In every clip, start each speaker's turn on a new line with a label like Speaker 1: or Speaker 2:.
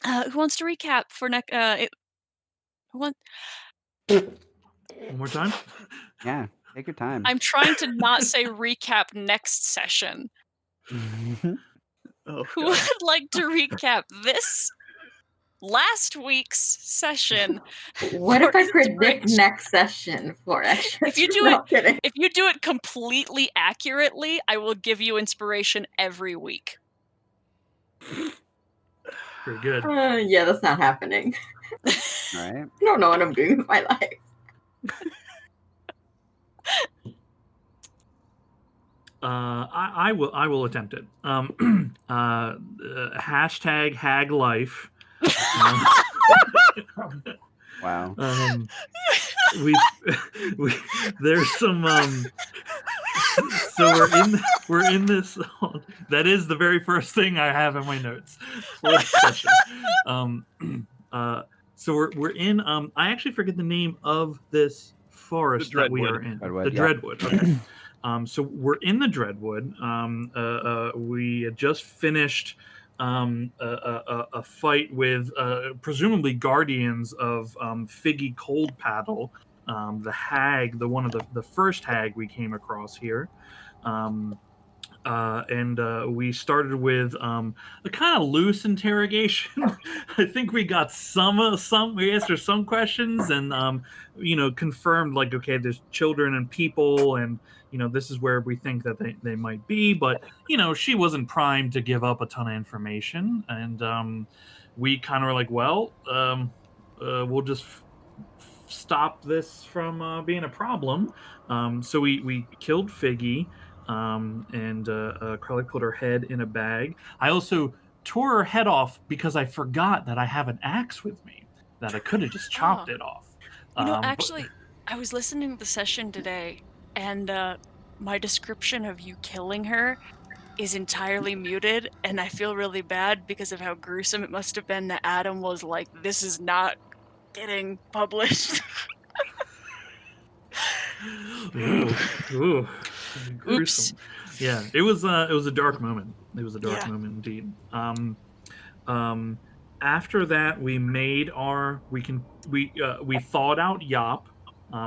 Speaker 1: Who wants to recap for next? Who want?
Speaker 2: One more time?
Speaker 3: Yeah, take your time.
Speaker 1: I'm trying to not say recap next session.
Speaker 2: Oh,
Speaker 1: Who
Speaker 2: God.
Speaker 1: would like to recap this last week's session?
Speaker 4: What if I
Speaker 1: for
Speaker 4: predict
Speaker 1: inspiration?
Speaker 4: next session for extras?
Speaker 1: If you do
Speaker 4: No, kidding.
Speaker 1: if you do it completely accurately, I will give you inspiration every week.
Speaker 2: Very good.
Speaker 4: Yeah, that's not happening.
Speaker 3: All right.
Speaker 4: I don't know what I'm doing with my life.
Speaker 2: I will attempt it. Hashtag hag life.
Speaker 3: Wow.
Speaker 2: We there's some so we're in this that is the very first thing I have in my notes for this session. So we're in I actually forget the name of this forest that we are in.
Speaker 3: Dreadwood,
Speaker 2: The
Speaker 3: yeah.
Speaker 2: Dreadwood. Okay. So we're in the Dreadwood. We had just finished a fight with presumably guardians of Figgy Coldpaddle, the hag, one of the first hag we came across here. And we started with a kind of loose interrogation. I think we got we asked her some questions and confirmed like, okay, there's children and people, and this is where we think that they might be, but she wasn't primed to give up a ton of information, and we kind of were like, well, we'll just stop this from being a problem. So we killed Figgy. And Carly put her head in a bag. I also tore her head off because I forgot that I have an axe with me, that I could have just chopped it off.
Speaker 1: Actually, I was listening to the session today, and my description of you killing her is entirely muted, and I feel really bad because of how gruesome it must have been that Adam was like, this is not getting published.
Speaker 2: Ooh, gruesome. Yeah, it was a dark moment. It was a dark moment indeed. After that, we made we thawed out Yop.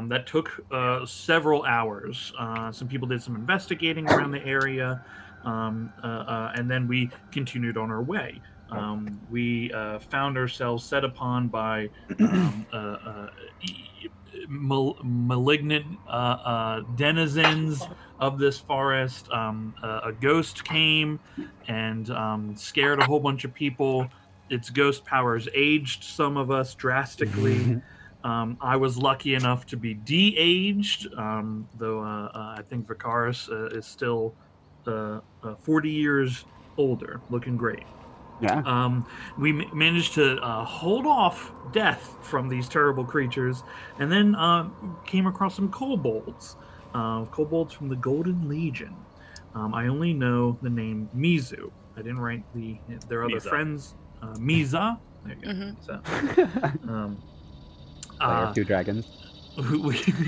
Speaker 2: That took several hours. Some people did some investigating around the area, and then we continued on our way. We found ourselves set upon by malignant denizens of this forest. A ghost came and scared a whole bunch of people. Its ghost powers aged some of us drastically. I was lucky enough to be de-aged, though I think Vicaris is still 40 years older, looking great.
Speaker 3: Yeah.
Speaker 2: We managed to hold off death from these terrible creatures, and then came across some kobolds. Kobolds from the Golden Legion. I only know the name Mizu. I didn't write their other friends. Miza. There you go. Miza.
Speaker 3: Slayer, 2 dragons.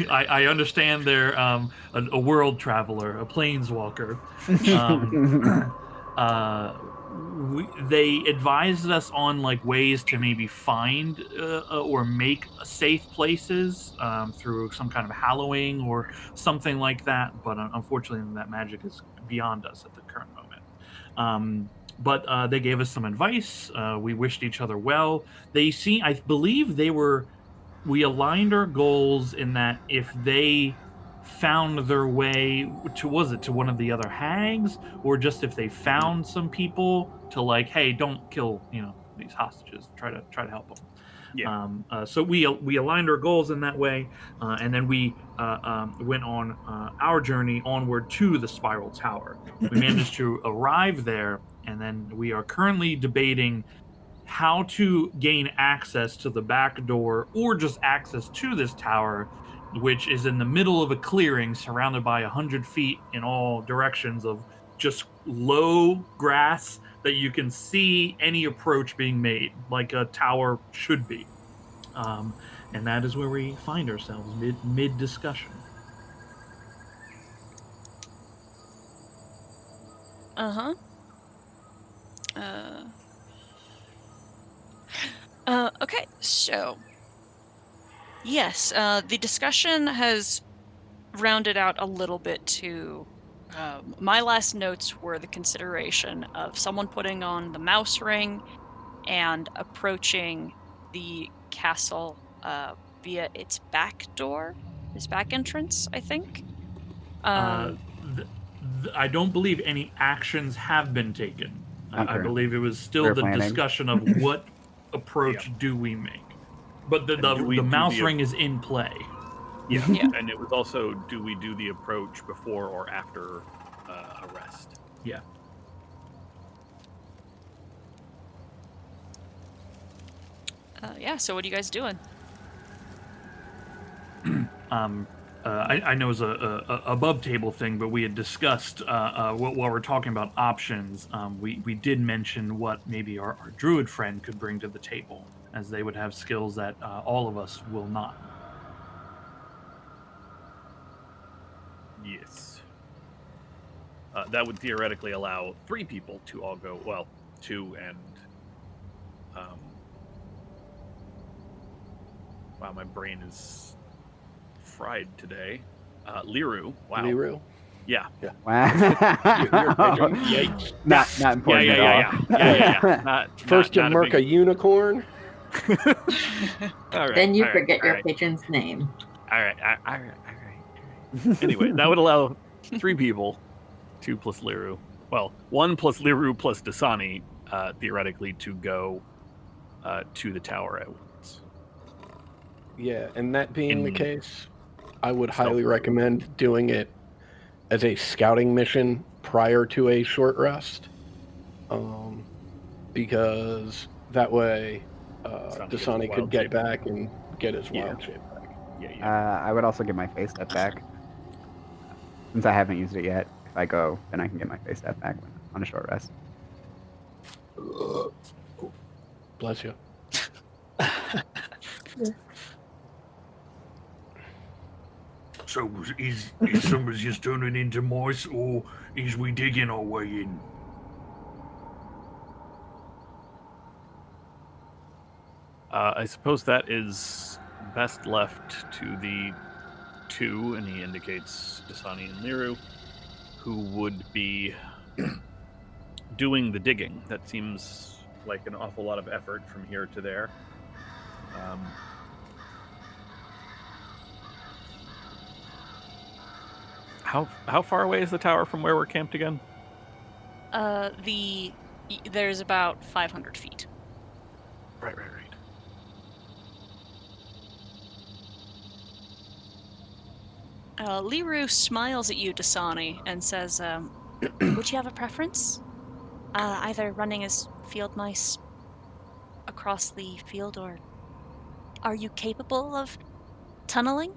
Speaker 2: I understand they're a world traveler, a planeswalker. They advised us on like ways to maybe find or make safe places through some kind of hallowing or something like that. But unfortunately, that magic is beyond us at the current moment. But they gave us some advice. We wished each other well. I believe we aligned our goals in that if they found their way to one of the other hags, or just if they found some people to like, hey, don't kill these hostages, try to help them.
Speaker 5: Yeah.
Speaker 2: So we aligned our goals in that way, and then we went on our journey onward to the Spiral Tower. We managed to arrive there, and then we are currently debating how to gain access to the back door, or just access to this tower, which is in the middle of a clearing surrounded by 100 feet in all directions of just low grass that you can see any approach being made, like a tower should be. And that is where we find ourselves mid discussion.
Speaker 1: Okay, so yes, the discussion has rounded out a little bit to my last notes were the consideration of someone putting on the mouse ring and approaching the castle via its back door, its back entrance, I think.
Speaker 2: Uh,
Speaker 1: Um,
Speaker 2: I don't believe any actions have been taken.
Speaker 3: Not
Speaker 2: I believe it was still
Speaker 3: We're
Speaker 2: the
Speaker 3: planning.
Speaker 2: discussion of what approach do we make. But
Speaker 5: And do we
Speaker 2: the
Speaker 5: do
Speaker 2: mouse
Speaker 5: the-
Speaker 2: ring is in play.
Speaker 5: Yeah.
Speaker 1: Yeah.
Speaker 5: And it was also, do we do the approach before or after arrest?
Speaker 2: Yeah.
Speaker 1: yeah, so what are you guys doing?
Speaker 2: I know it's a above table thing, but we had discussed while we're talking about options. We did mention what maybe our druid friend could bring to the table, as they would have skills that all of us will not.
Speaker 5: Yes. That would theoretically allow 3 people to all go. Well, 2 and. Wow, my brain is fried today. Liru. Wow.
Speaker 6: Liru.
Speaker 5: Yeah.
Speaker 3: Wow.
Speaker 6: You're picking. Yikes.
Speaker 3: Not important at all.
Speaker 5: Yeah.
Speaker 6: First you
Speaker 5: not
Speaker 6: murk a unicorn.
Speaker 5: All right.
Speaker 4: Then you
Speaker 5: all right,
Speaker 4: forget
Speaker 5: all
Speaker 4: your
Speaker 5: right,
Speaker 4: patron's name.
Speaker 5: All right. Anyway, that would allow 3 people, 2 plus Liru. Well, 1 plus Liru plus Dasani, theoretically, to go to the tower at once.
Speaker 6: Yeah, and that being the
Speaker 5: In-
Speaker 6: case, I would
Speaker 5: Stealth
Speaker 6: highly
Speaker 5: mode.
Speaker 6: recommend doing it as a scouting mission prior to a short rest. Because that way
Speaker 5: Dasani gets
Speaker 6: Dasani
Speaker 5: his
Speaker 6: could
Speaker 5: wild
Speaker 6: get
Speaker 5: shape.
Speaker 6: back and get his
Speaker 5: Yeah.
Speaker 6: wild shape back.
Speaker 5: Yeah.
Speaker 3: I would also get my face step back. Since I haven't used it yet, if I go, then I can get my face step back on a short rest.
Speaker 6: Bless you.
Speaker 2: So is somebody just turning into mice, or is we digging our way in?
Speaker 5: I suppose that is best left to the 2, and he indicates Dasani and Liru, who would be doing the digging. That seems like an awful lot of effort from here to there. How far away is the tower from where we're camped again?
Speaker 1: There's about 500 feet.
Speaker 5: Right.
Speaker 1: Liru smiles at you, Dasani, and says, would you have a preference? Either running as field mice across the field, or are you capable of tunneling?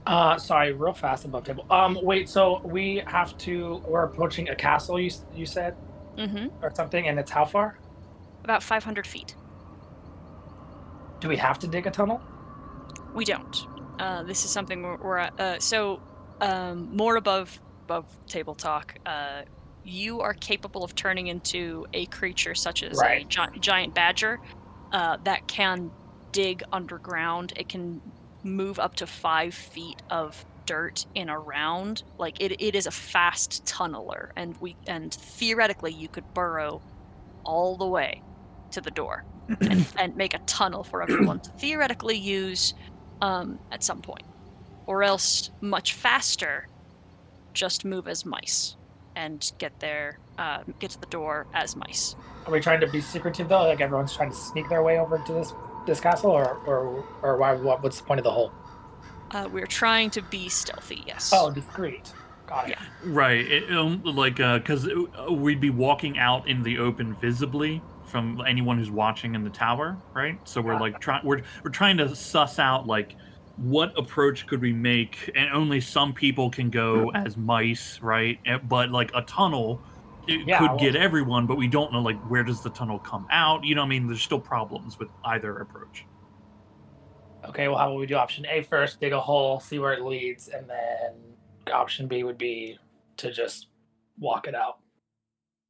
Speaker 7: Sorry, real fast above table. Wait, so we're approaching a castle, you said?
Speaker 1: Mm-hmm.
Speaker 7: Or something, and it's how far?
Speaker 1: About 500 feet.
Speaker 7: Do we have to dig a tunnel?
Speaker 1: We don't. This is something we're at. More above table talk. You are capable of turning into a creature such as a giant badger that can dig underground. It can move up to 5 feet of dirt in a round. Like it is a fast tunneler, and theoretically you could burrow all the way to the door and make a tunnel for everyone to theoretically use at some point. Or else, much faster, just move as mice and get to the door as mice.
Speaker 7: Are we trying to be secretive though? Like everyone's trying to sneak their way over to this castle, or why? What's the point of the hole?
Speaker 1: We're trying to be stealthy. Yes.
Speaker 7: Oh, discreet. Got it.
Speaker 1: Yeah.
Speaker 2: Right, because we'd be walking out in the open visibly from anyone who's watching in the tower, right? So we're like we're trying to suss out like what approach could we make, and only some people can go as mice, right? But like a tunnel, could get everyone, but we don't know like where does the tunnel come out. You know what I mean? There's still problems with either approach.
Speaker 7: Okay, well, how about we do option A first, dig a hole, see where it leads, and then option B would be to just walk it out.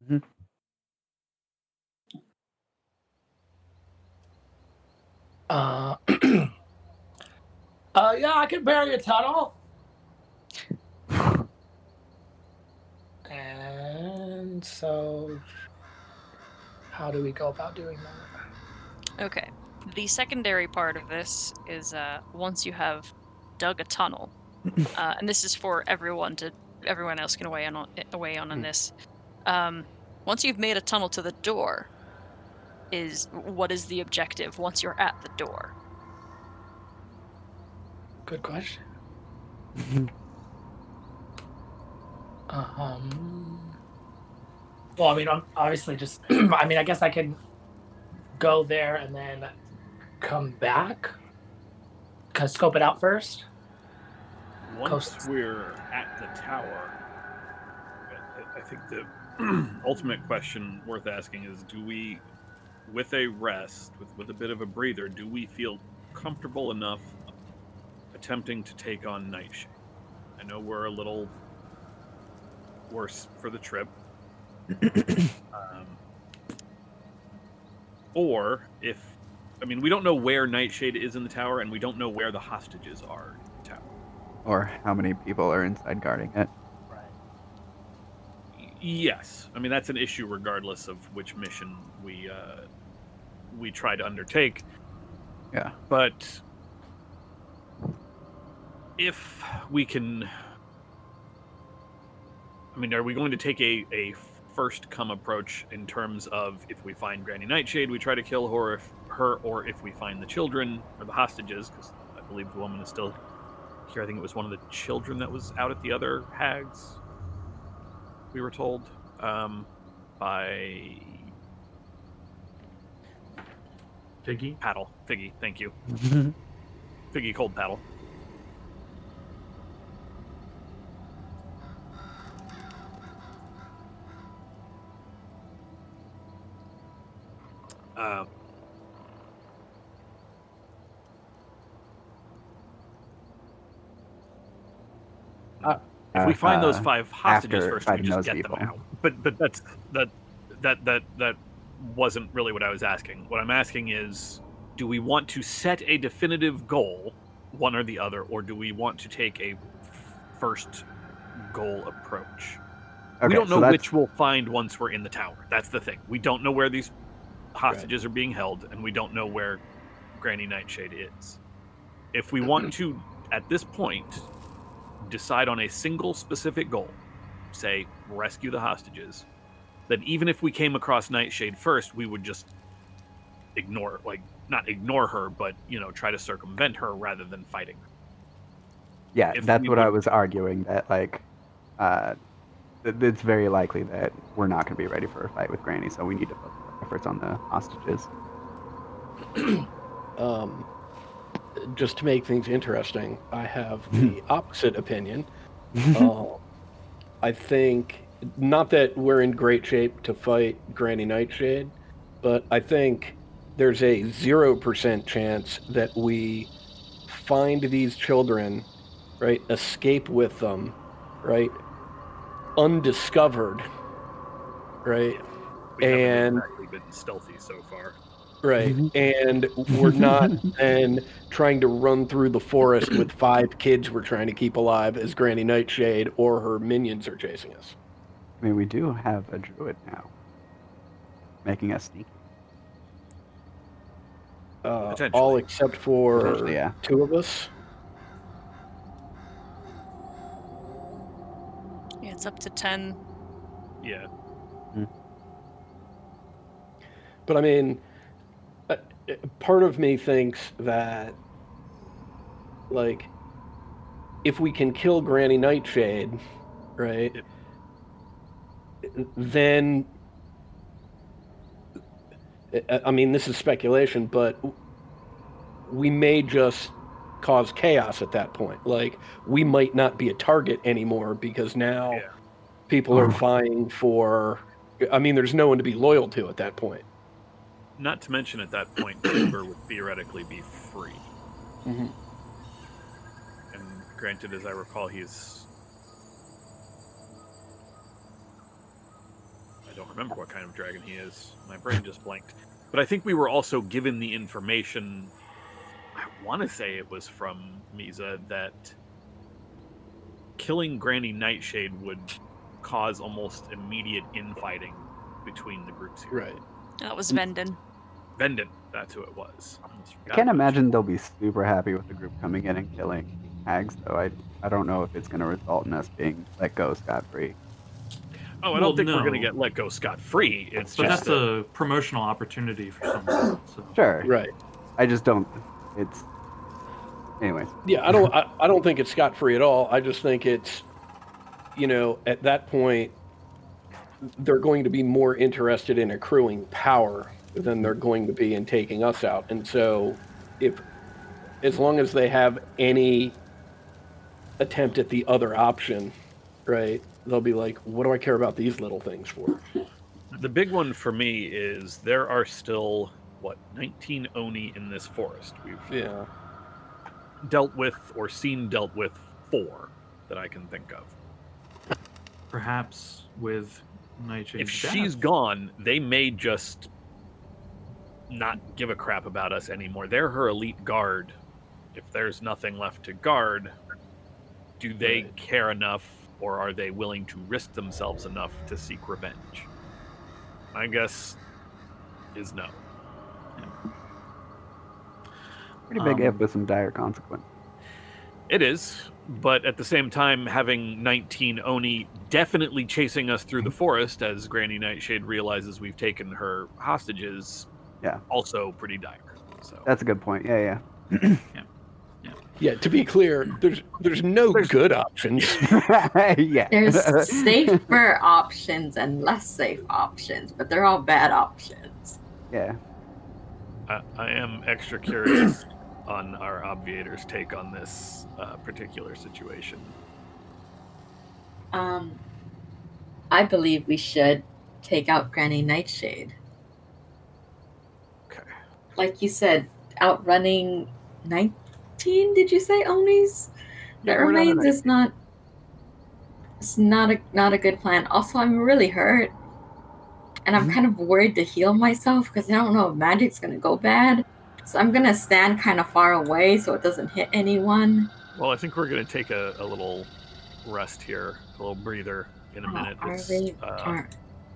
Speaker 3: Mm-hmm.
Speaker 7: Uh, yeah, I can bury a tunnel. And so, how do we go about doing that?
Speaker 1: Okay. The secondary part of this is once you have dug a tunnel, and this is for everyone else can weigh on this. Once you've made a tunnel to the door, what is the objective once you're at the door?
Speaker 7: Good question. Well, I mean, obviously, just I mean, I guess I could go there and then come back. Cause scope it out first.
Speaker 5: Once we're at the tower, I think the ultimate question worth asking is: do we, with a rest, with a bit of a breather, do we feel comfortable enough attempting to take on Nightshade? I know we're a little worse for the trip. Or if, I mean, we don't know where Nightshade is in the tower, and we don't know where the hostages are in the tower.
Speaker 3: Or how many people are inside guarding it.
Speaker 5: Yes, I mean that's an issue regardless of which mission we try to undertake.
Speaker 3: Yeah.
Speaker 5: But if we can, I mean, are we going to take a first come approach in terms of if we find Granny Nightshade, we try to kill her, or if we find the children or the hostages, because I believe the woman is still here. I think it was one of the children that was out at the other hags. We were told by
Speaker 2: Figgy?
Speaker 5: Paddle. Figgy, thank you. Figgy Cold Paddle. If we find those 5 hostages first, we just get them out. But that wasn't really what I was asking. What I'm asking is, do we want to set a definitive goal, one or the other, or do we want to take a first goal approach?
Speaker 3: Okay,
Speaker 5: we don't know
Speaker 3: so
Speaker 5: which we'll find once we're in the tower. That's the thing. We don't know where these hostages are being held, and we don't know where Granny Nightshade is. If we want to, at this point, decide on a single specific goal, say rescue the hostages, then even if we came across Nightshade first, we would just ignore, not ignore her, but try to circumvent her rather than fighting her.
Speaker 3: Yeah, that's what I was arguing, that it's very likely that we're not going to be ready for a fight with Granny, so we need to focus our efforts on the hostages.
Speaker 6: Just to make things interesting, I have the opposite opinion. I think, not that we're in great shape to fight Granny Nightshade, but I think there's a 0% chance that we find these children, right, escape with them, right, undiscovered, right,
Speaker 5: We
Speaker 6: and
Speaker 5: haven't exactly been stealthy so far.
Speaker 6: Right, and we're not then trying to run through the forest with 5 kids we're trying to keep alive as Granny Nightshade or her minions are chasing us.
Speaker 3: I mean, we do have a druid now, making us sneaky.
Speaker 6: All except for
Speaker 3: Potentially, yeah.
Speaker 6: 2 of us.
Speaker 1: Yeah, it's up to 10.
Speaker 5: Yeah.
Speaker 6: But I mean, part of me thinks that, if we can kill Granny Nightshade, right, then, I mean, this is speculation, but we may just cause chaos at that point. We might not be a target anymore because now people are vying for, I mean, there's no one to be loyal to at that point.
Speaker 5: Not to mention, at that point, Timber would theoretically be free.
Speaker 6: Mm-hmm.
Speaker 5: And granted, as I recall, he's... I don't remember what kind of dragon he is. My brain just blanked. But I think we were also given the information I want to say it was from Misa that killing Granny Nightshade would cause almost immediate infighting between the groups here.
Speaker 6: Right.
Speaker 1: That was Venden.
Speaker 5: Vendon, that's who it was. Almost
Speaker 3: I
Speaker 5: forgot
Speaker 3: can't
Speaker 5: about
Speaker 3: imagine they'll be super happy with the group coming in and killing hags, though. I don't know if it's going to result in us being let go scot-free.
Speaker 5: you. Oh, I
Speaker 2: Well,
Speaker 5: don't think we're going to
Speaker 2: no.
Speaker 5: get let go scot-free. It's
Speaker 2: But
Speaker 5: just
Speaker 2: that's a promotional opportunity for someone. So.
Speaker 3: Sure.
Speaker 6: Right.
Speaker 3: I just don't. It's. Anyways.
Speaker 6: Yeah, I don't think it's scot free at all. I just think it's, at that point, they're going to be more interested in accruing power than they're going to be in taking us out. And so, as long as they have any attempt at the other option, right, they'll be like, what do I care about these little things for?
Speaker 5: the big one for me is there are still 19 Oni in this forest. We've
Speaker 6: Yeah.
Speaker 5: dealt with or seen dealt with 4 that I can think of.
Speaker 2: Perhaps with Nightshade's
Speaker 5: If she's
Speaker 2: death.
Speaker 5: gone, they may just not give a crap about us anymore. They're her elite guard. If there's nothing left to guard, do they
Speaker 6: Right.
Speaker 5: care enough, or are they willing to risk themselves enough to seek revenge? My guess is no.
Speaker 3: Pretty big if
Speaker 2: Um,
Speaker 3: with some dire consequence.
Speaker 5: It is, but at the same time, having 19 Oni definitely chasing us through the forest as Granny Nightshade realizes we've taken her hostages,
Speaker 3: Yeah.
Speaker 5: also pretty dire. So
Speaker 3: That's a good point. Yeah,
Speaker 6: Yeah, to be clear, there's no good options.
Speaker 3: yeah. yeah.
Speaker 4: There's safer options and less safe options, but they're all bad options.
Speaker 3: Yeah.
Speaker 5: I am extra curious on our obviator's take on this particular situation.
Speaker 4: I believe we should take out Granny Nightshade.
Speaker 5: Okay.
Speaker 4: Like you said, outrunning 19, did you say, Onis? That
Speaker 5: Yeah, we're down to
Speaker 4: remains is not. It's not a good plan. Also, I'm really hurt, and I'm kind of worried to heal myself because I don't know if magic's gonna go bad. So I'm gonna stand kind of far away so it doesn't hit anyone.
Speaker 5: Well, I think we're going to take a little rest here, a little breather in a minute.
Speaker 4: Are
Speaker 5: It's,
Speaker 4: we?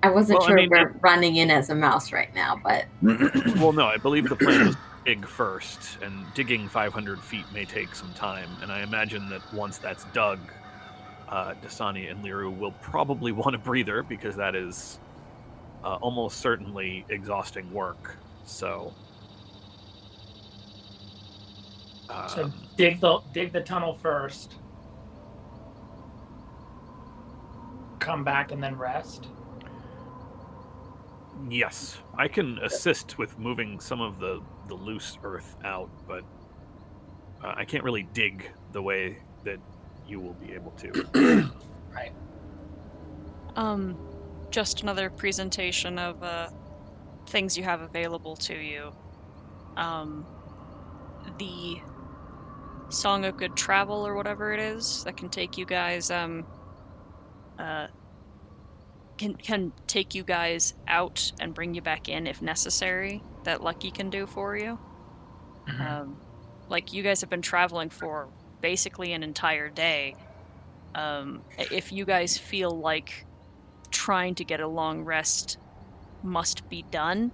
Speaker 4: I wasn't
Speaker 5: well, I
Speaker 4: sure
Speaker 5: mean,
Speaker 4: we're running in as a mouse right now, but
Speaker 5: well, no, I believe the plan was dig first, and digging 500 feet may take some time. And I imagine that once that's dug, Dasani and Liru will probably want a breather because that is almost certainly exhausting work. So,
Speaker 7: So dig the tunnel first. Come back and then rest.
Speaker 5: yes, I can assist with moving some of the loose earth out, but I can't really dig the way that you will be able to.
Speaker 7: Right.
Speaker 1: Just another presentation of things you have available to you. The Song of Good Travel or whatever it is that can take you guys can take you guys out and bring you back in if necessary. That Lucky can do for you. Like you guys have been traveling for basically an entire day. If you guys feel like trying to get a long rest must be done,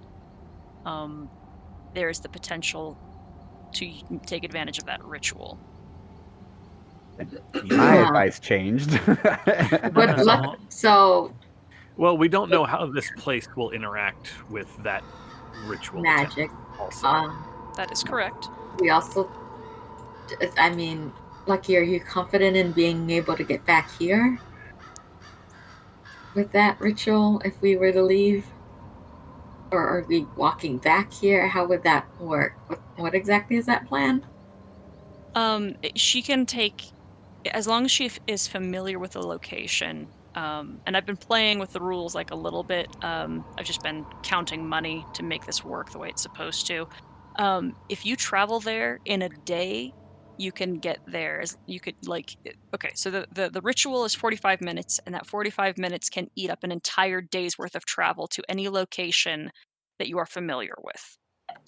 Speaker 1: there is the potential to take advantage of that ritual.
Speaker 3: My
Speaker 4: Yeah.
Speaker 3: advice changed.
Speaker 4: but
Speaker 2: That's
Speaker 4: luck.
Speaker 2: all.
Speaker 4: So
Speaker 5: Well, we don't know how this place will interact with that ritual attempt
Speaker 4: magic.
Speaker 5: also.
Speaker 1: That is correct.
Speaker 4: We also. I mean, Lucky, are you confident in being able to get back here with that ritual if we were to leave? Or are we walking back here? How would that work? What exactly is that plan?
Speaker 1: She can take, as long as she is familiar with the location. And I've been playing with the rules like a little bit. I've just been counting money to make this work the way it's supposed to. If you travel there in a day, you can get there. As you could okay. So the ritual is 45 minutes, and that 45 minutes can eat up an entire day's worth of travel to any location that you are familiar with.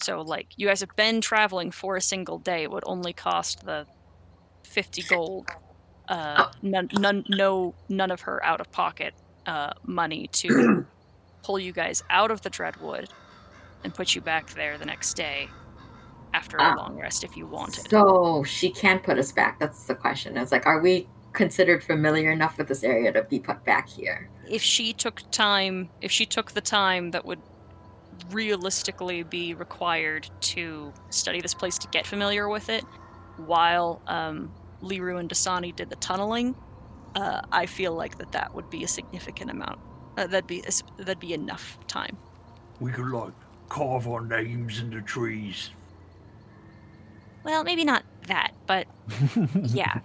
Speaker 1: So, like, you guys have been traveling for a single day. It would only cost the 50 gold. None of her out of pocket money to pull you guys out of the Dreadwood and put you back there the next day after a
Speaker 4: Ah.
Speaker 1: long rest if you wanted.
Speaker 4: So she can put us back. That's the question. It's like, are we considered familiar enough with this area to be put back here?
Speaker 1: If she took the time that would realistically be required to study this place to get familiar with it, while Liru and Dasani did the tunneling, I feel like that would be a significant amount. That'd be enough time.
Speaker 8: We could, like, carve our names in the trees.
Speaker 1: Well, maybe not that, but yeah.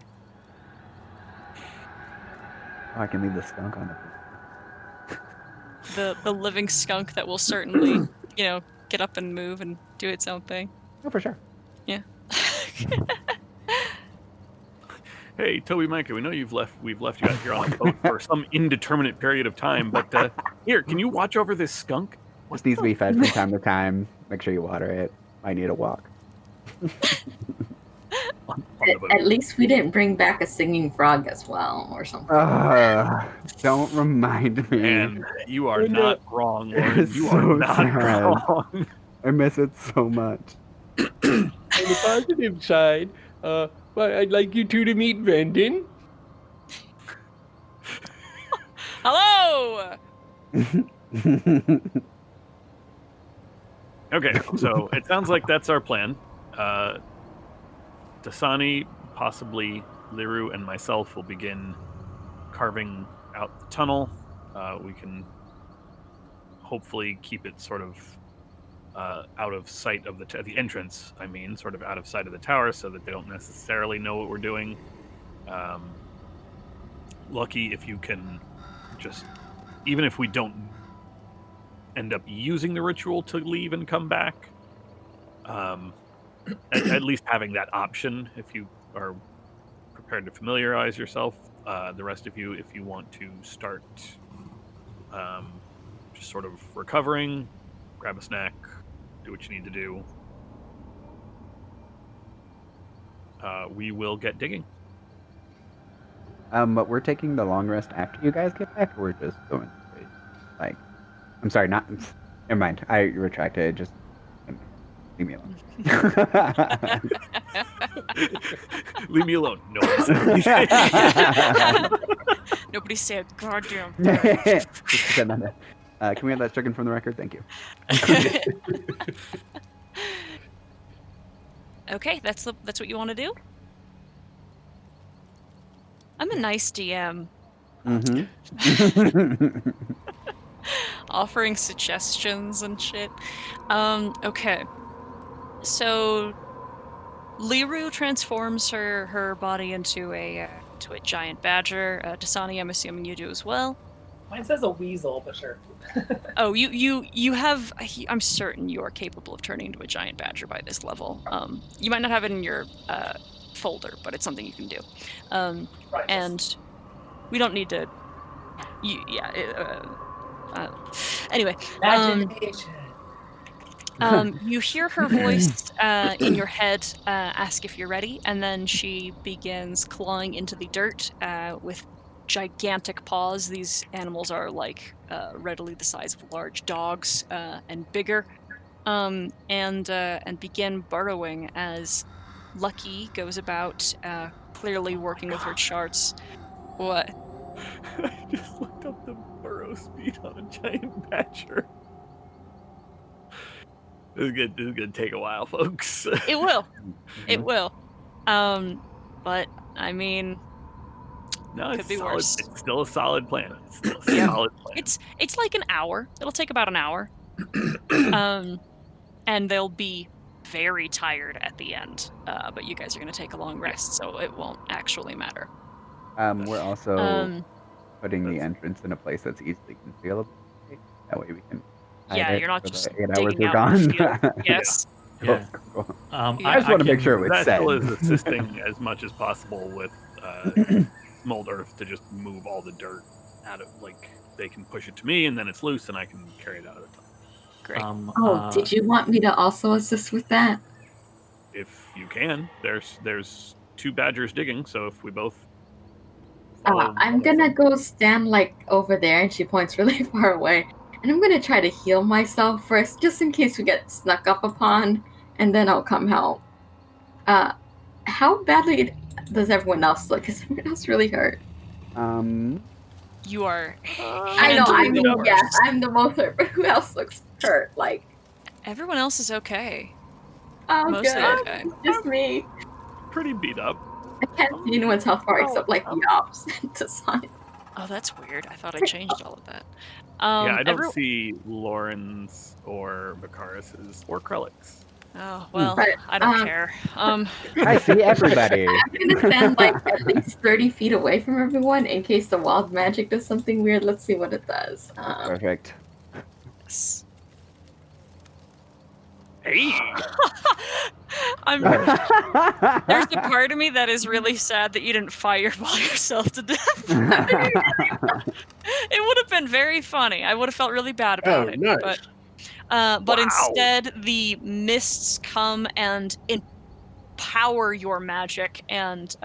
Speaker 3: Oh, I can leave the skunk on the.
Speaker 1: The living skunk that will certainly, get up and move and do its own thing.
Speaker 3: Oh, for sure.
Speaker 1: Yeah.
Speaker 5: Hey, Toby, Micah, we know we've left you out here on a boat for some indeterminate period of time, but here, can you watch over this skunk?
Speaker 3: Just needs to be fed from time to time. Make sure you water it. I need a walk.
Speaker 4: At least we didn't bring back a singing frog as well, or something.
Speaker 3: Don't remind me.
Speaker 5: And you are not wrong, Lauren.
Speaker 3: It's
Speaker 5: You
Speaker 3: so
Speaker 5: are not
Speaker 3: sad.
Speaker 5: wrong.
Speaker 3: I miss it so much.
Speaker 6: On the positive side, well, I'd like you two to meet Brandon.
Speaker 1: Hello!
Speaker 5: Okay, so it sounds like that's our plan. Dasani, possibly Liru, and myself will begin carving out the tunnel. We can hopefully keep it sort of out of sight of the entrance. I mean, sort of out of sight of the tower, so that they don't necessarily know what we're doing. Lucky if you can just, even if we don't end up using the ritual to leave and come back, at least having that option if you are prepared to familiarize yourself. The rest of you, if you want to start just sort of recovering, grab a snack, do what you need to do, we will get digging.
Speaker 3: But we're taking the long rest after you guys get back, or we're just going straight? Like, I'm sorry, not. Never mind. I retract it. Just leave me alone.
Speaker 5: Leave me alone. No.
Speaker 1: Nobody say a goddamn
Speaker 3: Just pretend on that. Can we have that stricken from the record? Thank you.
Speaker 1: Okay, that's what you want to do? I'm a nice DM.
Speaker 3: Mm-hmm.
Speaker 1: Offering suggestions and shit. Okay. So Liru transforms her body into a giant badger. Dasani, I'm assuming you do as well.
Speaker 7: Mine says a weasel, but sure.
Speaker 1: Oh, you have. I'm certain you are capable of turning into a giant badger by this level. You might not have it in your folder, but it's something you can do.
Speaker 7: Right.
Speaker 1: And we don't need to. Anyway,
Speaker 7: Imagination.
Speaker 1: you hear her voice in your head ask if you're ready, and then she begins clawing into the dirt with gigantic paws. These animals are like readily the size of large dogs and bigger, and begin burrowing as Lucky goes about clearly working with her charts. What?
Speaker 5: I just looked up the burrow speed on a giant badger. This is gonna take a while, folks.
Speaker 1: It will. It will. But I mean,
Speaker 5: No,
Speaker 1: could
Speaker 5: it's
Speaker 1: be
Speaker 5: solid.
Speaker 1: worse.
Speaker 5: It's still a solid plan. It's still a solid plan.
Speaker 1: It's like an hour. It'll take about an hour. And they'll be very tired at the end. But you guys are gonna take a long rest, so it won't actually matter.
Speaker 3: We're also putting the
Speaker 5: that's-
Speaker 3: entrance in a place that's easily concealable. That way we can. hide
Speaker 1: Yeah,
Speaker 3: it
Speaker 1: you're not
Speaker 3: for
Speaker 1: just
Speaker 3: the 8 hours
Speaker 1: digging
Speaker 3: we're
Speaker 1: out in the
Speaker 3: gone.
Speaker 1: field. Yes.
Speaker 3: Cool,
Speaker 2: Yeah.
Speaker 3: cool.
Speaker 1: Yeah.
Speaker 3: I just want to make sure it was
Speaker 5: that
Speaker 3: said.
Speaker 5: still is assisting as much as possible with mold earth to just move all the dirt out of, like, they can push it to me and then it's loose and I can carry it out of the tunnel.
Speaker 1: Great.
Speaker 4: Did you want me to also assist with that?
Speaker 5: If you can, there's 2 badgers digging, so if we both follow
Speaker 4: I'm
Speaker 5: one of
Speaker 4: gonna
Speaker 5: them-
Speaker 4: go stand like over there, and she points really far away. And I'm gonna try to heal myself first, just in case we get snuck up upon, and then I'll come help. How badly does everyone else look? Is everyone else really hurt?
Speaker 1: You are.
Speaker 4: I know. I
Speaker 1: handling
Speaker 4: mean,
Speaker 1: the
Speaker 4: yes,
Speaker 1: worst.
Speaker 4: I'm the most hurt, but who else looks hurt? Like,
Speaker 1: Everyone else is okay.
Speaker 4: oh,
Speaker 1: Mostly
Speaker 4: good.
Speaker 1: okay.
Speaker 4: It's just me.
Speaker 5: pretty beat up.
Speaker 4: I can't see anyone's health bar except like Yops and Tasani.
Speaker 1: Oh, that's weird. I thought I changed all of that.
Speaker 5: Yeah, I don't
Speaker 1: every-
Speaker 5: see Lauren's or Vicaris's or Krellick's.
Speaker 1: Oh well,
Speaker 4: But,
Speaker 1: I don't care.
Speaker 3: I see everybody.
Speaker 4: I'm gonna stand like at least 30 feet away from everyone in case the wild magic does something weird. Let's see what it does.
Speaker 3: Perfect.
Speaker 1: s-
Speaker 5: Hey,
Speaker 1: There's a part of me that is really sad that you didn't fireball yourself to death. It would have been very funny. I would have felt really bad about it.
Speaker 6: nice.
Speaker 1: But
Speaker 5: Wow.
Speaker 1: instead, the mists come and empower your magic and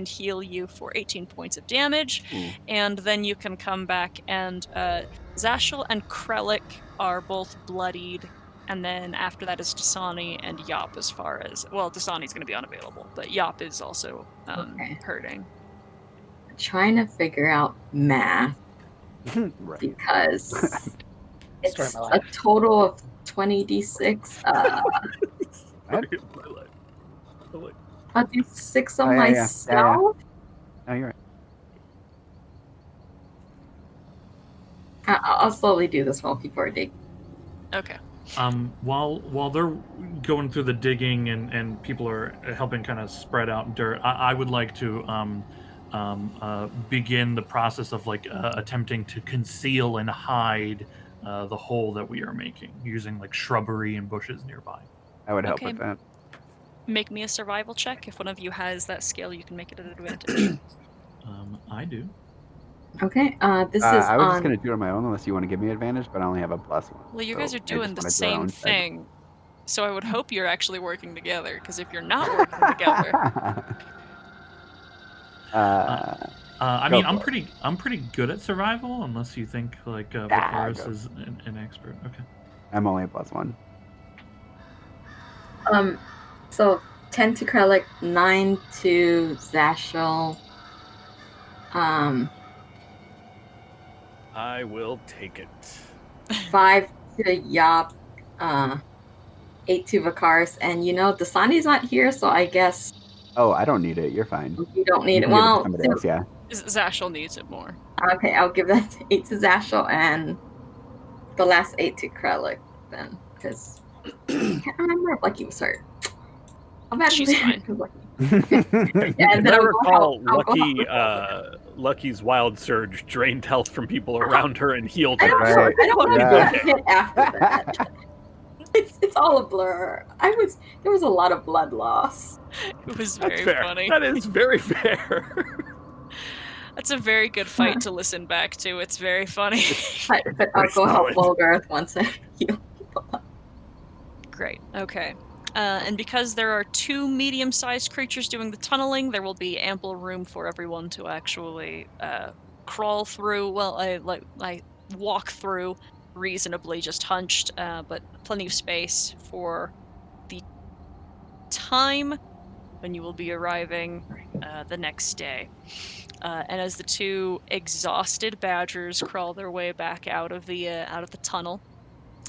Speaker 1: heal you for 18 points of damage.
Speaker 5: Ooh.
Speaker 1: And then you can come back and Zashel and Krellick are both bloodied. And then after that is Dasani and Yop as far as... Well, Dasani's going to be unavailable, but Yop is also
Speaker 4: Okay.
Speaker 1: hurting.
Speaker 4: Trying to figure out math
Speaker 3: Right.
Speaker 4: because it's
Speaker 7: Story of my
Speaker 4: a
Speaker 7: life.
Speaker 4: total of 20d6.
Speaker 5: Story of my life. Oh, wait.
Speaker 4: I'll do 6 on
Speaker 3: Oh, yeah, yeah, yeah.
Speaker 4: myself.
Speaker 3: Oh, you're right.
Speaker 4: I'll slowly do this while people are digging.
Speaker 1: Okay.
Speaker 2: While they're going through the digging and people are helping kind of spread out dirt, I would like to begin the process of attempting to conceal and hide the hole that we are making using like shrubbery and bushes nearby.
Speaker 3: I would help
Speaker 1: Okay.
Speaker 3: with that.
Speaker 1: Make me a survival check. If one of you has that skill, you can make it an advantage.
Speaker 2: I do.
Speaker 4: Okay, this is
Speaker 3: I was
Speaker 4: on.
Speaker 3: just gonna do it on my own unless you want to give me advantage, but I only have a +1.
Speaker 1: Well, you
Speaker 3: so
Speaker 1: guys are
Speaker 3: I just
Speaker 1: doing the
Speaker 3: wanted to do our
Speaker 1: same
Speaker 3: own thing.
Speaker 1: thing, so I would hope you're actually working together. Because if you're not working together,
Speaker 2: I
Speaker 3: Go
Speaker 2: mean,
Speaker 3: for it.
Speaker 2: I'm pretty good at survival, unless you think like
Speaker 3: go.
Speaker 2: Vicaris is an expert. Okay.
Speaker 3: I'm only a +1.
Speaker 4: So 10 to Krellick, 9 to Zashel.
Speaker 5: I will take it.
Speaker 4: 5 to Yop, 8 to Vicaris, and Dasani's not here, so I guess
Speaker 3: Oh, I don't need it. You're fine.
Speaker 4: you don't need
Speaker 3: You
Speaker 4: it.
Speaker 3: can give to
Speaker 4: Well,
Speaker 3: somebody else, yeah.
Speaker 1: Zashel needs it more.
Speaker 4: okay, I'll give that 8 to Zashel and the last 8 to Krellick then, because I can't remember if Lucky was hurt. I'll imagine
Speaker 1: She's fine.
Speaker 4: Yeah, and then
Speaker 5: I
Speaker 4: I'll go
Speaker 5: recall
Speaker 4: help- I'll go help.
Speaker 5: Lucky's wild surge drained health from people around her and healed
Speaker 4: I
Speaker 5: her.
Speaker 4: don't know.
Speaker 3: Right.
Speaker 4: I don't know
Speaker 3: Yeah.
Speaker 4: what hit after that. It's all a blur. There was a lot of blood loss.
Speaker 1: It was
Speaker 5: That's
Speaker 1: very
Speaker 5: fair.
Speaker 1: funny.
Speaker 5: That is very fair.
Speaker 1: That's a very good fight to listen back to. It's very funny.
Speaker 4: But I'll go help
Speaker 5: solid.
Speaker 4: Volgarth once I heal.
Speaker 1: Great. Okay. And because there are 2 medium-sized creatures doing the tunneling, there will be ample room for everyone to actually crawl through. Well, I walk through reasonably, just hunched, but plenty of space for the time when you will be arriving the next day. And as the 2 exhausted badgers crawl their way back out of the tunnel,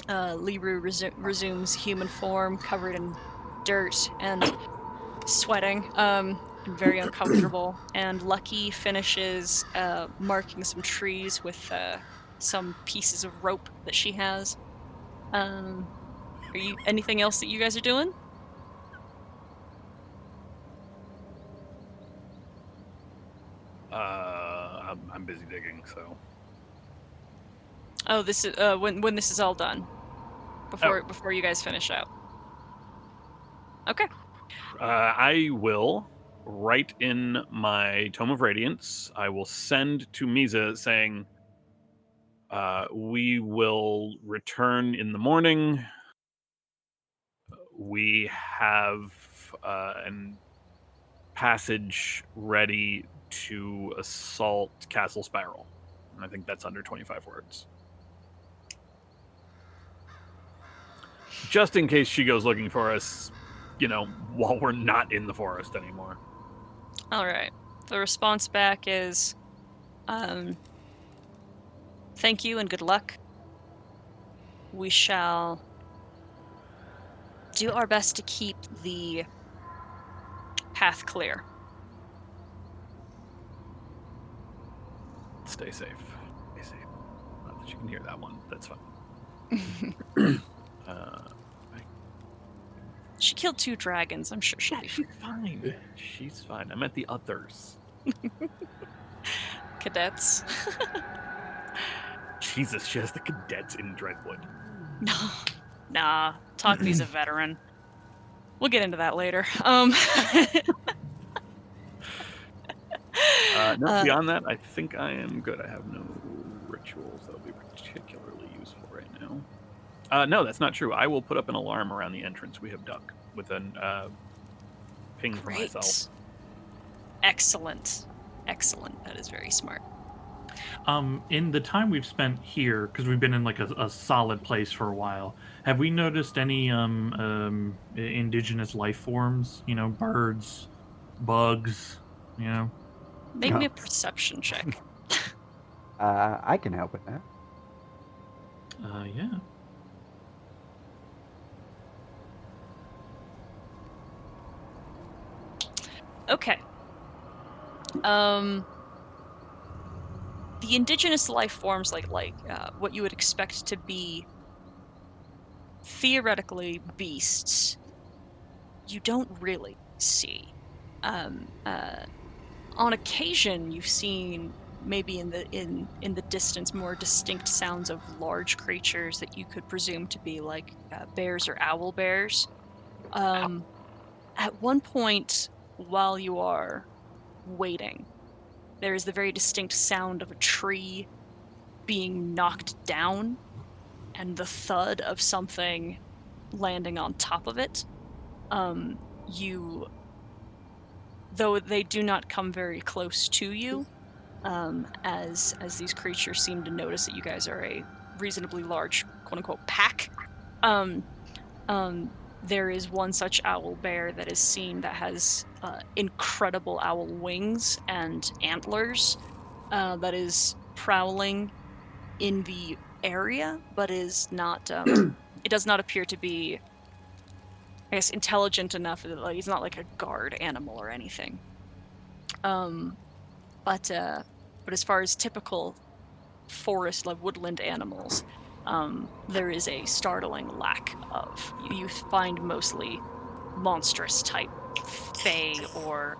Speaker 1: Liru resumes human form, covered in dirt and sweating, and very uncomfortable. And Lucky finishes marking some trees with some pieces of rope that she has. Are you anything else that you guys are doing?
Speaker 5: I'm busy digging, so.
Speaker 1: Oh, this is when this is all done. Before you guys finish up. Okay.
Speaker 5: I will write in my Tome of Radiance. I will send to Misa saying, We will return in the morning. We have an passage ready to assault Castle Spiral. And I think that's under 25 words. Just in case she goes looking for us, while we're not in the forest anymore.
Speaker 1: All right. The response back is, thank you and good luck. We shall do our best to keep the path clear.
Speaker 5: Stay safe. Stay safe. Not that you can hear that one. That's fine.
Speaker 1: She killed 2 dragons. I'm sure she'll be
Speaker 5: fine. She's fine. I meant the others.
Speaker 1: cadets.
Speaker 5: Jesus, she has the cadets in Dreadwood.
Speaker 1: Nah. Talkby's a veteran. We'll get into that later.
Speaker 5: Beyond that, I think I am good. I have no rituals that will be particularly useful right now. No, that's not true. I will put up an alarm around the entrance. We have Duck with an ping for myself.
Speaker 1: Excellent. That is very smart.
Speaker 2: In the time we've spent here, because we've been in like a solid place for a while, have we noticed any indigenous life forms? Birds, bugs.
Speaker 1: Make me a perception check.
Speaker 3: I can help with that.
Speaker 2: Yeah.
Speaker 1: Okay. The indigenous life forms, like what you would expect to be theoretically beasts, you don't really see. On occasion, you've seen maybe in the distance more distinct sounds of large creatures that you could presume to be like bears or owl bears. At one point, while you are waiting, there is the very distinct sound of a tree being knocked down and the thud of something landing on top of it. Though they do not come very close to you, as these creatures seem to notice that you guys are a reasonably large, quote-unquote, pack, there is one such owl bear that is seen that has incredible owl wings and antlers that is prowling in the area, but is not. It does not appear to be, I guess, intelligent enough that he's not like a guard animal or anything. But as far as typical forest, like woodland animals, there is a startling lack of. You find mostly monstrous type fey or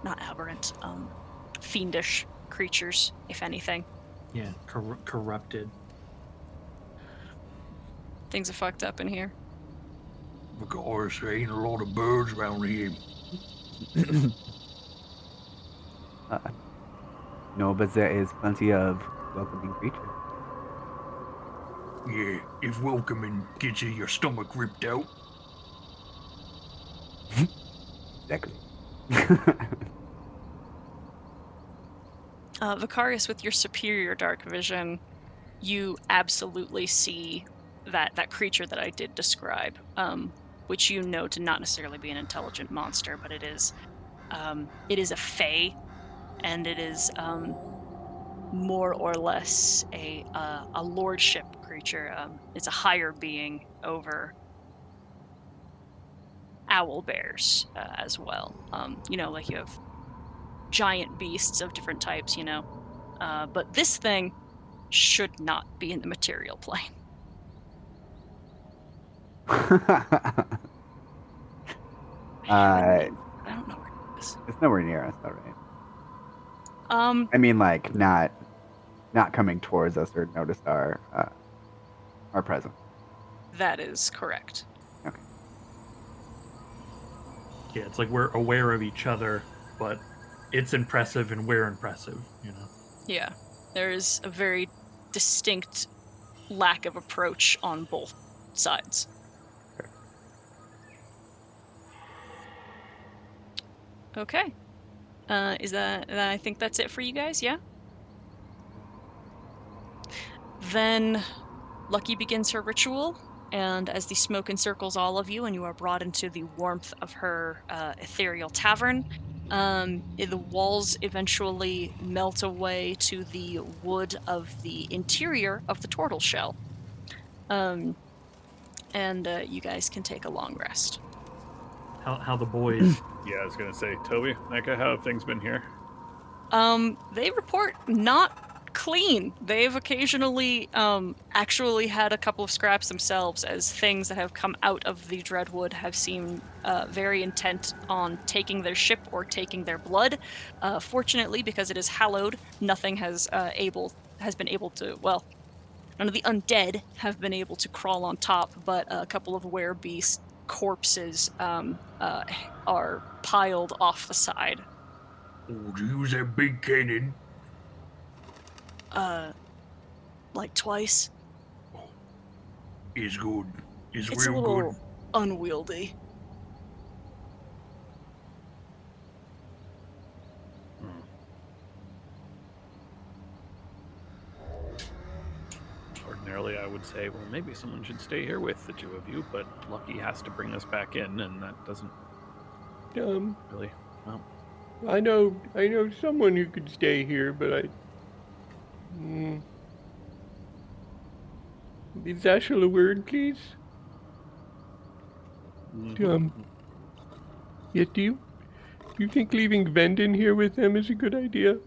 Speaker 1: not aberrant, fiendish creatures, if anything.
Speaker 2: Yeah, corrupted.
Speaker 1: Things are fucked up in here.
Speaker 8: Because there ain't a lot of birds around here.
Speaker 3: No, but there is plenty of welcoming creatures.
Speaker 8: Yeah, if welcoming gets you your stomach ripped out.
Speaker 3: Exactly.
Speaker 1: Vicarious, with your superior dark vision, you absolutely see that creature that I did describe, which you know to not necessarily be an intelligent monster, but it is a fae, and it is more or less a lordship creature. It's a higher being over owl bears as well. Like you have giant beasts of different types, but this thing should not be in the material plane.
Speaker 3: I
Speaker 1: don't know where it is.
Speaker 3: It's nowhere near us, though, right?
Speaker 1: I
Speaker 3: mean, like, not coming towards us or noticed our presence.
Speaker 1: That is correct.
Speaker 3: Okay.
Speaker 2: Yeah, it's like we're aware of each other, but it's impressive and we're impressive,
Speaker 1: Yeah. There is a very distinct lack of approach on both sides. Okay. I think that's it for you guys, yeah? Then Lucky begins her ritual, and as the smoke encircles all of you and you are brought into the warmth of her ethereal tavern, the walls eventually melt away to the wood of the interior of the turtle shell. And you guys can take a long rest.
Speaker 2: How the boys?
Speaker 5: Yeah, I was gonna say, Toby, Micah, how have things been here?
Speaker 1: They report not clean. They've occasionally actually had a couple of scraps themselves, as things that have come out of the Dreadwood have seemed very intent on taking their ship or taking their blood. Fortunately, because it is hallowed, nothing has been able to. Well, none of the undead have been able to crawl on top, but a couple of werebeast corpses are piled off the side.
Speaker 8: Oh, do you use that big cannon?
Speaker 1: Like twice.
Speaker 8: It's good. It's
Speaker 1: It's a
Speaker 8: real
Speaker 1: little
Speaker 8: good.
Speaker 1: unwieldy.
Speaker 5: Ordinarily, I would say, well, maybe someone should stay here with the two of you, but Lucky has to bring us back in, and that doesn't really. Well,
Speaker 6: I know someone who could stay here, but Is Ashel a word, please? Yeah, do you think leaving Vendon here with them is a good idea?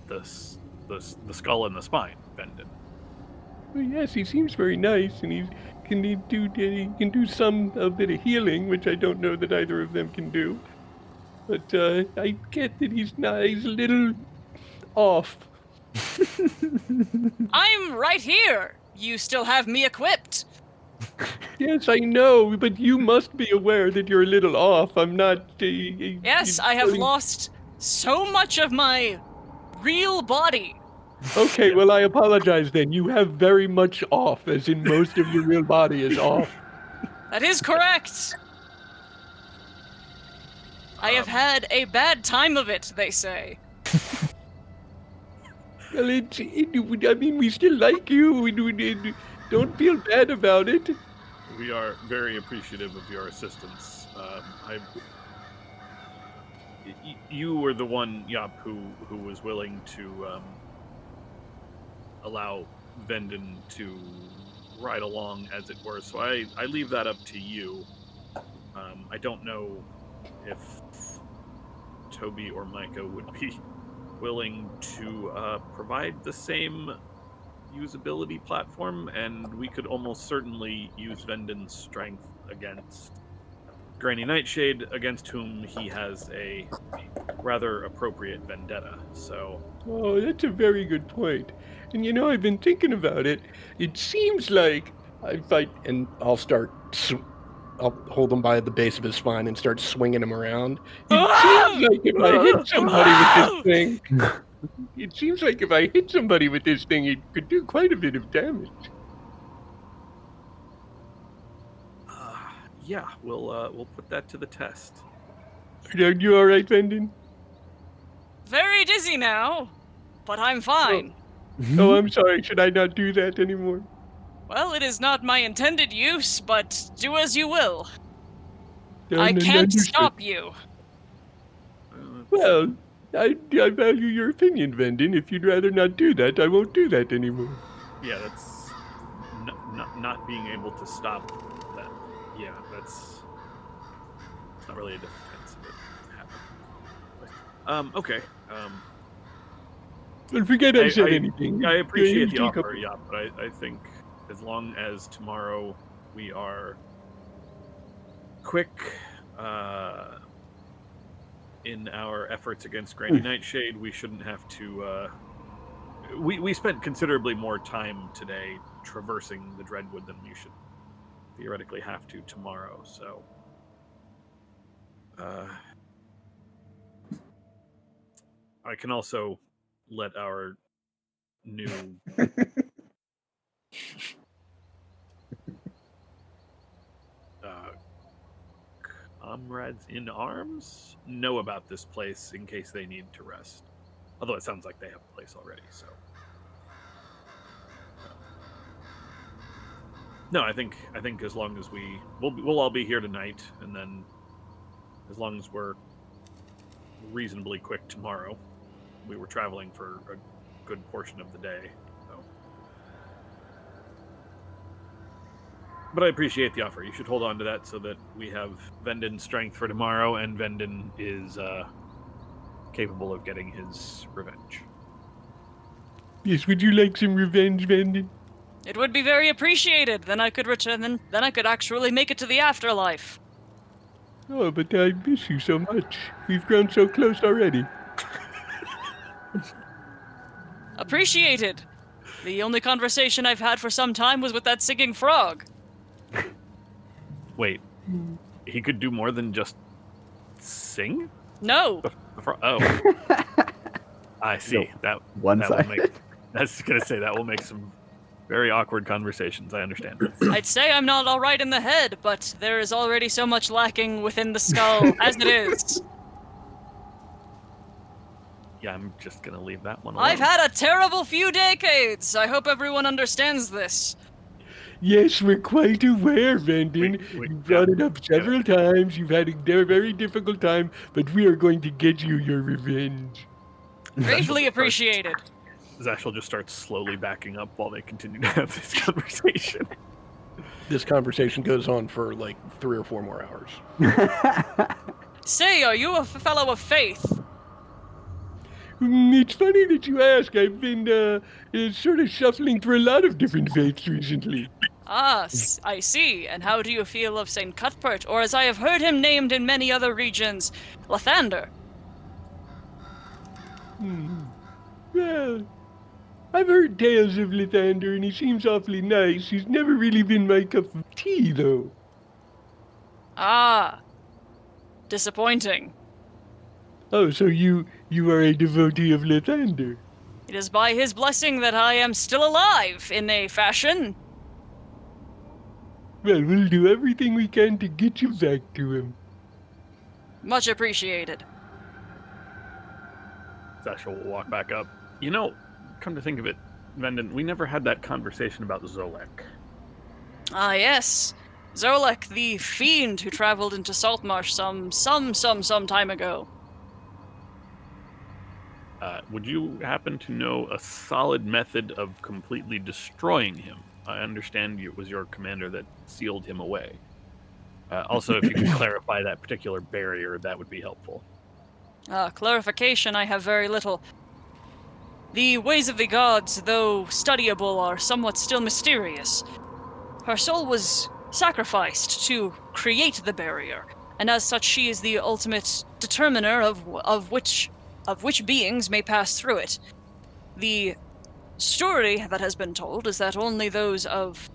Speaker 5: The skull and the spine, Vendon.
Speaker 6: Well, yes, he seems very nice, and he can do some a bit of healing, which I don't know that either of them can do. But I get that he's a little off.
Speaker 1: I'm right here! You still have me equipped!
Speaker 6: Yes, I know, but you must be aware that you're a little off. I'm not.
Speaker 1: Yes, I have lost so much of my real body.
Speaker 6: Okay, well, I apologize then. You have very much off, as in most of your real body is off.
Speaker 1: That is correct! I have had a bad time of it, they say.
Speaker 6: Well, I mean, we still like you. We don't feel bad about it.
Speaker 5: We are very appreciative of your assistance. You were the one, Yop, who was willing to allow Vendon to ride along, as it were. So I leave that up to you. I don't know if Toby or Micah would be willing to provide the same usability platform, and we could almost certainly use Vendon's strength against Granny Nightshade, against whom he has a rather appropriate vendetta. So,
Speaker 6: oh, that's a very good point. And you know, I've been thinking about it. It seems like and I'll hold him by the base of his spine and start swinging him around. It seems like if I hit somebody with this thing, it could do quite a bit of damage.
Speaker 5: yeah, we'll put that to the test.
Speaker 6: Are you all right, Vendon?
Speaker 1: Very dizzy now, but I'm fine.
Speaker 6: Oh, I'm sorry. Should I not do that anymore?
Speaker 1: Well, it is not my intended use, but do as you will.
Speaker 6: No,
Speaker 1: I
Speaker 6: no,
Speaker 1: can't
Speaker 6: understood.
Speaker 1: stop you.
Speaker 6: Well, I value your opinion, Vendon. If you'd rather not do that, I won't do that anymore.
Speaker 5: Yeah, that's not being able to stop that. Yeah, it's not really a defense of it happening. Okay.
Speaker 6: But forget I said anything.
Speaker 5: I appreciate the
Speaker 6: You
Speaker 5: offer, yeah, but I think as long as tomorrow we are quick in our efforts against Granny Nightshade, we shouldn't have to. We spent considerably more time today traversing the Dreadwood than we should theoretically have to tomorrow. So, I can also let our new comrades in arms know about this place in case they need to rest. Although it sounds like they have a place already, so. No, I think as long as we'll all be here tonight, and then as long as we're reasonably quick tomorrow. We were traveling for a good portion of the day, so. But I appreciate the offer. You should hold on to that so that we have Vendon's strength for tomorrow, and Vendon is capable of getting his revenge.
Speaker 9: Yes, would you like some revenge, Vendon?
Speaker 1: It would be very appreciated. Then I could return. Then I could actually make it to the afterlife.
Speaker 9: Oh, but I miss you so much. We've grown so close already.
Speaker 1: Appreciated. The only conversation I've had for some time was with that singing frog.
Speaker 5: Wait, he could do more than just sing?
Speaker 1: No.
Speaker 5: Oh, I see.
Speaker 3: No,
Speaker 5: That will make. I was gonna say that will make some very awkward conversations. I understand.
Speaker 1: I'd say I'm not all right in the head, but there is already so much lacking within the skull as it is.
Speaker 5: Yeah, I'm just gonna leave that one alone.
Speaker 1: I've had a terrible few decades. I hope everyone understands this.
Speaker 9: Yes, we're quite aware, Vendon.
Speaker 5: Wait,
Speaker 9: You've brought it up several times. You've had a very difficult time, but we are going to get you your revenge.
Speaker 1: Gratefully appreciated.
Speaker 5: Zashel just starts slowly backing up while they continue to have this conversation.
Speaker 6: This conversation goes on for like 3 or 4 more hours.
Speaker 1: Say, are you a fellow of faith?
Speaker 9: It's funny that you ask. I've been sort of shuffling through a lot of different faiths recently.
Speaker 1: Ah, I see. And how do you feel of St. Cuthbert, or as I have heard him named in many other regions, Lathander?
Speaker 9: Well, I've heard tales of Lathander, and he seems awfully nice. He's never really been my cup of tea, though.
Speaker 1: Ah. Disappointing.
Speaker 9: Oh, so you are a devotee of Lathander?
Speaker 1: It is by his blessing that I am still alive, in a fashion.
Speaker 9: Well, we'll do everything we can to get you back to him.
Speaker 1: Much appreciated.
Speaker 5: Zashel will walk back up. You know, come to think of it, Vendon, we never had that conversation about Zolek.
Speaker 1: Ah, yes. Zolek, the fiend who traveled into Saltmarsh some time ago.
Speaker 5: Would you happen to know a solid method of completely destroying him? I understand it was your commander that sealed him away. Also, if you could clarify that particular barrier, that would be helpful.
Speaker 1: Clarification, I have very little. The ways of the gods, though studyable, are somewhat still mysterious. Her soul was sacrificed to create the barrier, and as such she is the ultimate determiner of which beings may pass through it. The story that has been told is that only those of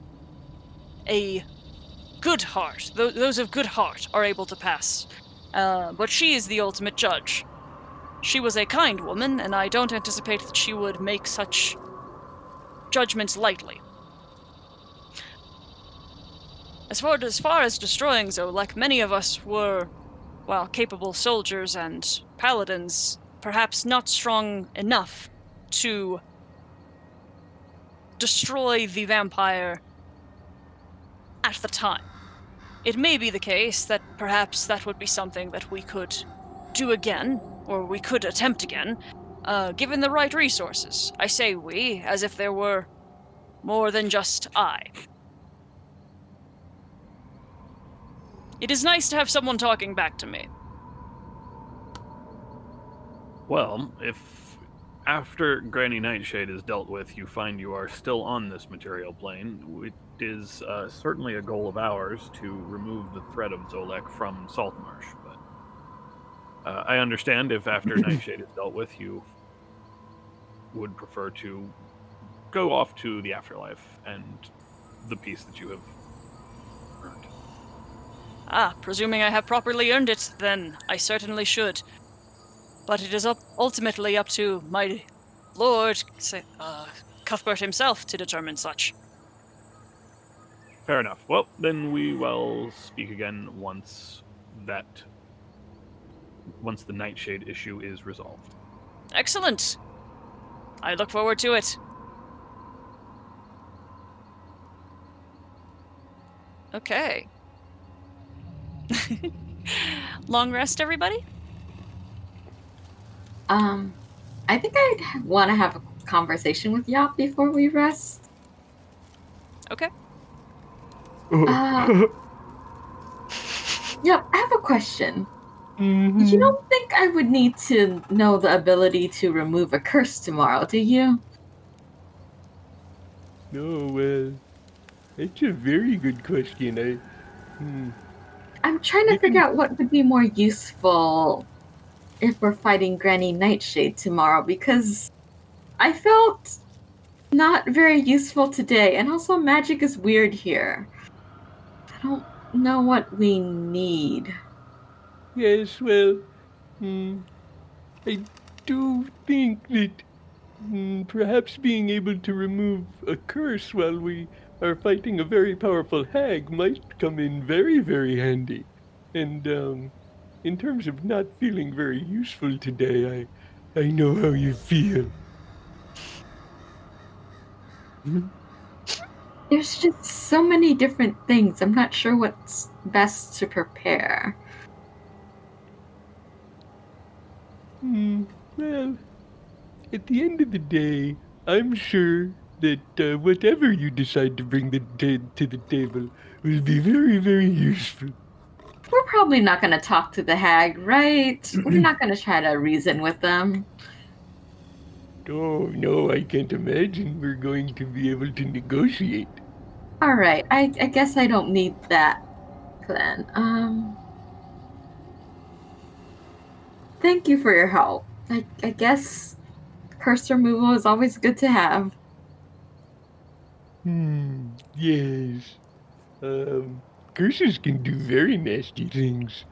Speaker 1: a good heart, those of good heart, are able to pass. But she is the ultimate judge. She was a kind woman, and I don't anticipate that she would make such judgments lightly. As far as destroying Zolek, many of us were, well, capable soldiers and paladins, perhaps not strong enough to destroy the vampire at the time. It may be the case that perhaps that would be something that we could do again, or we could attempt again, given the right resources. I say we, as if there were more than just I. It is nice to have someone talking back to me.
Speaker 5: Well, if after Granny Nightshade is dealt with, you find you are still on this material plane, it is certainly a goal of ours to remove the threat of Zolek from Saltmarsh. But I understand if after Nightshade is dealt with, you would prefer to go off to the afterlife and the peace that you have earned.
Speaker 1: Presuming I have properly earned it, then I certainly should. But it is ultimately up to my lord, Cuthbert himself, to determine such.
Speaker 5: Fair enough. Well, then we will speak again once the Nightshade issue is resolved.
Speaker 1: Excellent. I look forward to it. Okay. Long rest, everybody?
Speaker 4: I think I'd want to have a conversation with Yop before we rest.
Speaker 1: Okay.
Speaker 4: Yep, I have a question.
Speaker 9: Mhm.
Speaker 4: You don't think I would need to know the ability to remove a curse tomorrow, do you?
Speaker 9: No, well, that's a very good question.
Speaker 4: I'm trying to
Speaker 9: You
Speaker 4: figure
Speaker 9: can-
Speaker 4: out what would be more useful if we're fighting Granny Nightshade tomorrow, because I felt not very useful today, and also magic is weird here. I don't know what we need.
Speaker 9: Yes, well, I do think that perhaps being able to remove a curse while we are fighting a very powerful hag might come in very, very handy. And in terms of not feeling very useful today, I know how you feel.
Speaker 4: There's just so many different things. I'm not sure what's best to prepare.
Speaker 9: Well, at the end of the day, I'm sure that whatever you decide to bring to the table will be very, very useful.
Speaker 4: We're probably not going to talk to the hag, right? We're not going to try to reason with them.
Speaker 9: Oh, no, I can't imagine we're going to be able to negotiate.
Speaker 4: All right, I guess I don't need that plan. Thank you for your help. I guess curse removal is always good to have.
Speaker 9: Yes. Curses can do very nasty things.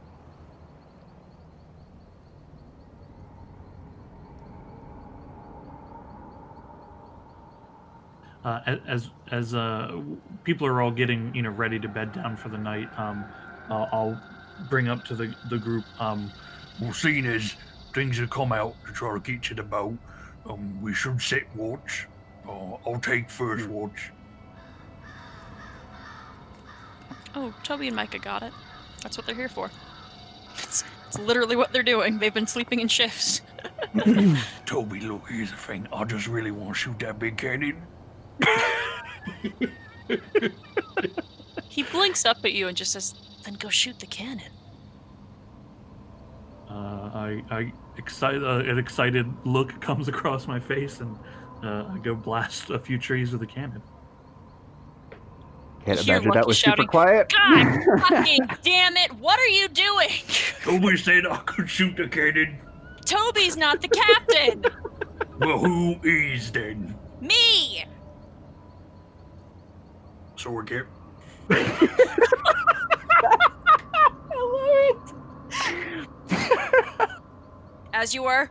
Speaker 2: As people are all getting ready to bed down for the night, I'll bring up to the group.
Speaker 8: Well, seeing as things have come out to try to get to the boat, we should set watch. I'll take first watch.
Speaker 1: Oh, Toby and Micah got it. That's what they're here for. It's literally what they're doing. They've been sleeping in shifts.
Speaker 8: Toby, look, here's the thing. I just really want to shoot that big cannon.
Speaker 1: He blinks up at you and just says, "Then go shoot the cannon."
Speaker 2: An excited look comes across my face, and I go blast a few trees with a cannon.
Speaker 3: Can't
Speaker 1: Hear
Speaker 3: imagine that
Speaker 1: Lucky
Speaker 3: was
Speaker 1: shouting,
Speaker 3: super quiet.
Speaker 1: God fucking damn it! What are you doing?
Speaker 8: Toby said I could shoot the cannon.
Speaker 1: Toby's not the captain.
Speaker 8: Well, who is then?
Speaker 1: Me.
Speaker 8: So we're kept.
Speaker 1: As you were.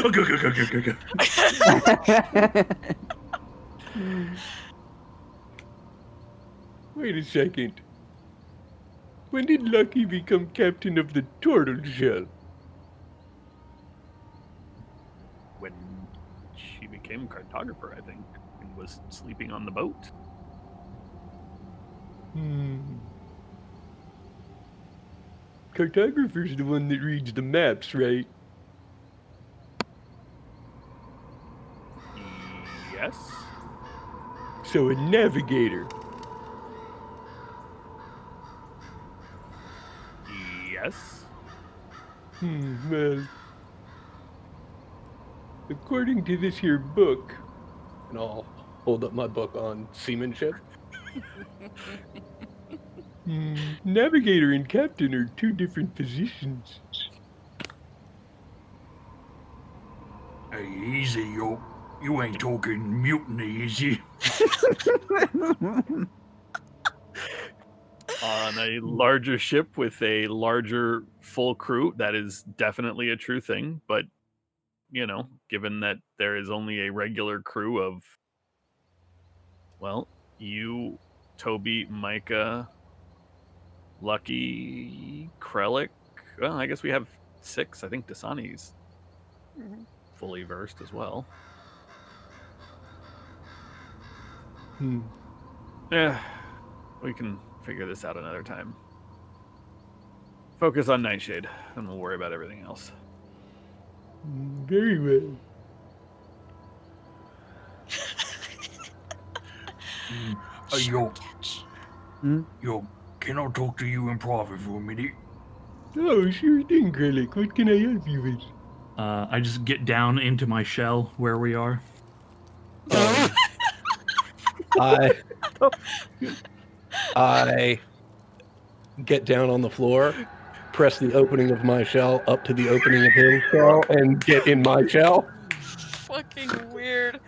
Speaker 8: Okay.
Speaker 9: Wait a second. When did Lucky become captain of the Turtle Shell?
Speaker 5: When she became cartographer, I think, and was sleeping on the boat.
Speaker 9: Cartographer's the one that reads the maps, right?
Speaker 5: Yes.
Speaker 9: So a navigator.
Speaker 5: Yes.
Speaker 9: Well, according to this here book,
Speaker 6: And I'll hold up my book on seamanship.
Speaker 9: navigator and captain are two different positions.
Speaker 8: Hey, easy, yo. You ain't talking mutiny, is you?
Speaker 5: on a larger ship with a larger full crew, that is definitely a true thing. But, given that there is only a regular crew of, well, you, Toby, Micah, Lucky, Krellick. Well, I guess we have 6. I think Dasani's fully versed as well. Yeah, we can figure this out another time. Focus on Nightshade, and we'll worry about everything else.
Speaker 9: Very well.
Speaker 8: Yo, can I talk to you in private for a minute?
Speaker 9: Oh, sure thing, Krellick. What can I help you with?
Speaker 2: I just get down into my shell where we are.
Speaker 6: I get down on the floor, press the opening of my shell up to the opening of his shell, and get in my shell.
Speaker 1: Fucking weird.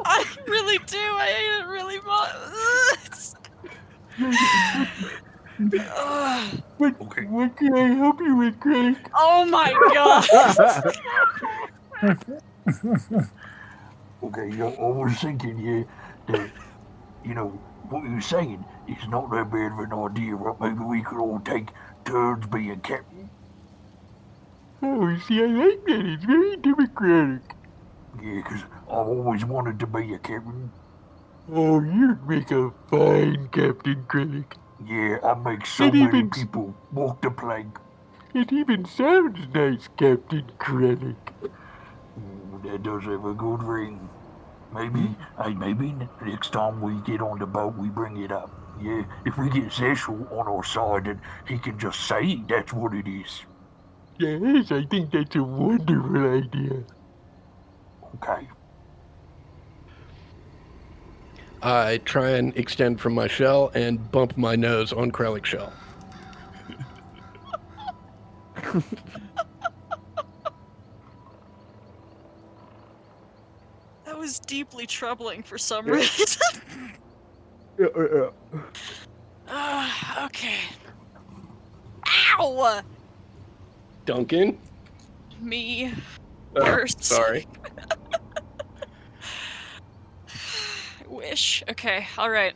Speaker 1: I really do. I hate it really much.
Speaker 8: Okay.
Speaker 9: What can I help you with, Krellick?
Speaker 1: Oh my god.
Speaker 8: Okay, I was thinking, that, what you're saying is not that bad of an idea, right? Maybe we could all take turns being captain.
Speaker 9: Oh, see, I like that. It's very democratic.
Speaker 8: Yeah, 'cause I've always wanted to be a captain.
Speaker 9: Oh, you'd make a fine Captain Krellick.
Speaker 8: Yeah, I make so
Speaker 9: It
Speaker 8: many
Speaker 9: even-
Speaker 8: people walk the plank.
Speaker 9: It even sounds nice, Captain Krellick.
Speaker 8: That does have a good ring. Maybe next time we get on the boat, we bring it up. Yeah, if we get Cecil on our side, then he can just say that's what it is.
Speaker 9: Yes, I think that's a wonderful idea.
Speaker 8: Okay.
Speaker 6: I try and extend from my shell and bump my nose on Krellick's shell.
Speaker 1: That was deeply troubling for some reason. Okay. Ow!
Speaker 6: Duncan?
Speaker 1: Me first.
Speaker 6: Sorry.
Speaker 1: I wish. Okay, alright.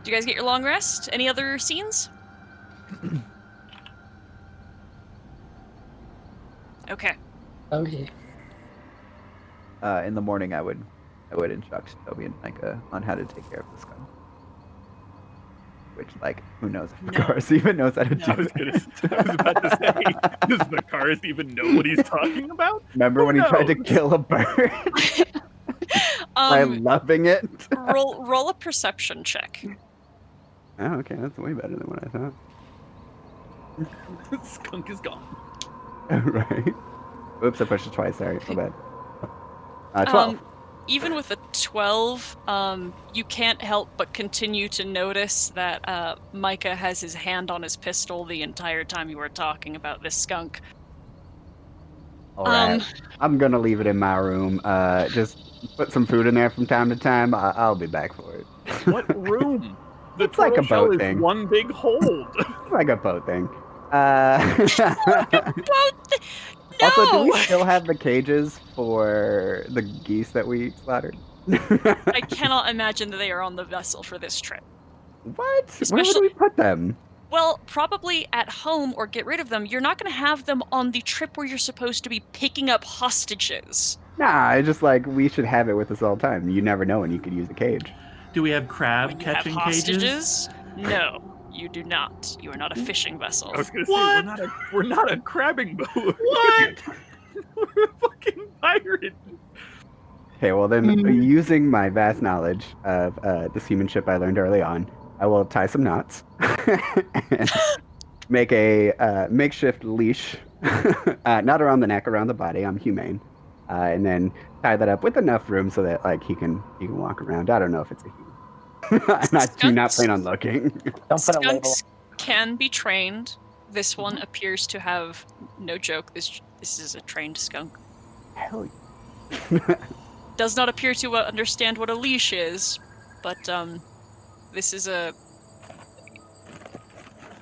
Speaker 1: Do you guys get your long rest? Any other scenes? Okay.
Speaker 7: Okay.
Speaker 3: In the morning, I would instruct Toby and Micah on how to take care of the skunk. Which, who knows if
Speaker 1: No.
Speaker 3: Makaris even knows how to
Speaker 1: No.
Speaker 3: do
Speaker 5: I was
Speaker 3: that.
Speaker 5: about to say, does Makaris even know what he's talking about?
Speaker 3: Remember
Speaker 5: Who
Speaker 3: when he tried to
Speaker 5: knows?
Speaker 3: kill a bird by loving it?
Speaker 1: roll a perception check.
Speaker 3: Oh, okay, that's way better than what I thought.
Speaker 5: The skunk is gone.
Speaker 3: Right. Oops, I pushed it twice. Sorry, my bad. 12.
Speaker 1: Even with a 12, you can't help but continue to notice that Micah has his hand on his pistol the entire time you were talking about this skunk.
Speaker 3: All right. I'm gonna leave it in my room. Just put some food in there from time to time. I'll be back for it.
Speaker 5: What room? The
Speaker 3: It's like a
Speaker 5: turtle shell
Speaker 3: boat
Speaker 5: is
Speaker 3: thing.
Speaker 5: one big hold.
Speaker 3: It's like a boat thing.
Speaker 1: No!
Speaker 3: Also, do we still have the cages for the geese that we slaughtered?
Speaker 1: I cannot imagine that they are on the vessel for this trip.
Speaker 3: What? Where would
Speaker 1: Especially-
Speaker 3: we put them?
Speaker 1: Well, probably at home or get rid of them. You're not going to have them on the trip where you're supposed to be picking up hostages.
Speaker 3: Nah, I just we should have it with us all the time. You never know when you could use a cage.
Speaker 2: Do we have crab
Speaker 1: When you have
Speaker 2: catching cages?
Speaker 1: hostages? No, you do not. You are not a fishing vessel.
Speaker 5: I was gonna say
Speaker 2: What?
Speaker 5: we're not a crabbing boat.
Speaker 2: What?
Speaker 5: We're a fucking pirate.
Speaker 3: Okay, well then, using my vast knowledge of the seamanship I learned early on, I will tie some knots and make a makeshift leash, not around the neck, around the body. I'm humane, and then tie that up with enough room so that he can walk around. I don't know if it's a human. I do not plan on looking.
Speaker 7: Don't put a label.
Speaker 1: Skunks can be trained. This one appears to have, no joke, this is a trained skunk.
Speaker 3: Hell yeah.
Speaker 1: does not appear to understand what a leash is, but this is a...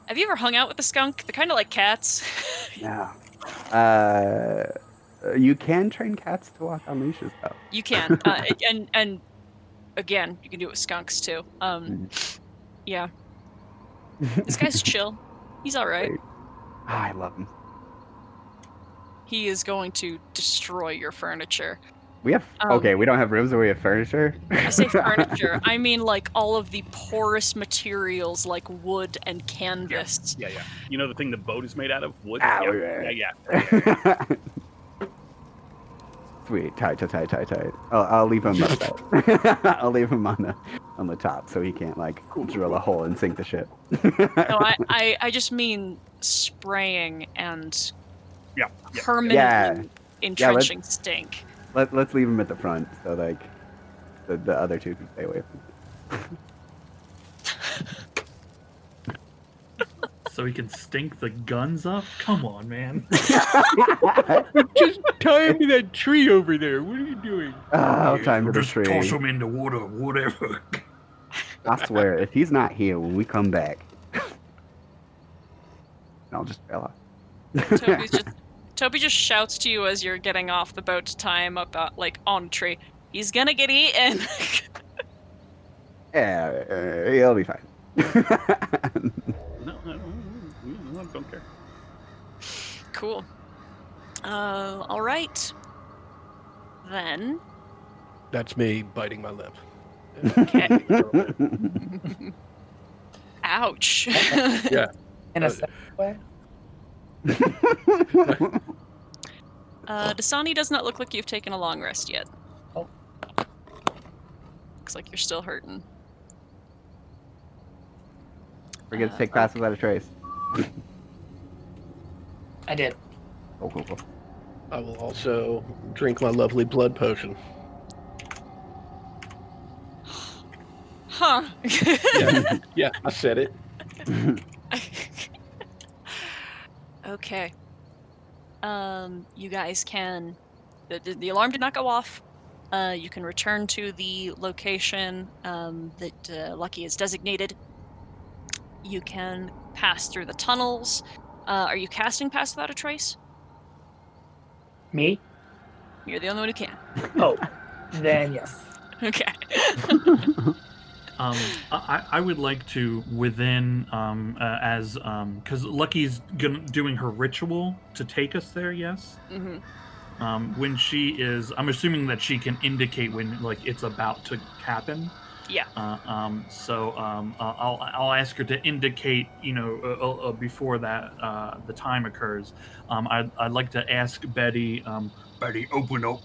Speaker 1: Have you ever hung out with a skunk? They're kind of like cats.
Speaker 3: Yeah. You can train cats to walk on leashes, though.
Speaker 1: You can, and again, you can do it with skunks too. Yeah. This guy's chill. He's all right.
Speaker 3: I love him.
Speaker 1: He is going to destroy your furniture.
Speaker 3: We have okay. We don't have rooms, or we have furniture.
Speaker 1: I say furniture. I mean like all of the porous materials like wood and canvas.
Speaker 5: Yeah. You know the thing the boat is made out of? Wood?
Speaker 3: Ow,
Speaker 5: Yeah.
Speaker 3: Sweet, tight. I'll leave him up. I'll leave him on the top so he can't like drill a hole and sink the ship.
Speaker 1: No, I just mean spraying and permanently entrenching stink.
Speaker 3: Let's leave him at the front so like the other two can stay away from him.
Speaker 2: So he can stink the guns up? Come on, man.
Speaker 9: Just tie him to that tree over there. What are you doing?
Speaker 3: I'll tie him to the
Speaker 8: Just
Speaker 3: tree.
Speaker 8: toss him in the water, whatever.
Speaker 3: I swear, if he's not here when we come back, I'll just fail off.
Speaker 1: Toby just shouts to you as you're getting off the boat to tie him up like on a tree. He's gonna get eaten.
Speaker 3: Yeah, he'll be fine.
Speaker 5: No, I don't care.
Speaker 1: Cool. All right. Then.
Speaker 6: That's me biting my lip.
Speaker 1: Okay. Ouch.
Speaker 6: Yeah.
Speaker 7: In a separate way.
Speaker 1: Dasani does not look like you've taken a long rest yet.
Speaker 7: Oh.
Speaker 1: Looks like you're still hurting.
Speaker 3: Forget to take passes without a trace.
Speaker 7: I did.
Speaker 3: Oh, cool.
Speaker 6: I will also drink my lovely blood potion.
Speaker 1: Huh.
Speaker 6: Yeah, I said it.
Speaker 1: Okay. You guys can... The alarm did not go off. You can return to the location that Lucky is designated. You can pass through the tunnels. Are you casting Pass Without a Trace?
Speaker 7: Me?
Speaker 1: You're the only one who can.
Speaker 7: Oh, then yes.
Speaker 1: Okay.
Speaker 2: I would like to within because Lucky's doing her ritual to take us there. Yes.
Speaker 1: Mm-hmm.
Speaker 2: When she is, I'm assuming that she can indicate when like it's about to happen.
Speaker 1: Yeah.
Speaker 2: I'll ask her to indicate, before that the time occurs. I'd like to ask Betty.
Speaker 8: Betty, open up.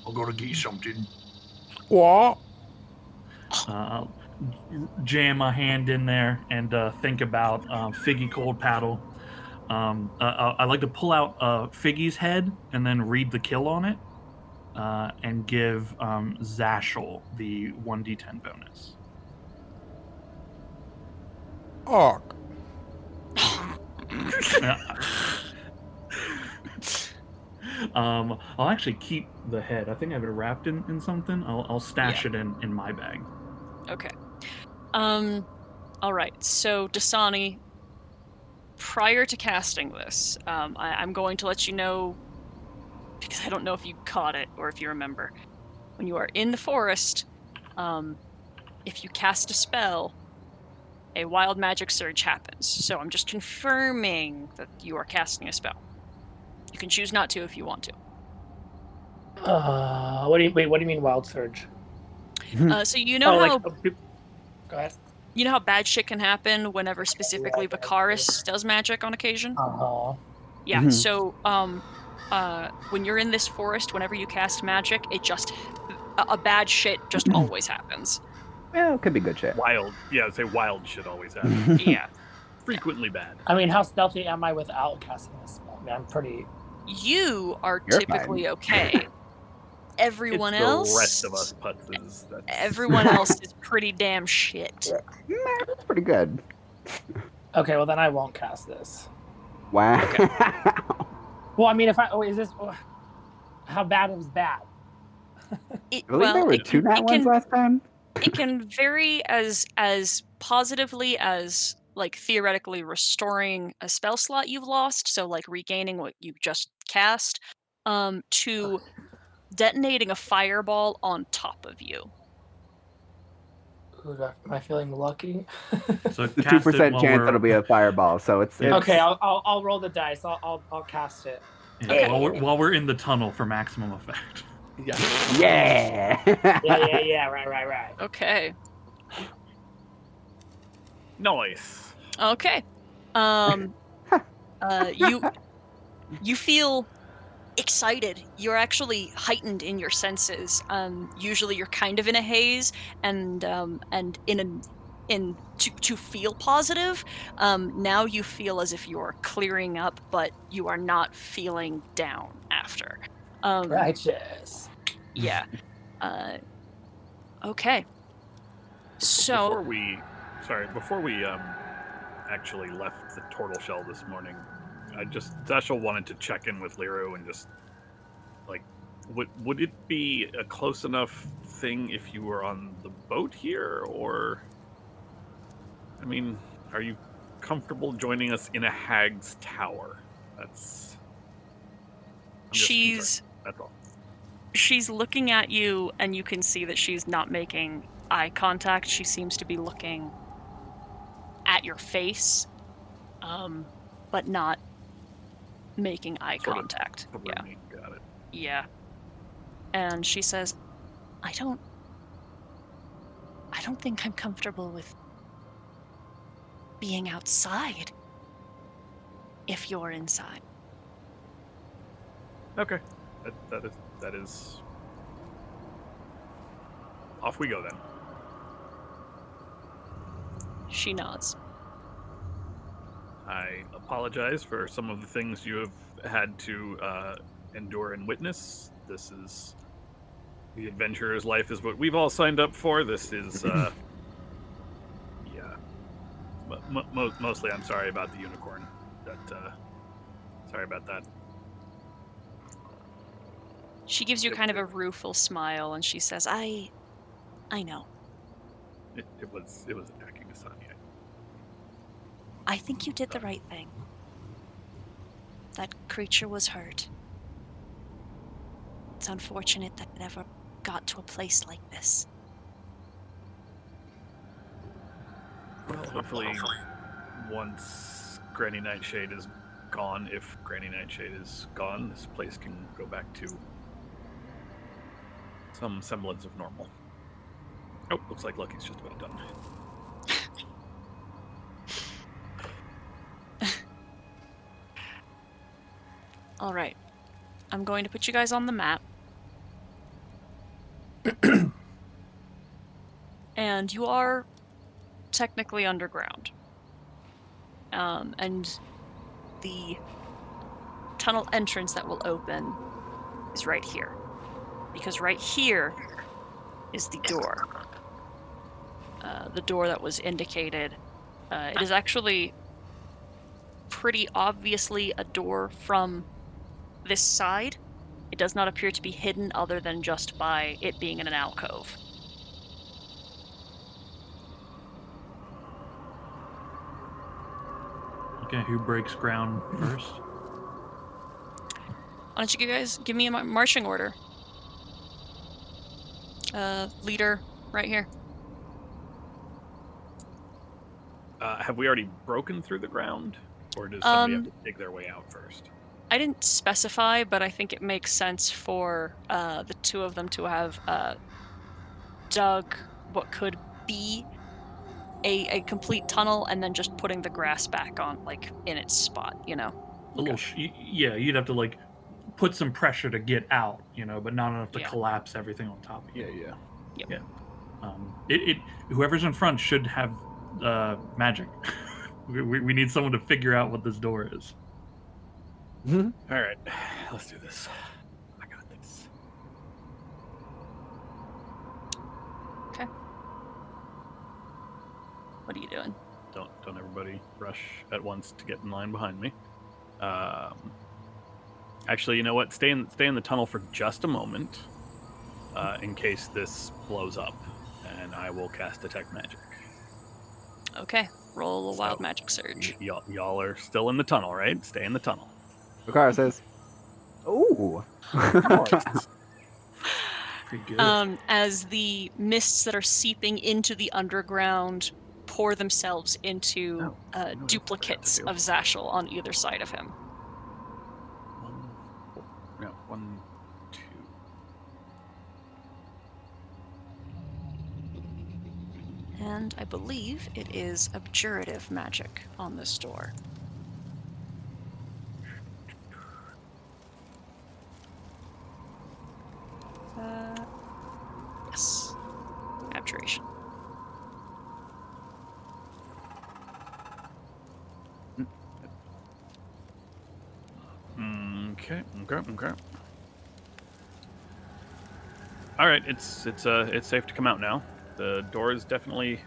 Speaker 8: I'm gonna get you something.
Speaker 9: What?
Speaker 2: Jam my hand in there and think about Figgy Cold Paddle. I'd like to pull out Figgy's head and then read the kill on it. And give Zashel the 1d10 bonus.
Speaker 9: Ark.
Speaker 2: I'll actually keep the head. I think I have it wrapped in something. I'll stash it in my bag.
Speaker 1: Okay. All right. So Dasani, prior to casting this, I'm going to let you know, because I don't know if you caught it or if you remember. When you are in the forest, if you cast a spell, a wild magic surge happens. So I'm just confirming that you are casting a spell. You can choose not to if you want to.
Speaker 7: What do you mean wild surge?
Speaker 1: So you know how
Speaker 7: go ahead.
Speaker 1: you know how bad shit can happen whenever specifically Vicaris does magic on occasion? Yeah,
Speaker 3: Mhm.
Speaker 1: so when you're in this forest, whenever you cast magic, it just a bad shit just always happens.
Speaker 3: Well, it could be good shit.
Speaker 5: Wild. Yeah, I'd say wild shit always happens.
Speaker 1: Yeah.
Speaker 5: Frequently bad.
Speaker 7: I mean, how stealthy am I without casting this spell? I mean, I'm pretty.
Speaker 1: You are
Speaker 3: You're
Speaker 1: typically okay. Everyone
Speaker 5: It's
Speaker 1: else,
Speaker 5: the rest of us putzes.
Speaker 1: everyone else is pretty damn shit.
Speaker 3: That's pretty good.
Speaker 7: Okay, well then I won't cast this.
Speaker 3: Wow.
Speaker 7: Well, I mean, if I is this how bad is bad?
Speaker 3: I believe there were two nat ones last time.
Speaker 1: it can vary as positively as like theoretically restoring a spell slot you've lost, so like regaining what you just cast, to detonating a fireball on top of you.
Speaker 7: Ooh, am I feeling lucky?
Speaker 2: So
Speaker 3: The
Speaker 2: cast it
Speaker 3: 2%
Speaker 2: while
Speaker 3: chance
Speaker 2: we're-
Speaker 3: it'll be a fireball, so it's
Speaker 7: Okay, I'll roll the dice. I'll cast it.
Speaker 2: yeah, while we're in the tunnel for maximum effect.
Speaker 6: Yeah.
Speaker 3: yeah.
Speaker 7: Yeah. Right.
Speaker 1: Okay.
Speaker 5: Nice.
Speaker 1: Okay. You feel excited. You're actually heightened in your senses. Usually you're kind of in a haze, and to feel positive. Now you feel as if you're clearing up, but you are not feeling down after.
Speaker 7: Righteous.
Speaker 1: Yeah. Okay. So
Speaker 5: Before we actually left the turtle shell this morning, Zashel wanted to check in with Liru and just like, would it be a close enough thing if you were on the boat here, or I mean, are you comfortable joining us in a hag's tower? I'm just concerned. That's all.
Speaker 1: She's looking at you, and you can see that she's not making eye contact. She seems to be looking at your face, but not making eye
Speaker 5: Sort of
Speaker 1: contact.
Speaker 5: Over
Speaker 1: Yeah.
Speaker 5: me. Got it.
Speaker 1: Yeah. And she says, I don't think I'm comfortable with being outside if you're inside.
Speaker 5: Okay. That is. Off we go then.
Speaker 1: She nods.
Speaker 5: I apologize for some of the things you have had to endure and witness. This is the adventurer's life is what we've all signed up for. This is, yeah. Mostly, I'm sorry about the unicorn. Sorry about that.
Speaker 1: She gives you kind of a rueful smile, and she says, I know.
Speaker 5: It was attacking Asani.
Speaker 1: I think you did the right thing. That creature was hurt. It's unfortunate that it ever got to a place like this.
Speaker 5: Well, hopefully, once Granny Nightshade is gone, if Granny Nightshade is gone, this place can go back to some semblance of normal. Oh, looks like Lucky's just about done.
Speaker 1: All right. I'm going to put you guys on the map. And you are technically underground. And the tunnel entrance that will open is right here. Because right here is the door. The door that was indicated. It is actually pretty obviously a door from this side. It does not appear to be hidden other than just by it being in an alcove.
Speaker 2: Okay, who breaks ground first?
Speaker 1: Why don't you guys give me a marching order? Leader, right here.
Speaker 5: Have we already broken through the ground? Or does somebody have to dig their way out first?
Speaker 1: I didn't specify, but I think it makes sense for the two of them to have dug what could be a complete tunnel and then just putting the grass back on, like, in its spot, you know?
Speaker 2: A little, yeah, you'd have to, like, put some pressure to get out, you know, but not enough to collapse everything on top of you.
Speaker 5: Yeah.
Speaker 1: Yep.
Speaker 2: Yeah. Whoever's in front should have magic. we need someone to figure out what this door is.
Speaker 5: All right, let's do this. I got this.
Speaker 1: Okay. What are you doing?
Speaker 5: Don't everybody rush at once to get in line behind me. Actually, you know what? Stay in the tunnel for just a moment. in case this blows up, and I will cast Detect Magic.
Speaker 1: Okay, roll a Wild
Speaker 5: So,
Speaker 1: Magic Surge.
Speaker 5: Y'all are still in the tunnel, right? Stay in the tunnel.
Speaker 3: Bakara says, "Ooh."
Speaker 2: Pretty good.
Speaker 1: As the mists that are seeping into the underground pour themselves into
Speaker 5: No, that's what I have to
Speaker 1: duplicates
Speaker 5: do.
Speaker 1: of Zashel on either side of him.
Speaker 5: 1, 2.
Speaker 1: And I believe it is abjurative magic on this door. Yes. Abjuration.
Speaker 5: Okay. All right, it's safe to come out now. The door is definitely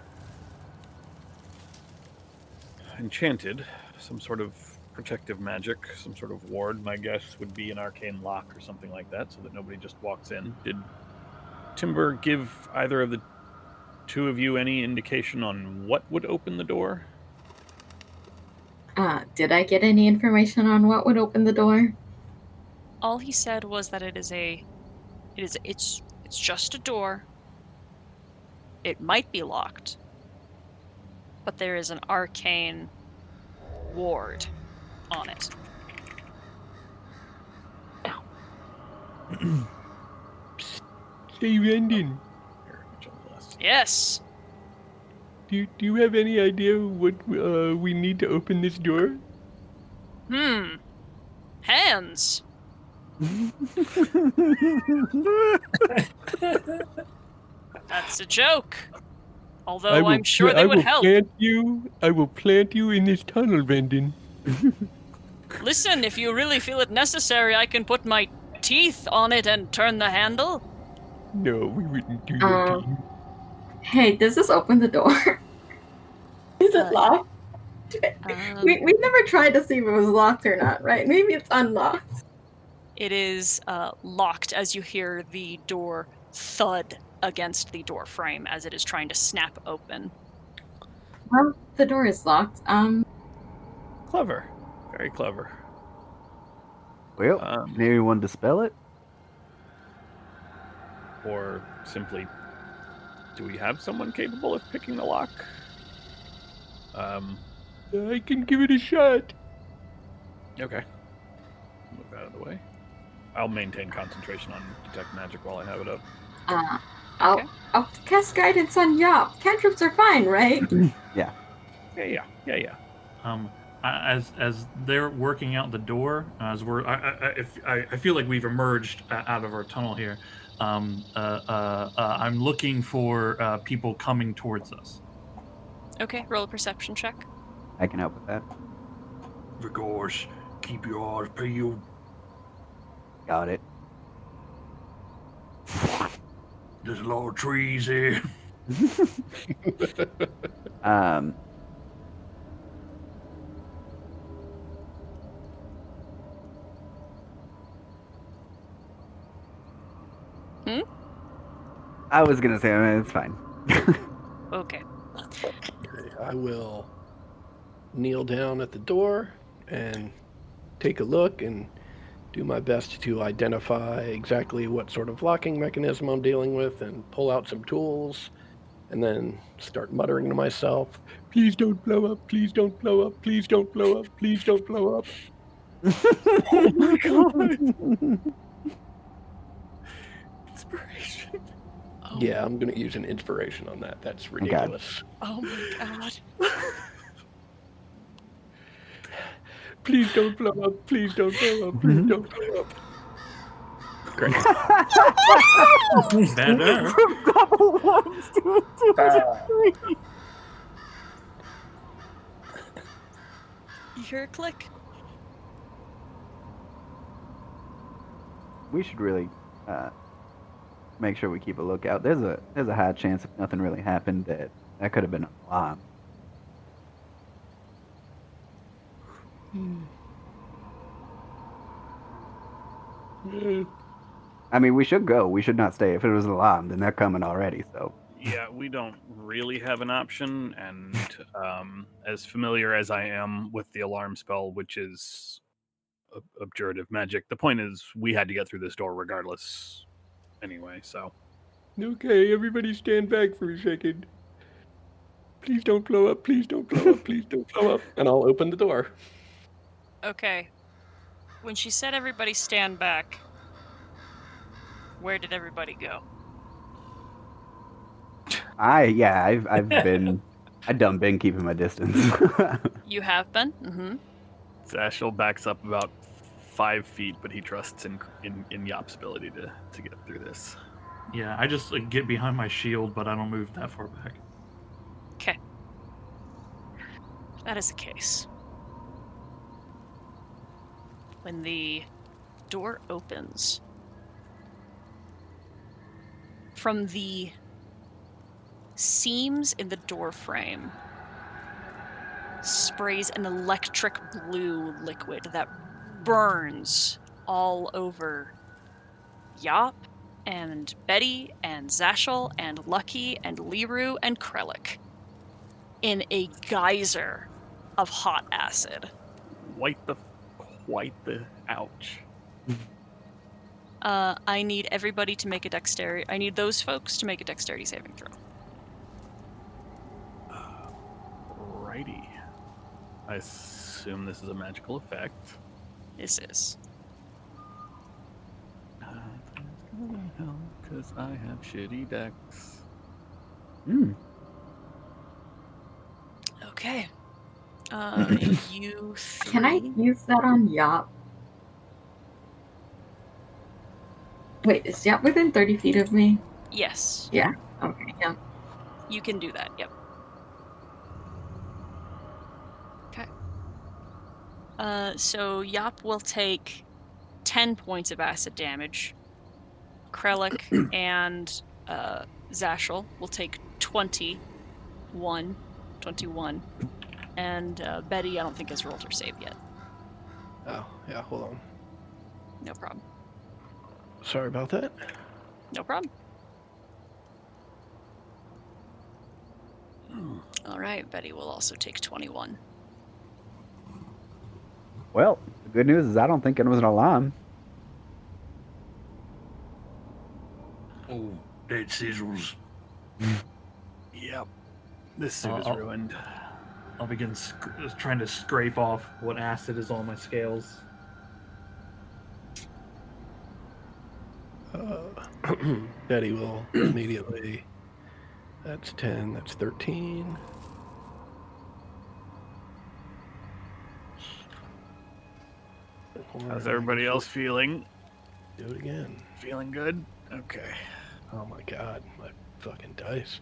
Speaker 5: enchanted, some sort of protective magic, some sort of ward. My guess would be an arcane lock or something like that, so that nobody just walks in. Did Timber give either of the two of you any indication on what would open the door?
Speaker 4: Did I get any information on what would open the door?
Speaker 1: All he said was that it's just a door. It might be locked, but there is an arcane ward on it.
Speaker 9: Say, Rendon,
Speaker 5: Here, which on the list?
Speaker 1: Yes.
Speaker 9: do you have any idea what we need to open this door?
Speaker 1: Hands. That's a joke. Although I'm sure they would help.
Speaker 9: I will plant you in this tunnel, Rendon.
Speaker 1: Listen, if you really feel it necessary, I can put my teeth on it and turn the handle.
Speaker 9: No, we wouldn't do that to you.
Speaker 4: Hey, does this open the door? Is it locked? We never tried to see if it was locked or not, right? Maybe it's unlocked.
Speaker 1: It is locked as you hear the door thud against the door frame as it is trying to snap open.
Speaker 4: Well, the door is locked.
Speaker 5: Clever. Very clever.
Speaker 3: Well, anyone dispel it?
Speaker 5: Or simply, do we have someone capable of picking the lock?
Speaker 9: I can give it a shot.
Speaker 5: Okay. Move out of the way. I'll maintain concentration on Detect Magic while I have it up.
Speaker 4: I'll cast guidance on Yop. Cantrips are fine, right?
Speaker 5: Yeah.
Speaker 2: As they're working out the door, as I feel like we've emerged out of our tunnel here. I'm looking for people coming towards us.
Speaker 1: Okay, roll a perception check.
Speaker 3: I can help with that.
Speaker 8: Vigors, keep your eyes peeled.
Speaker 3: Got it.
Speaker 8: There's a lot of trees here.
Speaker 3: I was gonna say, it's fine.
Speaker 1: Okay.
Speaker 6: I will kneel down at the door and take a look and do my best to identify exactly what sort of locking mechanism I'm dealing with and pull out some tools and then start muttering to myself,
Speaker 9: Please don't blow up, please don't blow up, please don't blow up, please don't blow up.
Speaker 5: Oh my god! Inspiration.
Speaker 1: Oh.
Speaker 6: Yeah, I'm going to use an inspiration on that. That's ridiculous.
Speaker 1: Oh my god.
Speaker 9: Please don't blow up, please don't blow up, please don't blow up.
Speaker 6: Great.
Speaker 2: Better.
Speaker 3: Double ones to a 3.
Speaker 1: You hear a click?
Speaker 3: We should really make sure we keep a lookout. There's a high chance if nothing really happened that could have been an alarm. I mean, we should go. We should not stay. If it was an alarm, then they're coming already. So
Speaker 5: Yeah, we don't really have an option, and as familiar as I am with the alarm spell, which is abjurative magic, the point is we had to get through this door regardless anyway, so.
Speaker 9: Okay, everybody stand back for a second. Please don't blow up, please don't blow up, please don't blow up.
Speaker 6: And I'll open the door.
Speaker 1: Okay. When she said everybody stand back, where did everybody go?
Speaker 3: I've been keeping my distance.
Speaker 1: You have been? Mm-hmm.
Speaker 5: Zashel backs up about 5 feet, but he trusts in Yop's ability to get through this.
Speaker 2: Yeah, I just like, get behind my shield, but I don't move that far back.
Speaker 1: Okay. That is the case. When the door opens, from the seams in the door frame sprays an electric blue liquid that burns all over Yop and Betty and Zashel and Lucky and Liru and Krellick in a geyser of hot acid.
Speaker 5: Quite the ouch.
Speaker 1: I need everybody to make a dexterity. I need those folks to make a dexterity saving throw.
Speaker 5: Righty. I assume this is a magical effect.
Speaker 1: This is.
Speaker 5: Because I have shitty decks.
Speaker 1: Okay. You three.
Speaker 4: Can I use that on Yop? Wait, is Yop within 30 feet of me?
Speaker 1: Yes.
Speaker 4: Yeah. Okay, yeah.
Speaker 1: You can do that, yep. Okay. So Yop will take 10 points of acid damage. Krellick and Zashel will take 21. And Betty, I don't think has rolled her save yet.
Speaker 6: Oh, yeah, hold on.
Speaker 1: No problem.
Speaker 6: Sorry about that.
Speaker 1: No problem. All right, Betty will also take 21.
Speaker 3: Well, the good news is I don't think it was an alarm.
Speaker 8: Oh, that sizzles.
Speaker 5: Yep. This suit is ruined.
Speaker 2: I'll begin trying to scrape off what acid is on my scales.
Speaker 6: Betty will immediately. That's 10, that's 13.
Speaker 5: How's everybody else feeling?
Speaker 6: Do it again.
Speaker 5: Feeling good? Okay.
Speaker 6: Oh my god, my fucking dice.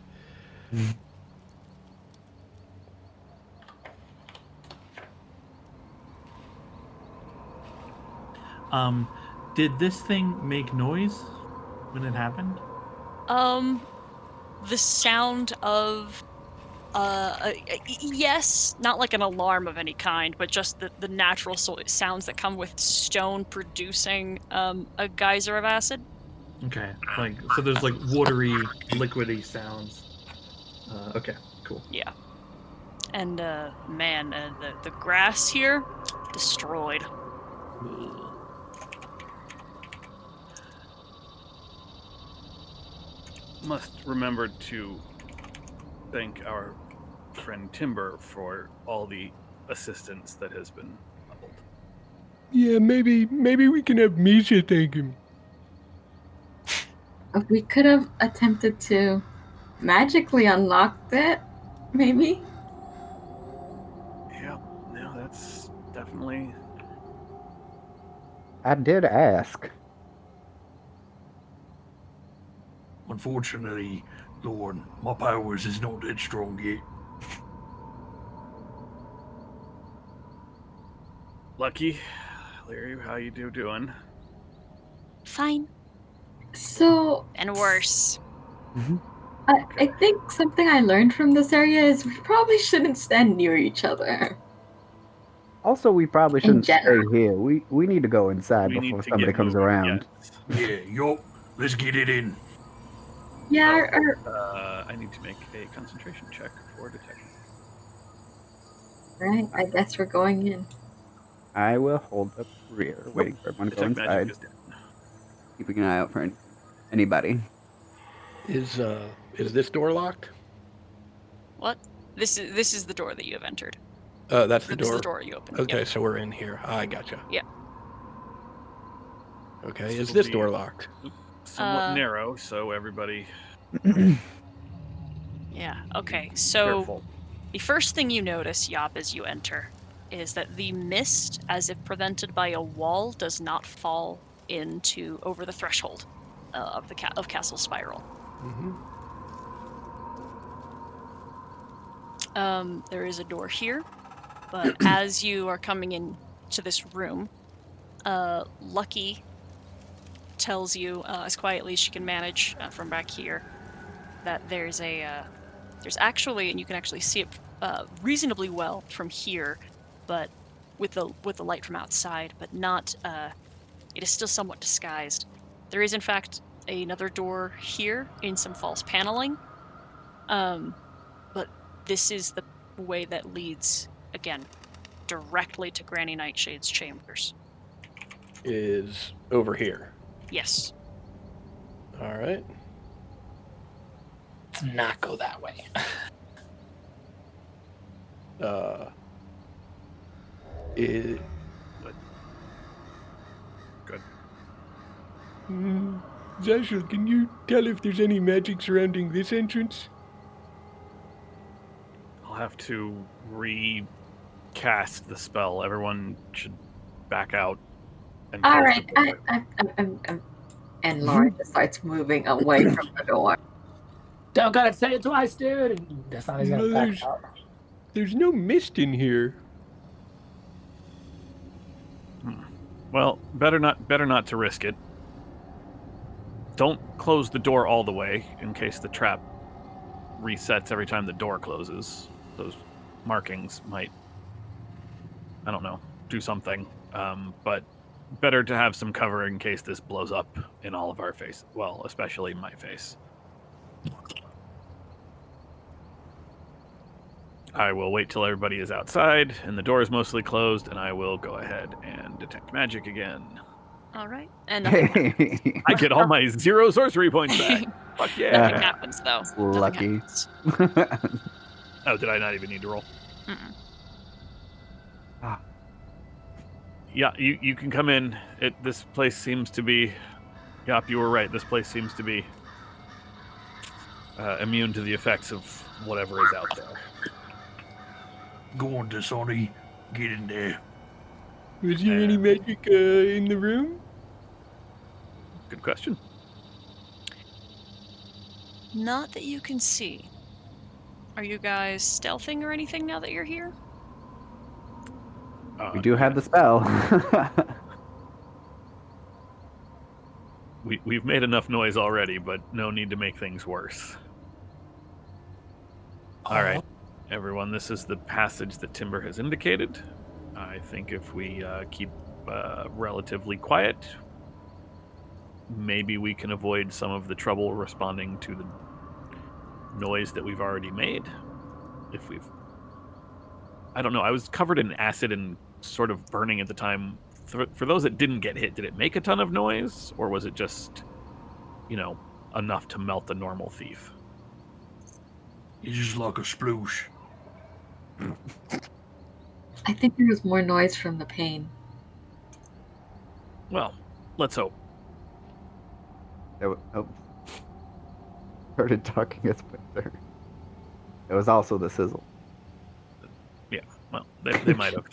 Speaker 2: Did this thing make noise when it happened?
Speaker 1: The sound of, yes, not like an alarm of any kind, but just the natural sounds that come with stone producing a geyser of acid.
Speaker 2: Okay, like so. There's like watery, liquidy sounds. Okay, cool.
Speaker 1: Yeah. And man, the grass here destroyed.
Speaker 5: Must remember to thank our friend Timber for all the assistance that has been leveled.
Speaker 9: Yeah, maybe we can have Misha thank him.
Speaker 4: We could have attempted to magically unlock it, maybe?
Speaker 5: Yep, no, that's definitely...
Speaker 3: I did ask.
Speaker 8: Unfortunately, Lord, my powers is not that strong yet.
Speaker 5: Lucky, Larry, how you doing?
Speaker 1: Fine.
Speaker 4: So,
Speaker 1: And worse.
Speaker 4: I think something I learned from this area is we probably shouldn't stand near each other.
Speaker 3: Also, we probably shouldn't stay
Speaker 4: general.
Speaker 3: here. We need to go inside
Speaker 5: We need
Speaker 3: before
Speaker 5: to
Speaker 3: somebody
Speaker 5: get
Speaker 3: comes
Speaker 5: moving,
Speaker 3: around.
Speaker 5: yes.
Speaker 8: Yeah, yo, let's get it in.
Speaker 4: Yeah,
Speaker 5: I need to make a concentration check for detection.
Speaker 4: right. I guess we're going in.
Speaker 3: I will hold up rear, waiting for everyone to go
Speaker 5: Detect magic
Speaker 3: inside,
Speaker 5: is dead.
Speaker 3: keeping an eye out for anybody.
Speaker 6: Is this door locked?
Speaker 1: What? This is the door that you have entered.
Speaker 6: That's
Speaker 1: Or
Speaker 6: the
Speaker 1: this is
Speaker 6: door.
Speaker 1: the door you opened.
Speaker 6: Okay,
Speaker 1: Yep.
Speaker 6: so we're in here. I gotcha.
Speaker 1: Yeah.
Speaker 6: Okay,
Speaker 5: This
Speaker 6: is
Speaker 5: will
Speaker 6: this
Speaker 5: be-
Speaker 6: door locked?
Speaker 5: Somewhat narrow, so everybody
Speaker 1: Yeah. Okay. So
Speaker 5: careful.
Speaker 1: the first thing you notice, Yop, as you enter, is that the mist, as if prevented by a wall, does not fall into over the threshold of the of Castle Spiral.
Speaker 6: Mm-hmm.
Speaker 1: There is a door here, but as you are coming in to this room, Lucky tells you, as quietly as she can manage from back here, that there's actually, and you can actually see it reasonably well from here, but with the light from outside, but not. It is still somewhat disguised. There is, in fact, another door here in some false paneling, but this is the way that leads, again, directly to Granny Nightshade's chambers.
Speaker 6: Is over here.
Speaker 1: Yes.
Speaker 6: All right.
Speaker 7: Let's not go that way.
Speaker 6: Is,
Speaker 5: Good.
Speaker 9: Zashel, can you tell if there's any magic surrounding this entrance?
Speaker 5: I'll have to recast the spell. Everyone should back out. And
Speaker 4: All
Speaker 5: close
Speaker 4: right.
Speaker 5: the door.
Speaker 4: And Laura just starts moving away from the door.
Speaker 7: Don't gotta say it twice, dude. And Dasani's gonna back
Speaker 9: There's-
Speaker 7: out.
Speaker 9: There's no mist in here.
Speaker 5: Well, better not to risk it. Don't close the door all the way in case the trap resets every time the door closes. Those markings might, I don't know, do something. But better to have some cover in case this blows up in all of our face. Well, especially my face. I will wait till everybody is outside and the door is mostly closed, and I will go ahead and detect magic again.
Speaker 1: All right. And nothing
Speaker 5: I get all my 0 sorcery points back. Fuck yeah.
Speaker 1: Nothing happens, though. Nothing
Speaker 3: Lucky.
Speaker 1: happens.
Speaker 5: Oh, did I not even need to roll?
Speaker 1: Mm-mm.
Speaker 5: Yeah, you can come in. This place seems to be... Yop, you were right. This place seems to be immune to the effects of whatever is out there.
Speaker 8: Go on, Dasani. Get in there.
Speaker 9: Was there any magic in the room?
Speaker 5: Good question.
Speaker 1: Not that you can see. Are you guys stealthing or anything now that you're here?
Speaker 3: We do have the spell.
Speaker 5: We've made enough noise already, but no need to make things worse. All right, everyone, this is the passage that Timber has indicated. I think if we keep relatively quiet, maybe we can avoid some of the trouble responding to the noise that we've already made. If we've... I don't know, I was covered in acid and sort of burning at the time. For those that didn't get hit, did it make a ton of noise? Or was it just, enough to melt a normal thief?
Speaker 8: It's just like a sploosh.
Speaker 4: I think there was more noise from the pain.
Speaker 5: Well, let's hope.
Speaker 3: Started talking as Spencer. It was also the sizzle.
Speaker 5: Yeah, well, they might have.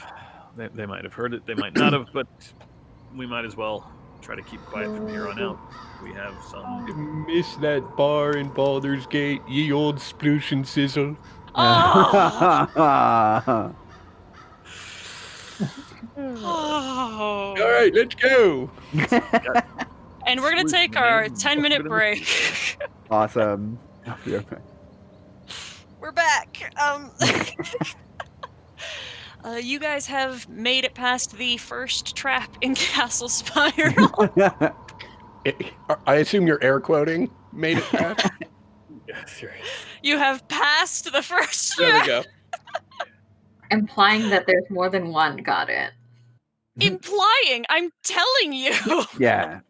Speaker 5: They might have heard it. They might not have, but we might as well try to keep quiet from here on out. We have some...
Speaker 9: Miss that bar in Baldur's Gate, ye old sploosh and sizzle.
Speaker 1: Oh!
Speaker 9: All right, let's go.
Speaker 1: And we're going to take our 10-minute break.
Speaker 3: Awesome. I'll be right back.
Speaker 1: We're back. You guys have made it past the first trap in Castle Spiral.
Speaker 6: I assume you're air quoting. Made it past.
Speaker 5: Yeah, serious.
Speaker 1: You have passed the first
Speaker 6: There we
Speaker 1: trap.
Speaker 6: go.
Speaker 4: Implying that there's more than one. Got it.
Speaker 1: Implying, I'm telling you.
Speaker 3: Yeah.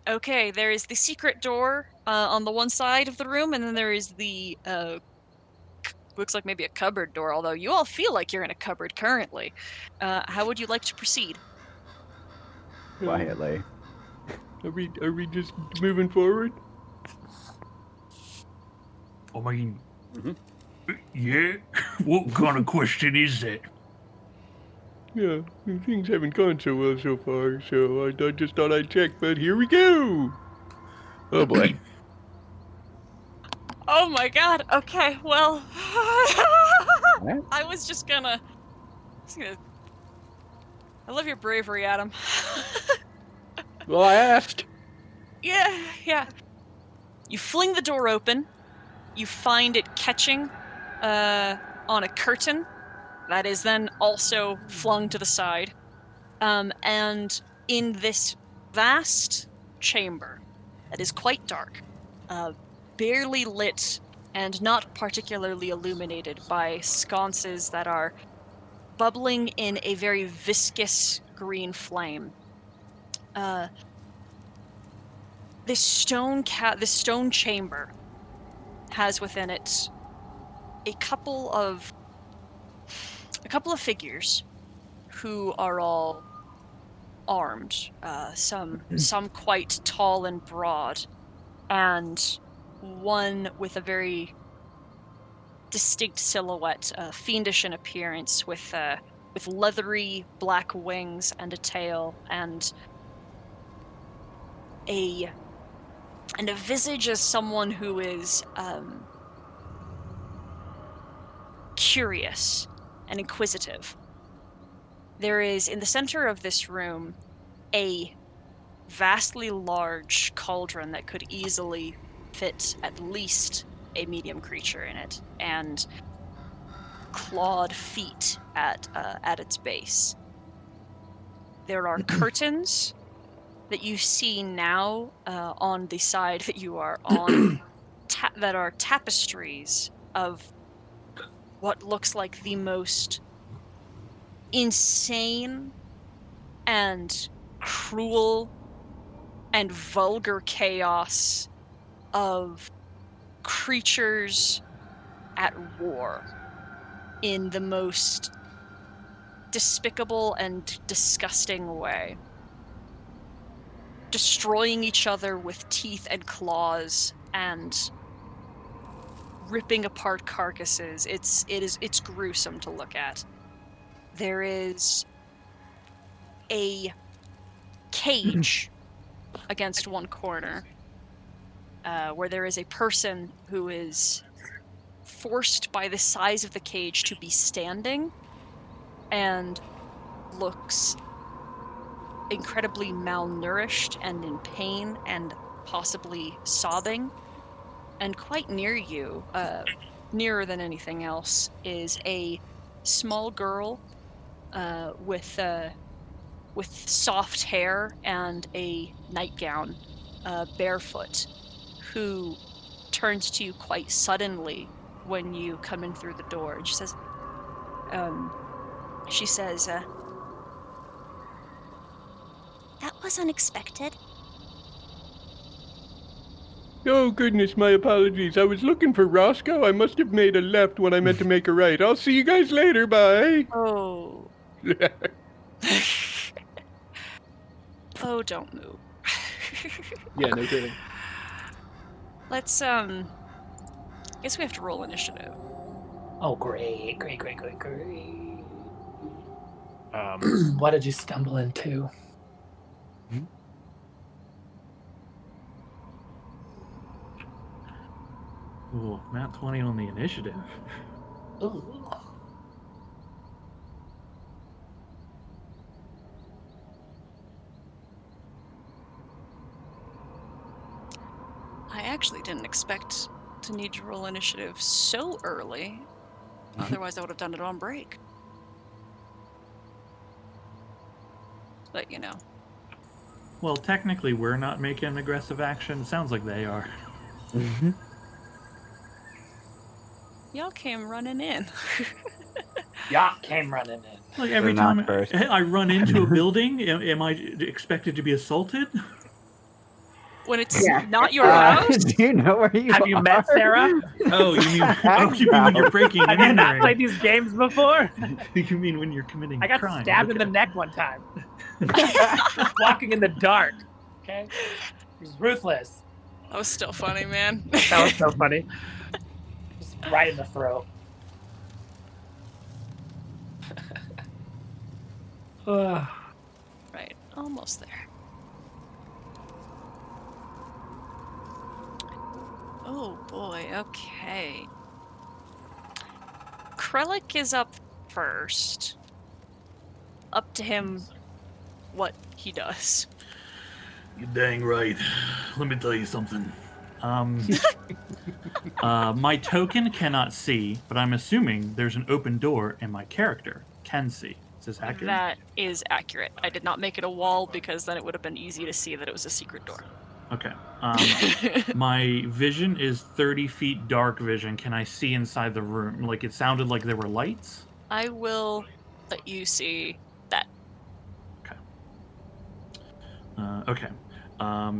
Speaker 1: Okay, there is the secret door on the one side of the room, and then there is the looks like maybe a cupboard door, although you all feel like you're in a cupboard currently. How would you like to proceed?
Speaker 3: Quietly.
Speaker 9: Are we just moving forward?
Speaker 8: I mean,
Speaker 5: Mhm.
Speaker 8: yeah. What kind of question is that?
Speaker 9: Yeah, things haven't gone so well so far, so I just thought I'd check, but here we go! Oh boy.
Speaker 1: Oh my god, okay, well...
Speaker 3: What?
Speaker 1: I was gonna... I love your bravery, Adam.
Speaker 6: Well, I asked.
Speaker 1: Yeah. You fling the door open. You find it catching on a curtain that is then also flung to the side. And in this vast chamber that is quite dark, barely lit and not particularly illuminated by sconces that are bubbling in a very viscous green flame. This stone chamber has within it a couple of figures who are all armed, some quite tall and broad, and one with a very distinct silhouette, fiendish in appearance, with leathery black wings and a tail, and a visage as someone who is curious and inquisitive. There is, in the center of this room, a vastly large cauldron that could easily fit at least a medium creature in it, and clawed feet at its base. There are curtains that you see now on the side that you are on that are tapestries of what looks like the most insane and cruel and vulgar chaos of creatures at war in the most despicable and disgusting way. Destroying each other with teeth and claws and ripping apart carcasses. It's gruesome to look at. There is a cage against one corner where there is a person who is forced by the size of the cage to be standing and looks incredibly malnourished and in pain and possibly sobbing. And quite near you, nearer than anything else, is a small girl with soft hair and a nightgown, barefoot, who turns to you quite suddenly when you come in through the door. And she says,
Speaker 10: That was unexpected.
Speaker 9: Oh goodness, my apologies. I was looking for Roscoe. I must have made a left when I meant to make a right. I'll see you guys later, bye!
Speaker 1: oh. Oh, don't move.
Speaker 6: Yeah, no kidding.
Speaker 1: Let's, guess we have to roll initiative.
Speaker 7: Oh, great.
Speaker 5: Um,
Speaker 7: What did you stumble into?
Speaker 2: Ooh, Nat 20 on the initiative.
Speaker 7: Ooh.
Speaker 1: I actually didn't expect to need to roll initiative so early. Otherwise, I would have done it on break. But, you know.
Speaker 2: Well, technically, we're not making an aggressive action. It sounds like they are.
Speaker 1: Y'all came running in.
Speaker 7: Yacht came running in.
Speaker 2: Like every
Speaker 3: They're not
Speaker 2: time
Speaker 3: first.
Speaker 2: I run into a building, am I expected to be assaulted?
Speaker 1: When it's
Speaker 4: Yeah.
Speaker 1: not your house?
Speaker 3: Do you know where you
Speaker 7: Have you
Speaker 3: are?
Speaker 7: met Sarah?
Speaker 2: Oh, you mean when you're breaking and
Speaker 7: Have you not
Speaker 2: entering?
Speaker 7: played these games before?
Speaker 2: You mean when you're committing
Speaker 7: I got
Speaker 2: crime?
Speaker 7: stabbed in the neck one time. Walking in the dark. Okay? He's ruthless.
Speaker 1: That was still funny, man.
Speaker 7: That was so funny. Just right in the throat.
Speaker 1: Right, almost there. Oh boy, okay. Krellick is up first. Up to him what he does.
Speaker 2: You're dang right. Let me tell you something. My token cannot see, but I'm assuming there's an open door and my character can see. Is this accurate?
Speaker 1: That is accurate. I did not make it a wall because then it would have been easy to see that it was a secret door.
Speaker 2: Okay. My vision is 30 feet dark vision. Can I see inside the room? Like, it sounded like there were lights.
Speaker 1: I will let you see that.
Speaker 2: Okay.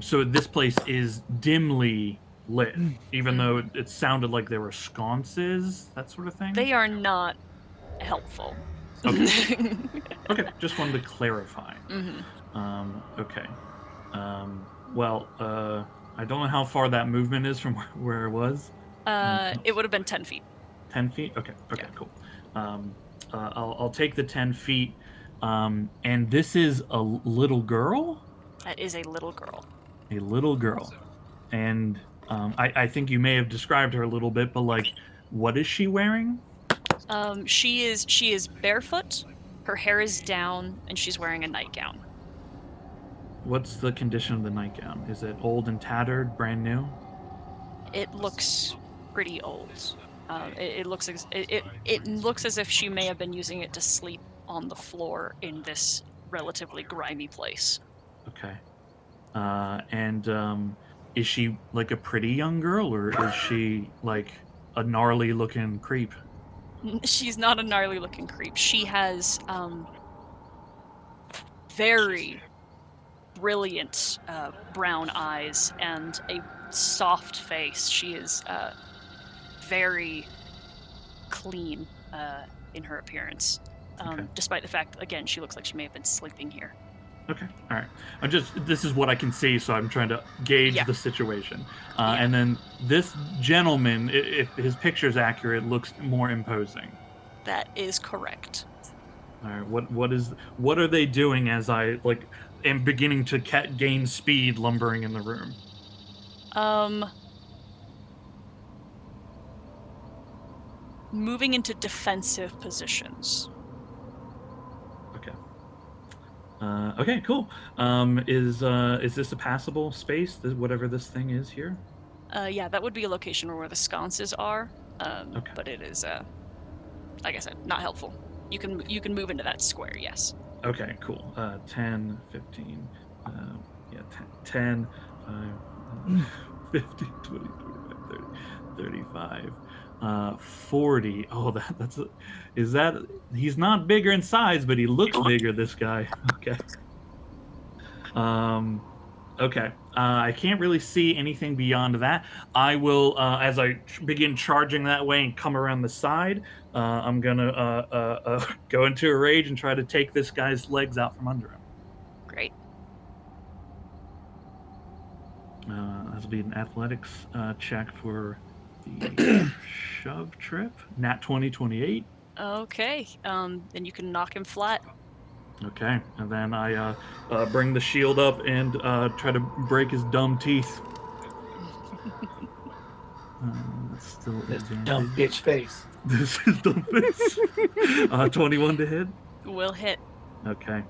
Speaker 2: So this place is dimly lit, even though it sounded like there were sconces, that sort of thing.
Speaker 1: They are not helpful.
Speaker 2: Okay. Okay, just wanted to clarify.
Speaker 1: Mhm.
Speaker 2: Okay. Well, I don't know how far that movement is from where it was.
Speaker 1: It would have been 10 feet.
Speaker 2: 10 feet? Okay,
Speaker 1: Yeah.
Speaker 2: cool. I'll take the 10 feet. And this is a little girl?
Speaker 1: That is a little girl.
Speaker 2: A little girl. And I think you may have described her a little bit, but like, what is she wearing?
Speaker 1: She is barefoot, her hair is down, and she's wearing a nightgown.
Speaker 2: What's the condition of the nightgown? Is it old and tattered, brand new?
Speaker 1: It looks pretty old. It looks as if she may have been using it to sleep on the floor in this relatively grimy place.
Speaker 2: Okay. And is she like a pretty young girl, or is she like a gnarly looking creep?
Speaker 1: She's not a gnarly looking creep. She has very brilliant brown eyes and a soft face. She is very clean in her appearance,
Speaker 2: Okay.
Speaker 1: despite the fact, again, she looks like she may have been sleeping here.
Speaker 2: Okay, all right. This is what I can see, so I'm trying to gauge
Speaker 1: Yeah.
Speaker 2: the situation.
Speaker 1: Yeah.
Speaker 2: And then this gentleman, if his picture's accurate, looks more imposing.
Speaker 1: That is correct.
Speaker 2: All right, what are they doing as I am beginning to gain speed, lumbering in the room?
Speaker 1: Moving into defensive positions.
Speaker 2: Okay. Okay, cool. Is this a passable space? Whatever this thing is here.
Speaker 1: Yeah, that would be a location where the sconces are.
Speaker 2: Okay.
Speaker 1: But it is, like I said, not helpful. You can move into that square, yes.
Speaker 2: Okay, cool. 10, 15, 10, 5, 15, 20, 25, 30, 35, 40. Oh, he's not bigger in size, but he looks bigger, this guy. Okay. Okay. I can't really see anything beyond that. I will, as I begin charging that way and come around the side, I'm gonna go into a rage and try to take this guy's legs out from under him.
Speaker 1: Great.
Speaker 2: That'll be an athletics check for the shove trip. Nat 20, 28.
Speaker 1: Okay. Then you can knock him flat.
Speaker 2: Okay, and then I bring the shield up and try to break his dumb teeth. That's still
Speaker 7: This
Speaker 2: advantage.
Speaker 7: dumb bitch face.
Speaker 2: This is dumb face. 21 to hit.
Speaker 1: Will hit.
Speaker 2: Okay.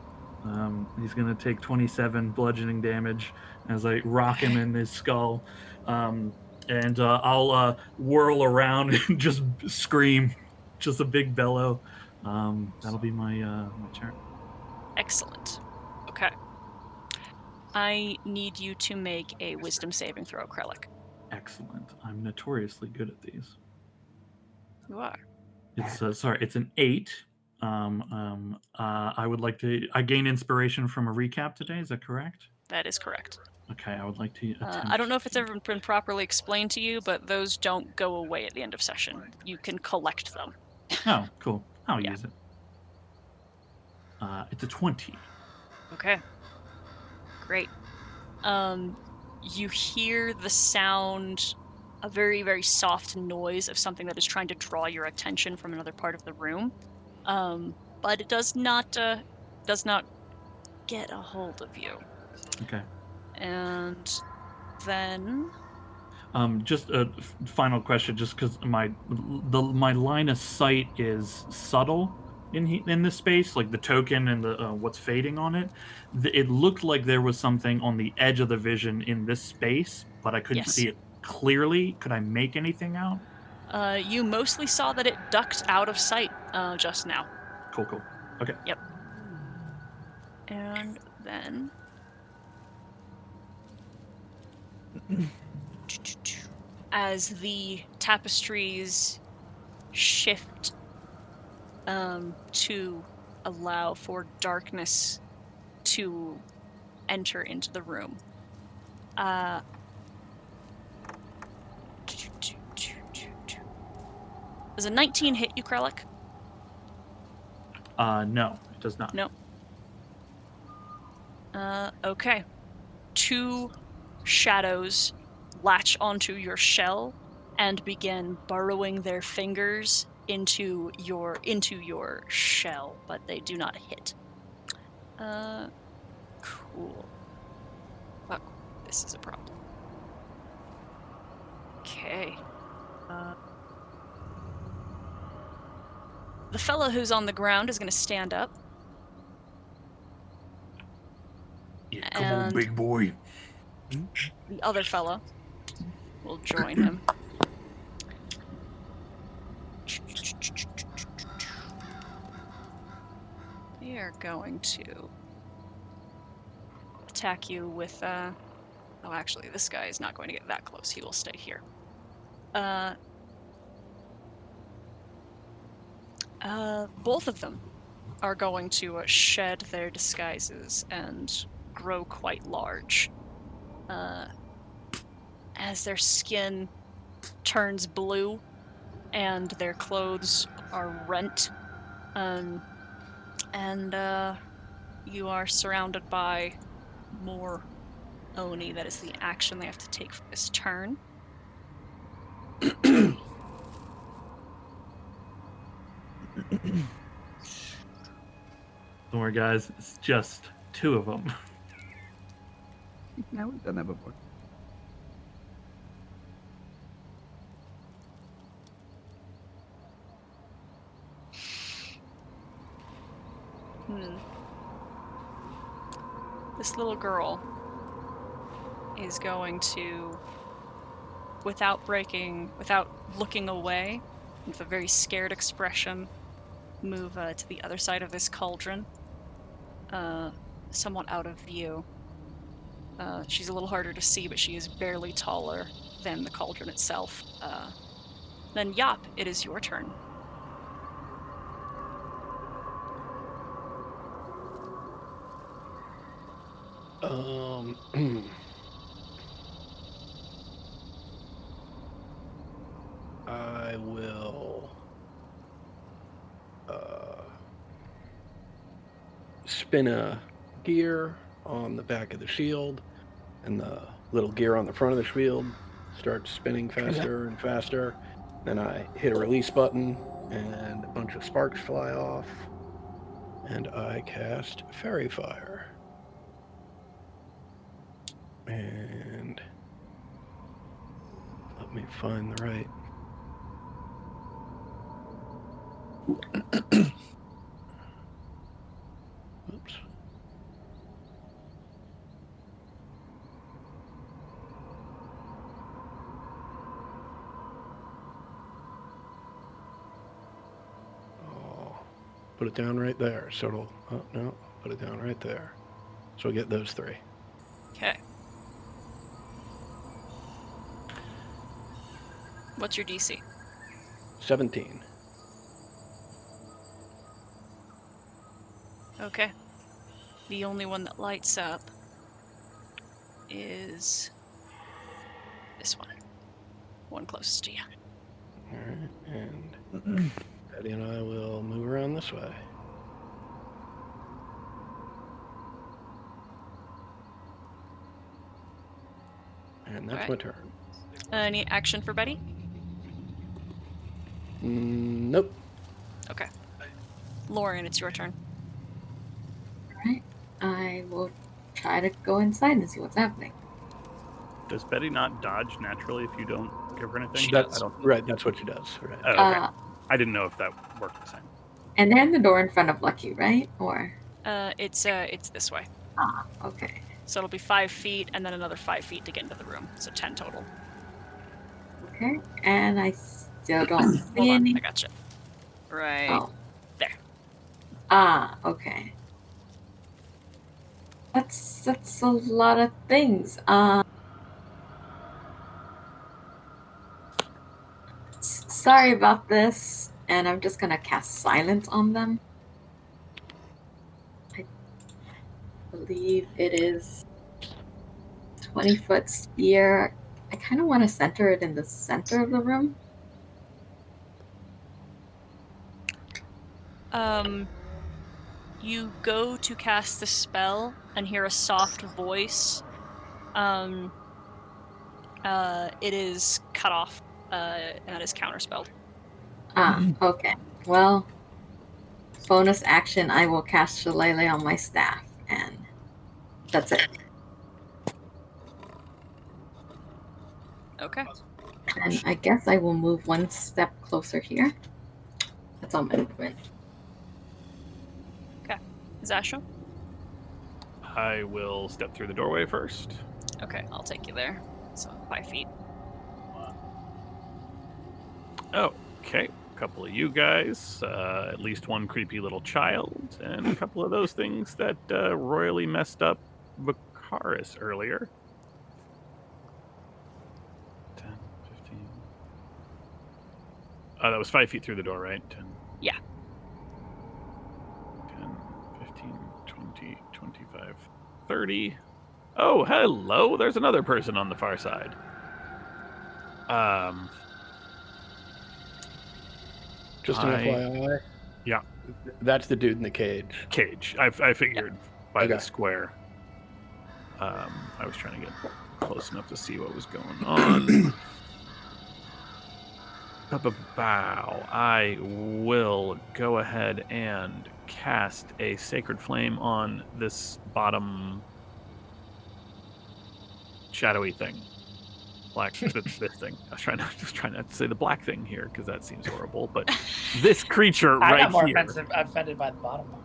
Speaker 2: He's gonna take 27 bludgeoning damage as I rock him in his skull, and I'll whirl around and just scream. just a big bellow. That'll be my my turn.
Speaker 1: Excellent. Okay. I need you to make a wisdom saving throw, Krellick.
Speaker 2: Excellent. I'm notoriously good at these.
Speaker 1: You are.
Speaker 2: It's it's an 8. I would like to. I gain inspiration from a recap today. Is that correct?
Speaker 1: That is correct.
Speaker 2: Okay, I would like to attempt.
Speaker 1: I don't know if it's ever been properly explained to you, but those don't go away at the end of session. You can collect them.
Speaker 2: Oh, cool. I'll
Speaker 1: Yeah.
Speaker 2: use it. It's a 20.
Speaker 1: Okay. Great. You hear the sound, a very, very soft noise of something that is trying to draw your attention from another part of the room. But it does not get a hold of you.
Speaker 2: Okay.
Speaker 1: And then
Speaker 2: Just a final question, just because my line of sight is subtle in this space, like the token and the what's fading on it. It looked like there was something on the edge of the vision in this space, but I couldn't
Speaker 1: Yes.
Speaker 2: see it clearly. Could I make anything out?
Speaker 1: you mostly saw that it ducked out of sight just now.
Speaker 2: Cool. Okay.
Speaker 1: Yep. And then as the tapestries shift to allow for darkness to enter into the room. Does a 19 hit you, Krellick?
Speaker 2: No, it does not.
Speaker 1: No. Okay. 2 shadows latch onto your shell and begin burrowing their fingers into your shell, but they do not hit. Cool. Fuck, this is a problem. Okay. The fellow who's on the ground is going to stand up.
Speaker 8: Yeah, come on,
Speaker 1: And-
Speaker 8: big boy.
Speaker 1: The other fellow will join him. They are going to attack you with, oh, actually, this guy is not going to get that close. He will stay here. Both of them are going to shed their disguises and grow quite large. As their skin turns blue and their clothes are rent, and you are surrounded by more Oni. That is the action they have to take for this turn.
Speaker 2: Don't worry, guys. It's just 2 of them.
Speaker 3: Yeah, we've done that before.
Speaker 1: This little girl is going to, without looking away, with a very scared expression, move to the other side of this cauldron, somewhat out of view. She's a little harder to see, but she is barely taller than the cauldron itself. Then Yop, it is your turn.
Speaker 6: I will spin a gear on the back of the shield, and the little gear on the front of the shield starts spinning faster and faster. Then I hit a release button, and a bunch of sparks fly off, and I cast Fairy Fire. And let me find the right. Oops. put it down right there. So it'll, oh, no, put it down right there. So we'll get those 3.
Speaker 1: Okay. What's your DC?
Speaker 6: 17.
Speaker 1: Okay. The only one that lights up is this one. One closest to you.
Speaker 6: All right, and Betty and I will move around this way. And that's
Speaker 1: Alright.
Speaker 6: my turn.
Speaker 1: Any action for Betty?
Speaker 6: Nope.
Speaker 1: Okay. Lauren, it's your turn.
Speaker 4: Alright. I will try to go inside and see what's happening.
Speaker 5: Does Betty not dodge naturally if you don't give her anything?
Speaker 6: That's
Speaker 5: I don't.
Speaker 6: right. That's what she does. Right.
Speaker 5: Oh, okay. I didn't know if that worked the same.
Speaker 4: And then the door in front of Lucky, right? Or
Speaker 1: It's this way.
Speaker 4: okay.
Speaker 1: So it'll be 5 feet and then another 5 feet to get into the room. So 10 total.
Speaker 4: Okay. And I still don't
Speaker 1: Hold
Speaker 4: see
Speaker 1: on,
Speaker 4: any.
Speaker 1: I gotcha. Right
Speaker 4: Oh.
Speaker 1: there.
Speaker 4: Okay. That's a lot of things. Sorry about this, and I'm just gonna cast silence on them. I believe it is 20-foot sphere. I kind of want to center it in the center of the room.
Speaker 1: You go to cast the spell and hear a soft voice. It is cut off, and it is counterspelled.
Speaker 4: Okay. Well, bonus action, I will cast Shillelagh on my staff, and that's it.
Speaker 1: Okay.
Speaker 4: And I guess I will move one step closer here. That's all my movement.
Speaker 1: Zasho?
Speaker 5: I will step through the doorway first.
Speaker 1: Okay, I'll take you there. So 5 feet.
Speaker 5: Okay, a couple of you guys, at least one creepy little child, and a couple of those things that royally messed up Vicaris earlier. 10, 15. Oh, that was 5 feet through the door, right? 10.
Speaker 1: Yeah.
Speaker 5: 10, 15, 20, 25, 30. Oh, hello. There's another person on the far side.
Speaker 6: Just an FYI.
Speaker 5: Yeah.
Speaker 6: That's the dude in the cage.
Speaker 5: Cage. I figured by the
Speaker 6: Okay.
Speaker 5: square. I was trying to get close enough to see what was going on. Bow. I will go ahead and cast a Sacred Flame on this bottom shadowy thing. Black, this thing. I was trying not to say the black thing here because that seems horrible, but this creature
Speaker 7: I
Speaker 5: right
Speaker 7: got more
Speaker 5: here.
Speaker 7: offended by the bottom one.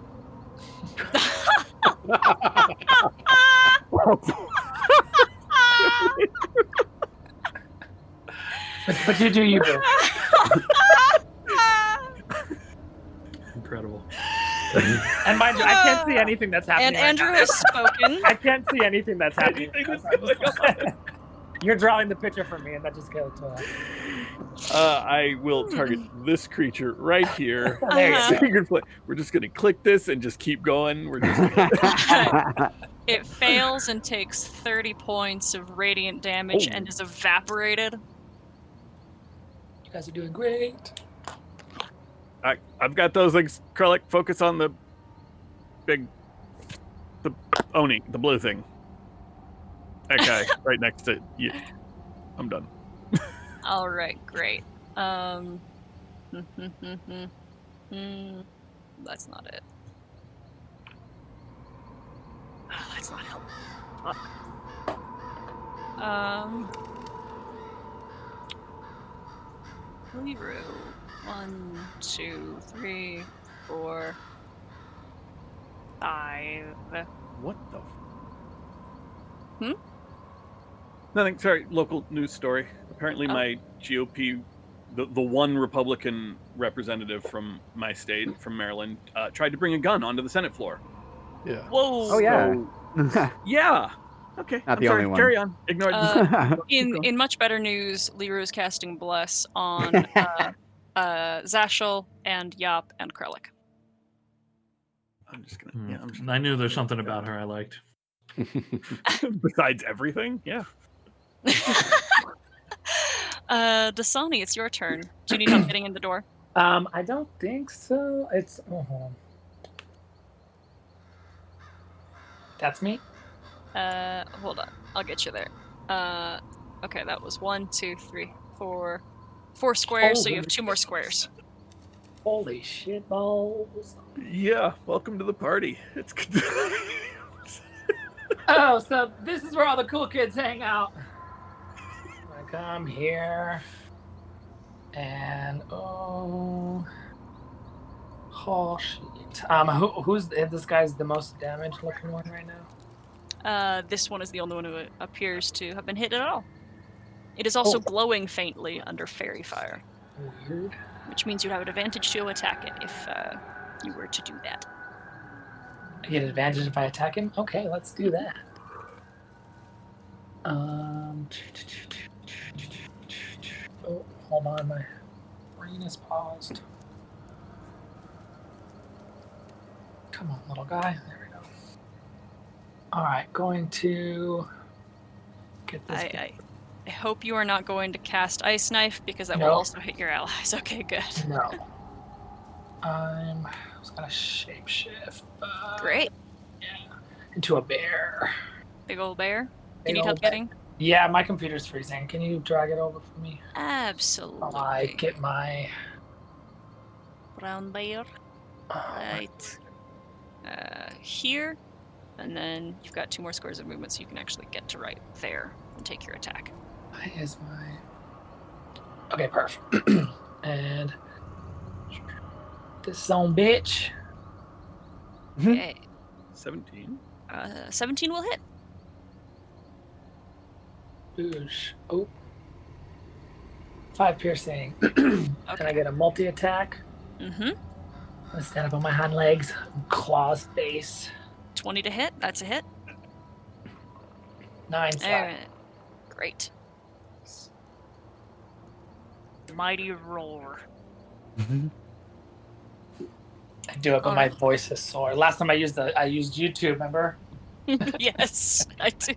Speaker 7: But you do, you do.
Speaker 2: Incredible.
Speaker 7: And mind you, I can't see anything that's happening.
Speaker 1: And Andrew has spoken.
Speaker 7: I can't see anything that's happening. You're drawing the picture for me, and that just goes to
Speaker 5: I will target this creature right here.
Speaker 1: Uh-huh.
Speaker 5: Sacred Flame. We're just gonna click this and just keep going. We're just
Speaker 1: It fails and takes 30 points of radiant damage and is evaporated.
Speaker 7: You guys are doing great.
Speaker 5: I've got those things. Krellick, focus on the Oni, the blue thing. That guy right next to you. I'm done.
Speaker 1: All right, great. That's not it. Oh, that's not helpful. Fuck. Liru. 1, 2, 3, 4, 5.
Speaker 5: What the?
Speaker 1: Hmm?
Speaker 5: Nothing. Sorry. Local news story. Apparently,
Speaker 1: Oh.
Speaker 5: my GOP the one Republican representative from my state, from Maryland, tried to bring a gun onto the Senate floor.
Speaker 6: Yeah.
Speaker 1: Whoa.
Speaker 3: Oh yeah.
Speaker 5: Yeah. Okay.
Speaker 3: Not
Speaker 5: I'm
Speaker 3: the
Speaker 5: sorry.
Speaker 3: only one.
Speaker 5: Carry on. Ignore
Speaker 1: In much better news, Leroy's casting Bless on Zashel and Yop and Krellick.
Speaker 5: I'm just gonna. Yeah. I'm just
Speaker 2: I knew there's something about her I liked.
Speaker 5: Besides everything, yeah.
Speaker 1: Dasani, it's your turn. Do you need help getting in the door?
Speaker 7: I don't think so. It's hold on. That's me.
Speaker 1: Hold on. I'll get you there. Okay, that was 1, 2, 3, 4 squares, so you have 2 more squares.
Speaker 7: Holy shit balls.
Speaker 5: Yeah. Welcome to the party. It's good.
Speaker 7: Oh, so this is where all the cool kids hang out. I come here, and oh shit. Who's this guy's the most damaged looking one right now?
Speaker 1: This one is the only one who appears to have been hit at all. It is also glowing faintly under fairy fire,
Speaker 7: Weird.
Speaker 1: which means you have an advantage to attack it if you were to do that.
Speaker 7: I get an advantage if I attack him? Okay, let's do that. Oh, hold on, my brain is paused. Come on, little guy. There we go. Alright, going to get this.
Speaker 1: I hope you are not going to cast Ice Knife, because that will
Speaker 7: No.
Speaker 1: also hit your allies. Okay, good.
Speaker 7: No. I was gonna shapeshift.
Speaker 1: Great.
Speaker 7: Yeah. Into a bear.
Speaker 1: Big old bear. You
Speaker 7: Big
Speaker 1: need help
Speaker 7: old bear.
Speaker 1: getting?
Speaker 7: Yeah, my computer's freezing. Can you drag it over for me?
Speaker 1: Absolutely.
Speaker 7: While I get my.
Speaker 1: Brown bear. Right. Here. And then you've got 2 more squares of movement, so you can actually get to right there and take your attack.
Speaker 7: Why is my. Okay, perfect. And. This zone bitch.
Speaker 1: Okay.
Speaker 5: 17.
Speaker 1: 17 will hit.
Speaker 7: Boosh. Oh. 5 piercing. Can I get a multi attack?
Speaker 1: Mm-hmm.
Speaker 7: I'm gonna stand up on my hind legs. Claws face.
Speaker 1: 20 to hit. That's a hit.
Speaker 7: 9 slap.
Speaker 1: Alright. Great. Mighty roar.
Speaker 7: I do it, but my voice is sore. Last time I used YouTube, remember?
Speaker 1: Yes, I do.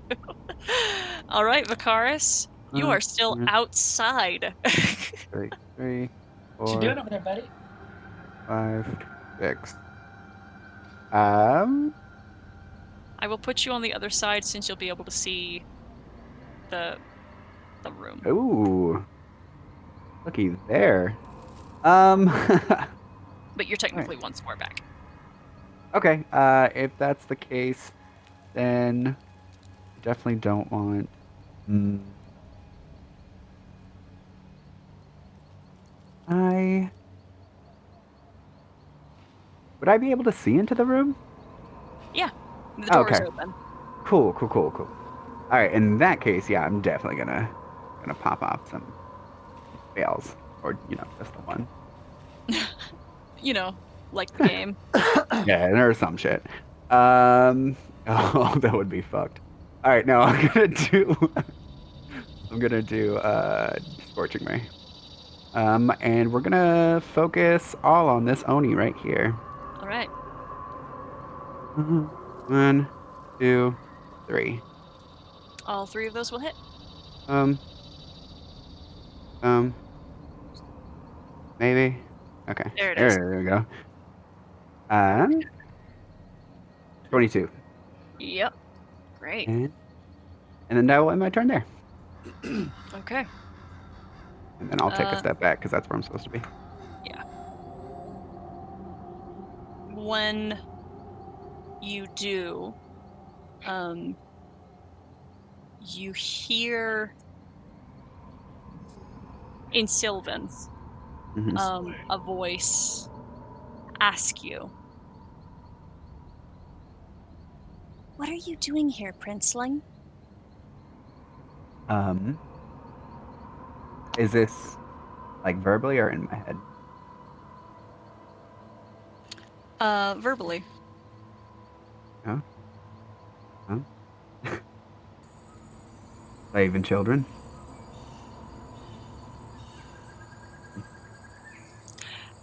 Speaker 1: All right, Vicaris, you are still outside.
Speaker 3: 3, 4,
Speaker 7: What you doing over there, buddy?
Speaker 3: 5, 6.
Speaker 1: I will put you on the other side since you'll be able to see the room.
Speaker 3: Ooh. Looky there.
Speaker 1: But you're technically 1 square back.
Speaker 3: Okay. If that's the case, then definitely don't want. Would I be able to see into the room?
Speaker 1: Yeah, the door is
Speaker 3: Okay.
Speaker 1: open.
Speaker 3: Cool. All right. In that case, yeah, I'm definitely gonna pop off some fails, or just the one.
Speaker 1: You know, like the game.
Speaker 3: Yeah, or some shit. Oh, that would be fucked. All right, no, I'm gonna do Scorching Ray. And we're gonna focus all on this Oni right here.
Speaker 1: All right.
Speaker 3: 1, 2, 3.
Speaker 1: All 3 of those will hit.
Speaker 3: Maybe. Okay.
Speaker 1: There it is.
Speaker 3: There we go. 22.
Speaker 1: Yep. Great.
Speaker 3: And then that will end my turn there.
Speaker 1: Okay.
Speaker 3: And then I'll take a step back because that's where I'm supposed to be.
Speaker 1: Yeah. When you do, you hear in Sylvan's a voice ask you,
Speaker 10: What are you doing here, Princeling?
Speaker 3: Is this Like verbally or in my head?
Speaker 1: Verbally.
Speaker 3: Huh? Huh? Like even children?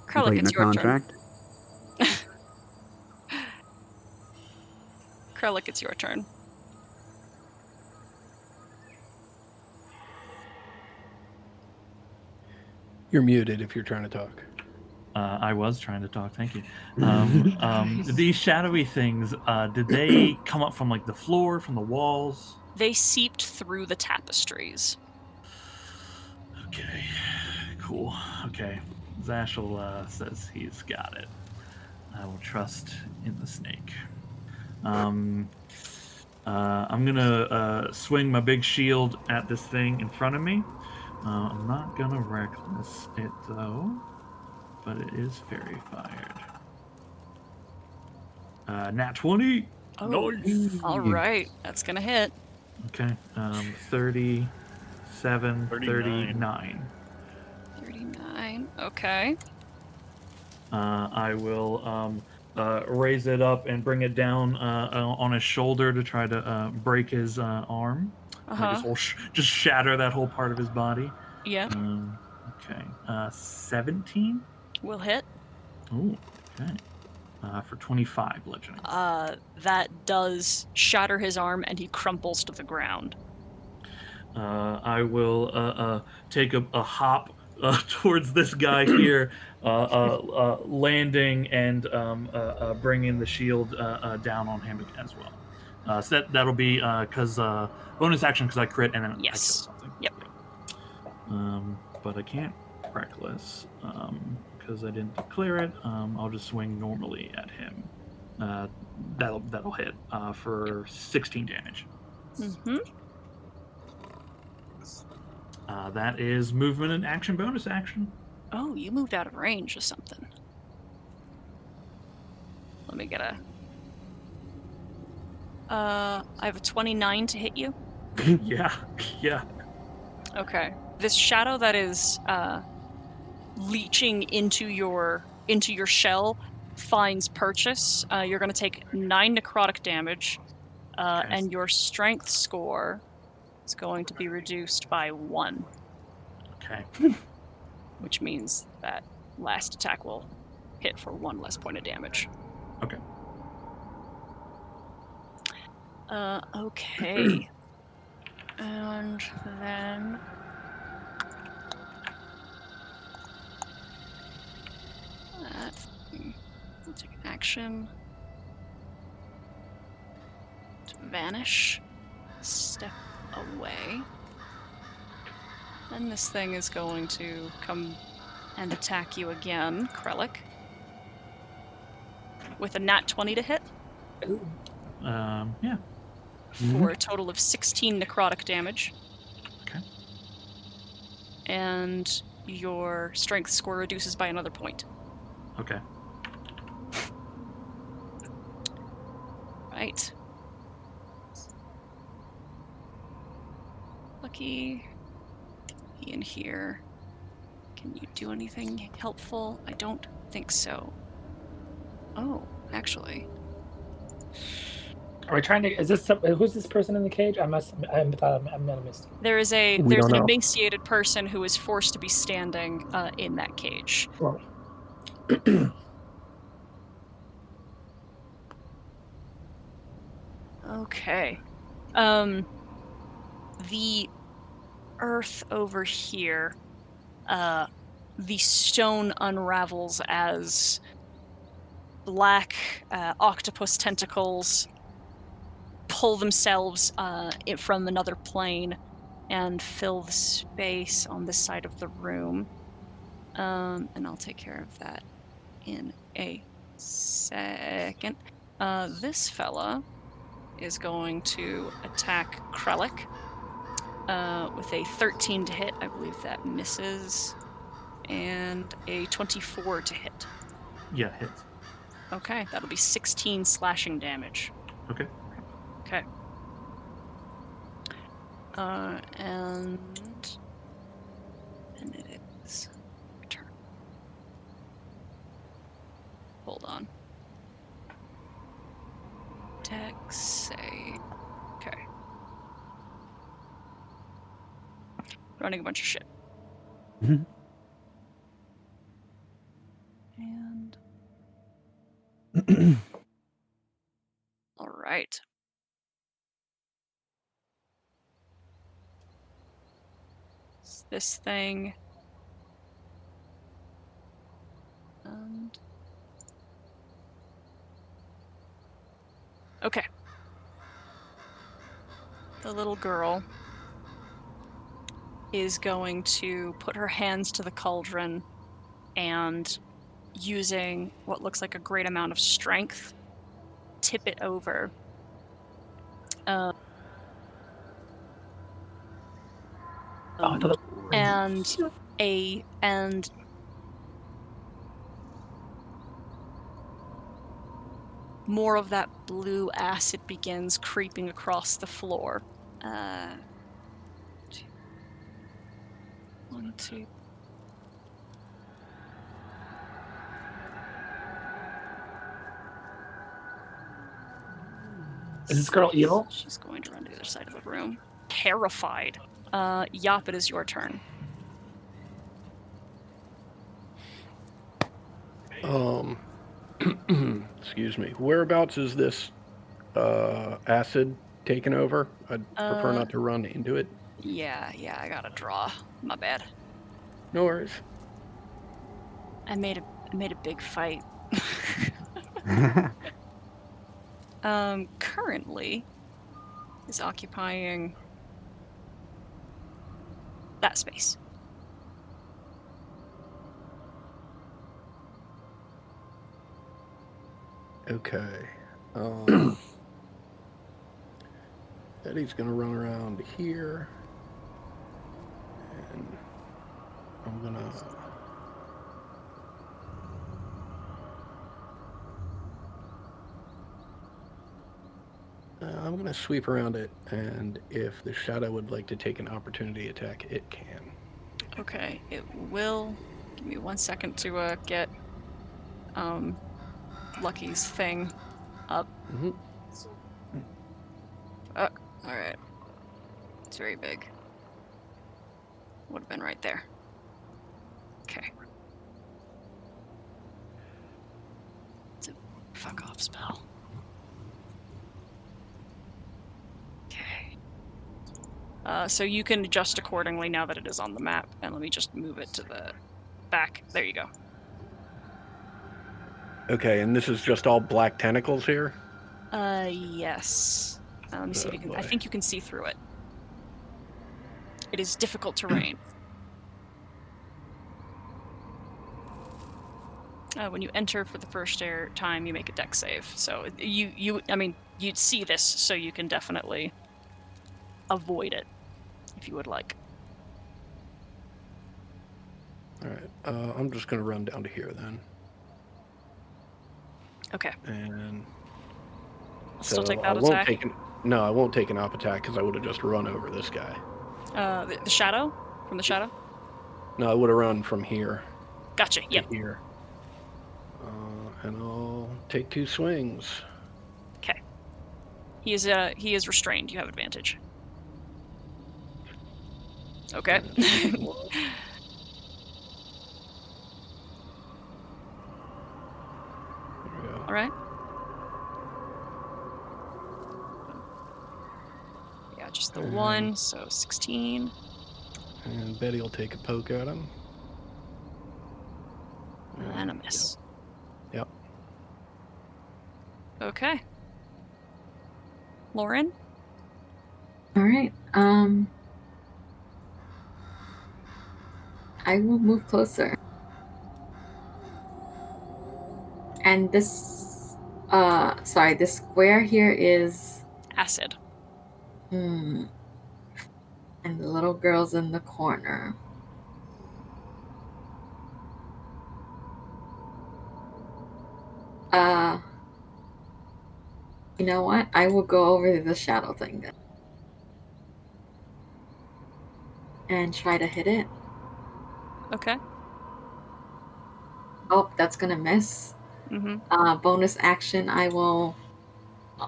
Speaker 1: Krellick,
Speaker 3: Completing
Speaker 1: it's
Speaker 3: a
Speaker 1: your
Speaker 3: contract?
Speaker 1: turn. Krellick, it's your turn.
Speaker 6: You're muted if you're trying to talk.
Speaker 2: I was trying to talk. Thank you. These shadowy things, did they come up from like the floor, from the walls?
Speaker 1: They seeped through the tapestries.
Speaker 2: Okay, cool. Okay, Zashel says he's got it. I will trust in the snake. I'm gonna swing my big shield at this thing in front of me. I'm not gonna reckless it though, but it is fairy fired. Nat 20.
Speaker 1: Oh,
Speaker 2: Nice.
Speaker 1: all right. That's gonna hit.
Speaker 2: Okay. 37, 39.
Speaker 1: 39. Okay.
Speaker 2: I will raise it up and bring it down on his shoulder to try to break his arm. Like just shatter that whole part of his body.
Speaker 1: Yeah.
Speaker 2: Okay. 17.
Speaker 1: Will hit.
Speaker 2: Oh, okay. For 25 bludgeoning.
Speaker 1: That does shatter his arm, and he crumples to the ground.
Speaker 2: I will take a hop towards this guy here, landing and bringing the shield down on him as well. So that'll be because bonus action because I crit and then I kill something.
Speaker 1: Yep.
Speaker 2: But I can't reckless because I didn't declare it. I'll just swing normally at him. That'll hit for 16 damage.
Speaker 1: Mm-hmm.
Speaker 2: That is movement and action bonus action.
Speaker 1: Oh, you moved out of range or something. Let me get a... I have a 29 to hit you.
Speaker 2: Yeah.
Speaker 1: Okay. This shadow that is leeching into your shell finds purchase. You're going to take 9 necrotic damage, and your strength score is going to be reduced by 1.
Speaker 2: Okay.
Speaker 1: Which means that last attack will hit for 1 less point of damage.
Speaker 2: Okay.
Speaker 1: Okay. And then... I'll take an action to vanish. Step away. Then this thing is going to come and attack you again, Krellick. With a nat 20 to hit.
Speaker 2: Yeah.
Speaker 1: For a total of 16 necrotic damage.
Speaker 2: Okay.
Speaker 1: And your strength score reduces by another point.
Speaker 2: Okay.
Speaker 1: Right. Lucky. In here. Can you do anything helpful? I don't think so. Oh, actually.
Speaker 7: Are we trying to? Is this who's this person in the cage? I thought I might have missed it.
Speaker 1: There's an
Speaker 6: don't know.
Speaker 1: emaciated person who is forced to be standing in that cage.
Speaker 7: Well,
Speaker 1: Okay. The earth over here, the stone unravels as black octopus tentacles pull themselves from another plane and fill the space on this side of the room. And I'll take care of that in a second. This fella is going to attack Krellick with a 13 to hit. I believe that misses. And a 24 to hit.
Speaker 2: Yeah, hits.
Speaker 1: Okay, that'll be 16 slashing damage.
Speaker 2: Okay.
Speaker 1: Okay. And it is hold on. Dex save. Okay. Running a bunch of shit.
Speaker 3: Mhm.
Speaker 1: And all right. It's this thing. And okay. The little girl is going to put her hands to the cauldron and, using what looks like a great amount of strength, tip it over.
Speaker 7: Oh, I thought
Speaker 1: And more of that blue acid begins creeping across the floor. 1, 2.
Speaker 7: Is this girl evil?
Speaker 1: She's going to run to the other side of the room, terrified. Yop, it is your turn.
Speaker 6: Excuse me. Whereabouts is this acid taken over? I'd prefer not to run into it.
Speaker 1: Yeah, I gotta draw. My bad.
Speaker 6: No worries.
Speaker 1: I made a big fight. Currently is occupying that space.
Speaker 6: Okay. Eddie's gonna run around here. And I'm gonna... I'm gonna sweep around it, and if the shadow would like to take an opportunity attack, it can.
Speaker 1: Okay, it will. Give me 1 second to get Lucky's thing up.
Speaker 6: Mm-hmm.
Speaker 1: Alright. It's very big. Would have been right there. Okay. It's a fuck off spell. Okay. So you can adjust accordingly now that it is on the map. And let me just move it to the back. There you go.
Speaker 6: Okay, and this is just all black tentacles here?
Speaker 1: Yes. Let me see if you can. I
Speaker 6: boy.
Speaker 1: think you can see through it. It is difficult terrain. When you enter for the first time, you make a dex save. So you'd see this, so you can definitely avoid it if you would like.
Speaker 6: All right, I'm just gonna run down to here then.
Speaker 1: Okay.
Speaker 6: And
Speaker 1: I'll still take
Speaker 6: I
Speaker 1: that
Speaker 6: won't
Speaker 1: attack.
Speaker 6: I won't take an op attack because I would have just run over this guy.
Speaker 1: The shadow? From the shadow?
Speaker 6: No, I would have run from here
Speaker 1: Gotcha,
Speaker 6: to
Speaker 1: yep.
Speaker 6: here. And I'll take 2 swings.
Speaker 1: Okay. He is restrained. You have advantage. Okay.
Speaker 6: There we go.
Speaker 1: All right. Yeah, just the 1, so 16.
Speaker 6: And Betty will take a poke at him.
Speaker 1: And a miss.
Speaker 6: Yep.
Speaker 1: Okay. Lauren?
Speaker 4: All right. I will move closer. And this square here is
Speaker 1: Acid.
Speaker 4: and the little girl's in the corner. You know what? I will go over to the shadow thing then. And try to hit it.
Speaker 1: Okay.
Speaker 4: Oh, that's gonna miss. Bonus action, I will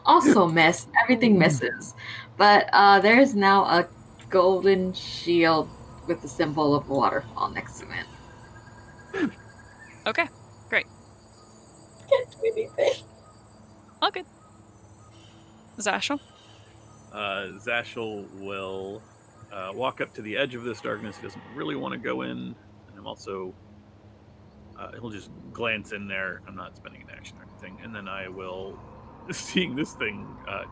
Speaker 4: also miss. Everything misses. But there is now a golden shield with the symbol of a waterfall next to it.
Speaker 1: Okay, great.
Speaker 4: Can't do anything.
Speaker 1: All good. Zashel?
Speaker 5: Zashel will walk up to the edge of this darkness. He doesn't really want to go in. And I'm also... he'll just glance in there. I'm not spending an action or anything. And then I will, seeing this thing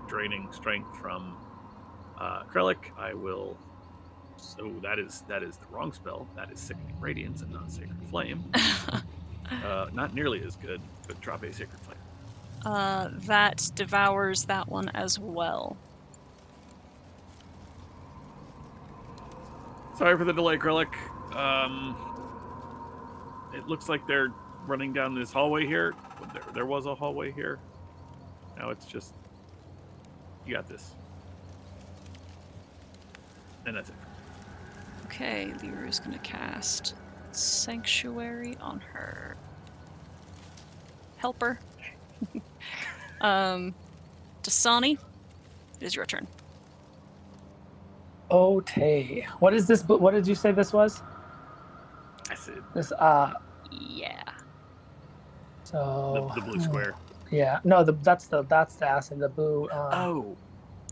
Speaker 5: draining strength from Krellick, I will... So that is the wrong spell. That is Sickening Radiance and not Sacred Flame. Not nearly as good, but drop a Sacred Flame.
Speaker 1: That devours that one as well.
Speaker 5: Sorry for the delay, Krellick. It looks like they're running down this hallway here. There was a hallway here. Now it's just... You got this. And that's it.
Speaker 1: Okay, Liru's gonna cast Sanctuary on her. Helper. Dasani, it is your turn.
Speaker 7: Okay. What is this? What did you say this was?
Speaker 5: I said
Speaker 7: This.
Speaker 1: Yeah.
Speaker 7: So
Speaker 5: the blue square.
Speaker 7: Yeah. No. That's the acid. The blue.
Speaker 5: Oh.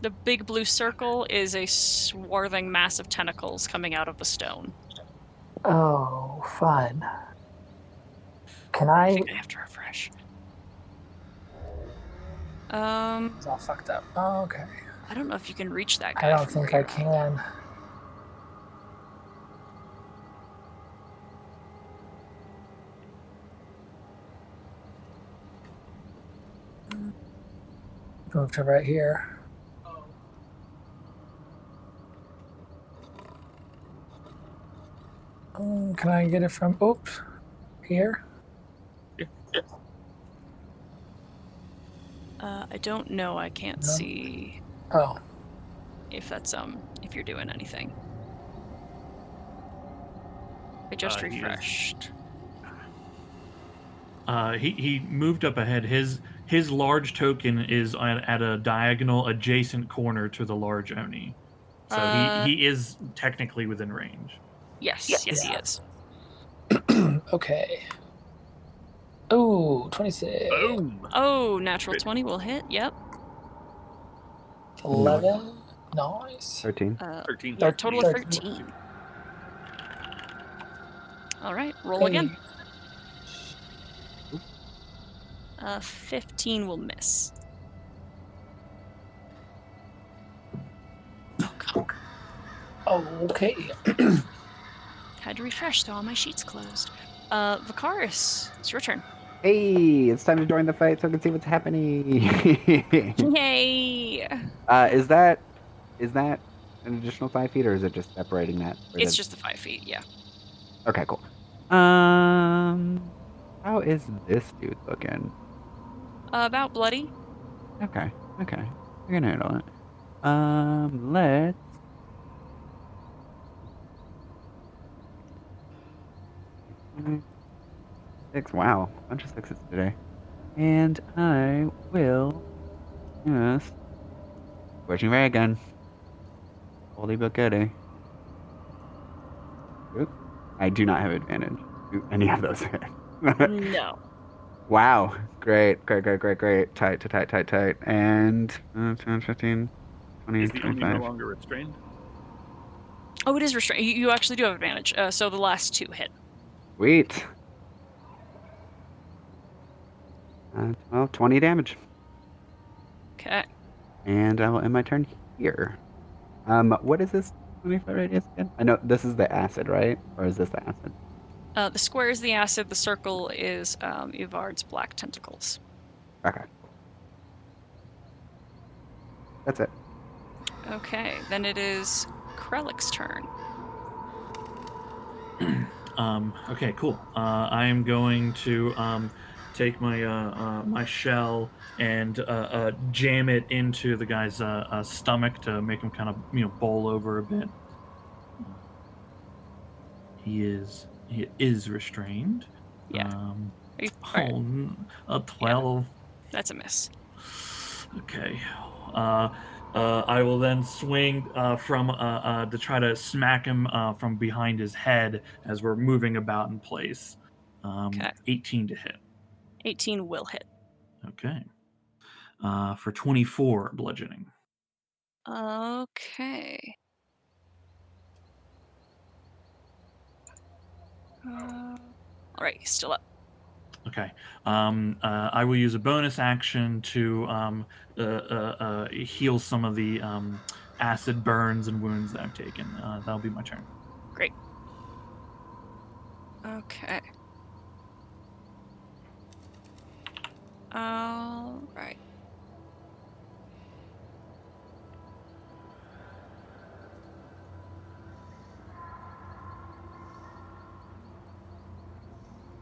Speaker 1: The big blue circle is a swarthing mass of tentacles coming out of the stone.
Speaker 7: Oh, fun. Can
Speaker 1: I
Speaker 7: I?
Speaker 1: think I have to refresh.
Speaker 7: It's all fucked up. Oh, okay.
Speaker 1: I don't know if you can reach that guy.
Speaker 7: I don't
Speaker 1: from
Speaker 7: think
Speaker 1: where
Speaker 7: I can. Move to right here. Can I get it from? Oops, here.
Speaker 1: I don't know. I can't
Speaker 7: No.
Speaker 1: see
Speaker 7: Oh,
Speaker 1: if that's if you're doing anything. I just
Speaker 5: He is-
Speaker 1: refreshed.
Speaker 2: He moved up ahead. His large token is at a diagonal adjacent corner to the large Oni. So he is technically within range.
Speaker 1: Yes, he is.
Speaker 7: okay. Oh, 26.
Speaker 5: Boom.
Speaker 1: Oh, natural
Speaker 5: Great.
Speaker 1: 20 will hit. Yep.
Speaker 7: 11. Nice.
Speaker 3: 13.
Speaker 5: 13.
Speaker 1: Yeah, total of
Speaker 7: 13.
Speaker 1: 13. All right, roll again. 15 will miss. Oh, God.
Speaker 7: Oh, okay.
Speaker 1: Had to refresh, so all my sheets closed. Vicaris, it's your turn.
Speaker 3: Hey, it's time to join the fight so I can see what's happening.
Speaker 1: Yay!
Speaker 3: Is that an additional 5 feet, or is it just separating that? Or
Speaker 1: It's
Speaker 3: is it-
Speaker 1: just the 5 feet, yeah.
Speaker 3: Okay, cool. How is this dude looking?
Speaker 1: About bloody.
Speaker 3: Okay. I can handle it. Let's. Six. Wow, bunch of sixes today. And I will just Scorching Ray again. Holy but goody. Oop. I do not have advantage to any of those hit.
Speaker 1: No.
Speaker 3: Wow. Great. Tight. And 10, 15, 20,
Speaker 5: Is the Oni no
Speaker 3: 25.
Speaker 5: longer restrained?
Speaker 1: Oh, it is restrained. You actually do have advantage. So the last 2 hit.
Speaker 3: Sweet. Well, 20 damage.
Speaker 1: Okay.
Speaker 3: And I will end my turn here. What is this 25 radius again? I know this is the acid, right? Or is this the acid?
Speaker 1: The square is the acid. The circle is Ivard's black tentacles.
Speaker 3: Okay. That's it.
Speaker 1: Okay, then it is Krellick's turn.
Speaker 2: Okay, cool. I am going to take my my shell and jam it into the guy's stomach to make him kind of bowl over a bit. He is restrained.
Speaker 1: Yeah. Alright,
Speaker 2: A 12.
Speaker 1: that's a miss.
Speaker 2: Okay. I will then swing from to try to smack him from behind his head as we're moving about in place.
Speaker 1: Okay.
Speaker 2: 18 to hit.
Speaker 1: 18 will hit.
Speaker 2: Okay. For 24 bludgeoning.
Speaker 1: Okay. All right, he's still up.
Speaker 2: Okay. I will use a bonus action to heal some of the acid burns and wounds that I've taken. That'll be my turn.
Speaker 1: Great. Okay. All right.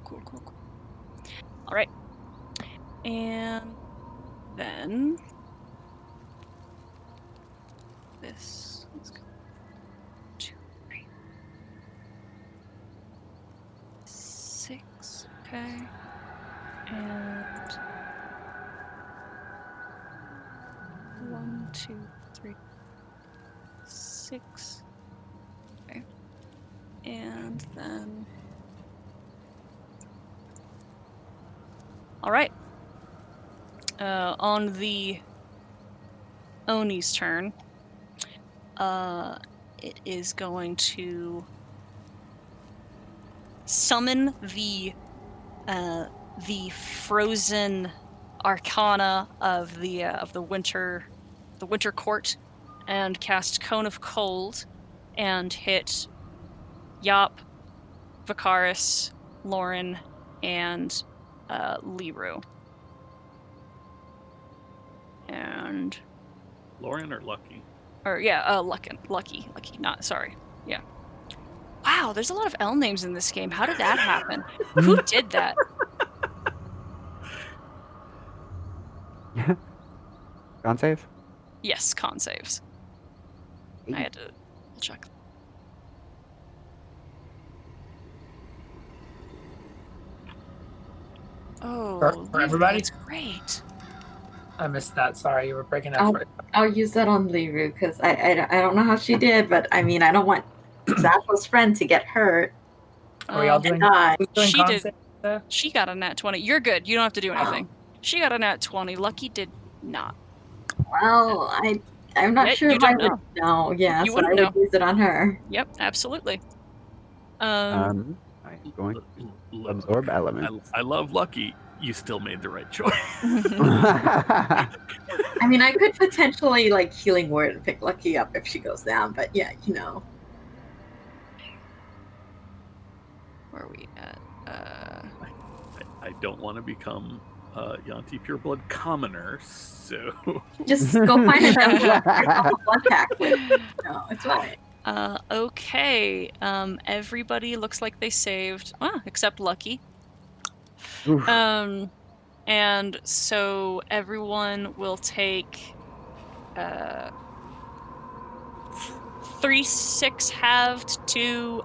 Speaker 1: Cool. All right. And then this. Let's go. 2, 3, 6. Okay. And 1, 2, 3, 6. Okay. And then. All right. On the Oni's turn, it is going to summon the frozen arcana of the winter court and cast Cone of Cold and hit Yop, Vicaris, Lauren, and Liru. And
Speaker 5: Lauren or Lucky?
Speaker 1: Lucky, not sorry. Yeah. Wow, there's a lot of L names in this game. How did that happen? Who did that?
Speaker 3: Con save?
Speaker 1: Yes, con saves. I had to check. Oh,
Speaker 7: For everybody?
Speaker 1: that's great.
Speaker 7: I missed that. Sorry, you were breaking up. for
Speaker 4: I'll use that on Liru because I don't know how she did, but I mean I don't want Zappos friend to get hurt.
Speaker 7: Are we all doing?
Speaker 4: die.
Speaker 7: doing
Speaker 1: She
Speaker 7: con
Speaker 1: did.
Speaker 7: save there?
Speaker 1: She got a nat 20. You're good. You don't have to do anything. She got a nat 20. Lucky did not.
Speaker 4: Well, I'm not
Speaker 1: Yeah,
Speaker 4: sure
Speaker 1: you
Speaker 4: if I
Speaker 1: don't
Speaker 4: would know. Yeah,
Speaker 1: You
Speaker 4: so I
Speaker 1: wouldn't
Speaker 4: would use it on her.
Speaker 1: Yep, absolutely.
Speaker 3: I'm going to absorb elements.
Speaker 5: I love Lucky. You still made the right choice.
Speaker 4: I mean, I could potentially like healing word and pick Lucky up if she goes down, but yeah, you know.
Speaker 1: Where are we at?
Speaker 5: I don't want to become Yanti Pureblood commoner, so
Speaker 4: Just go find a devil blood pack with. No, it's fine.
Speaker 1: Okay. Everybody looks like they saved. Except Lucky.
Speaker 3: Oof.
Speaker 1: And so everyone will take 3, 6 halved to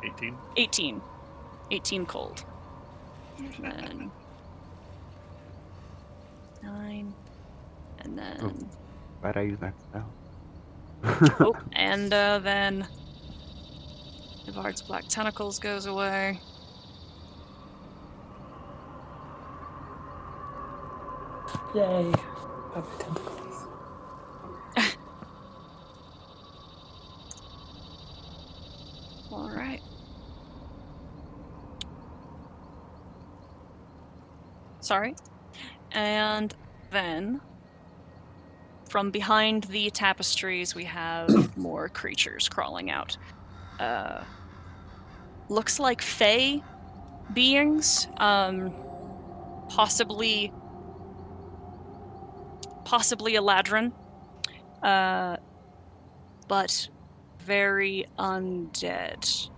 Speaker 5: 18.
Speaker 1: 18. 18 cold. And then 9. And then
Speaker 3: Glad I used that spell.
Speaker 1: and then Ivard's Black Tentacles goes away.
Speaker 7: Yay. Puppet tentacles.
Speaker 1: All right. Sorry. And then from behind the tapestries, we have more creatures crawling out. Looks like Fae beings, possibly a Ladrin, but very undead.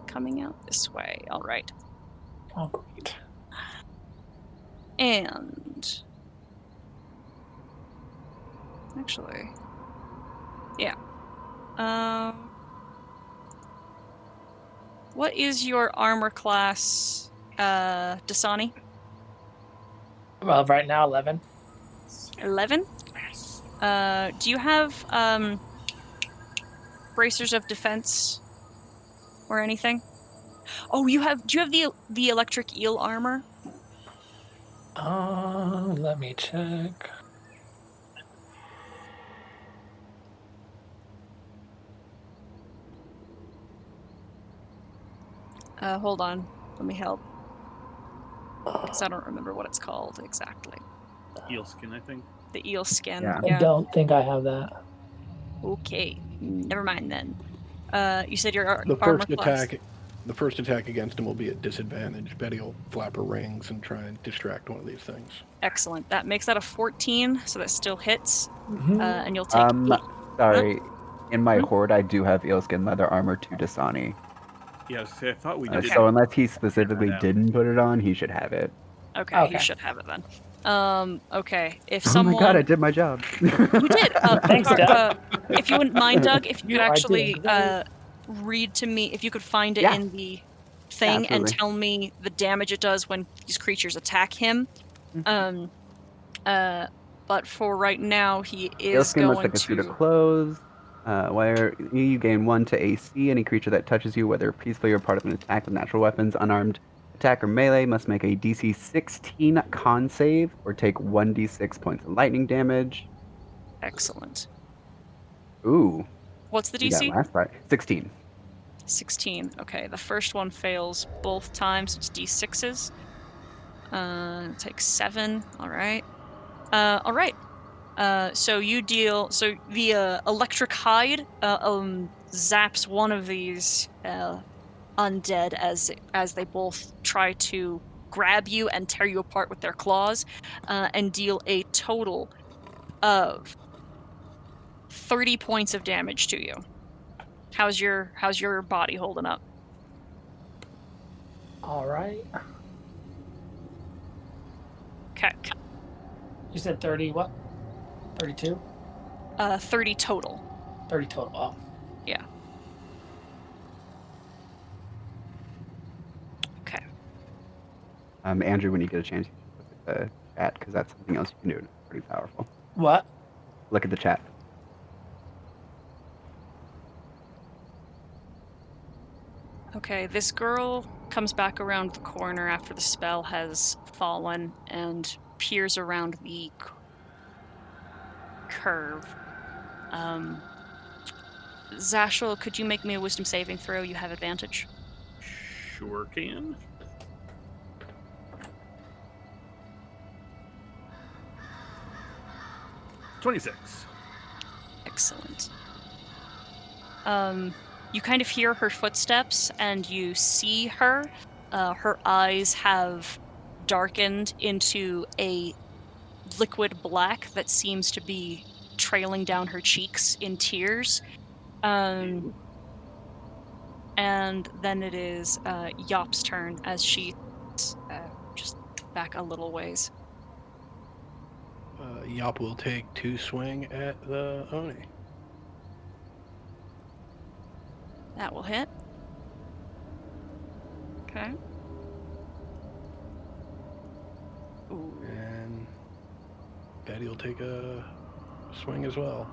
Speaker 1: Coming out this way. All right.
Speaker 7: Oh, great.
Speaker 1: And actually, yeah. What is your armor class, Dasani?
Speaker 7: Well, right now 11.
Speaker 1: 11? Do you have bracers of defense or anything? Oh, do you have the electric eel armor?
Speaker 7: Let me check.
Speaker 1: Hold on. Let me help. Because I don't remember what it's called exactly.
Speaker 5: Eel skin, I think.
Speaker 1: The eel skin.
Speaker 3: Yeah.
Speaker 7: I don't think I have that.
Speaker 1: Okay. Never mind then. You said your
Speaker 6: The
Speaker 1: armor
Speaker 6: first
Speaker 1: class.
Speaker 6: attack, the first attack against him will be at disadvantage. Betty will flap her rings and try and distract one of these things.
Speaker 1: Excellent. That makes that a 14, so that still hits.
Speaker 7: Mhm.
Speaker 1: And you'll take 8.
Speaker 3: Sorry. In my horde, I do have eelskin leather armor to Dasani.
Speaker 5: Yeah, I thought we did.
Speaker 3: So unless he specifically
Speaker 5: out.
Speaker 3: didn't put it on, he should have it.
Speaker 1: Okay,
Speaker 7: Okay.
Speaker 1: you should have it then. Okay, if
Speaker 3: Oh
Speaker 1: someone...
Speaker 3: my god, I did my job.
Speaker 1: You did.
Speaker 7: Thanks, Doug.
Speaker 1: If you wouldn't mind, Doug, if you
Speaker 7: You
Speaker 1: could
Speaker 7: are
Speaker 1: actually
Speaker 7: doing great.
Speaker 1: read to me, if you could find it
Speaker 3: Yeah.
Speaker 1: in the thing and
Speaker 3: absolutely.
Speaker 1: tell me the damage it does when these creatures attack him. But for right now, he is
Speaker 3: Eelskin looks
Speaker 1: going
Speaker 3: like a suit of
Speaker 1: to...
Speaker 3: clothes. Where you gain 1 to AC. Any creature that touches you, whether peacefully or part of an attack with natural weapons, unarmed attack or melee, must make a DC 16 con save or take 1d6 points of lightning damage.
Speaker 1: Excellent.
Speaker 3: Ooh,
Speaker 1: What's the
Speaker 3: we got
Speaker 1: DC?
Speaker 3: last part. 16.
Speaker 1: 16. Okay, the first one fails both times. It's D6s. Takes 7. All right. All right. So you deal. So the electric hide zaps one of these undead as they both try to grab you and tear you apart with their claws, and deal a total of 30 points of damage to you. How's your body holding up?
Speaker 7: All right.
Speaker 1: Okay.
Speaker 7: You said 30 what? 32?
Speaker 1: 30 total.
Speaker 7: 30 total. Oh.
Speaker 1: Yeah. Okay.
Speaker 3: Andrew, when you get a chance, look at the chat because that's something else you can do. It's pretty powerful.
Speaker 7: What?
Speaker 3: Look at the chat.
Speaker 1: Okay, this girl comes back around the corner after the spell has fallen and peers around the curve. Zashel, could you make me a wisdom saving throw? You have advantage.
Speaker 5: Sure can. $26.
Speaker 1: Excellent. You kind of hear her footsteps and you see her. Her eyes have darkened into a liquid black that seems to be trailing down her cheeks in tears. And then it is Yop's turn as she just back a little ways.
Speaker 6: Yop will take 2 swing at the Oni.
Speaker 1: That will hit. Okay. Ooh.
Speaker 6: And Betty will take a swing as well.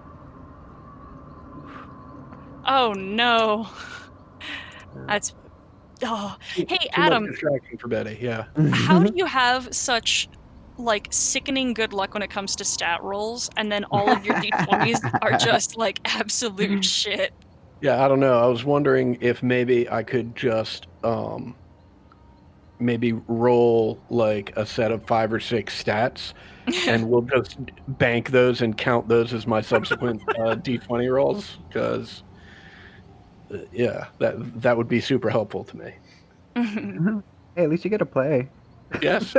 Speaker 1: Oh no. That's Hey
Speaker 6: Too
Speaker 1: Adam,
Speaker 6: much distraction for Betty, yeah.
Speaker 1: how do you have such like sickening good luck when it comes to stat rolls and then all of your d20s are just like absolute shit?
Speaker 6: Yeah, I don't know. I was wondering if maybe I could just maybe roll like a set of 5 or 6 stats, and we'll just bank those and count those as my subsequent d20 rolls. Because yeah, that would be super helpful to me.
Speaker 3: Hey, at least you get to play.
Speaker 6: Yes.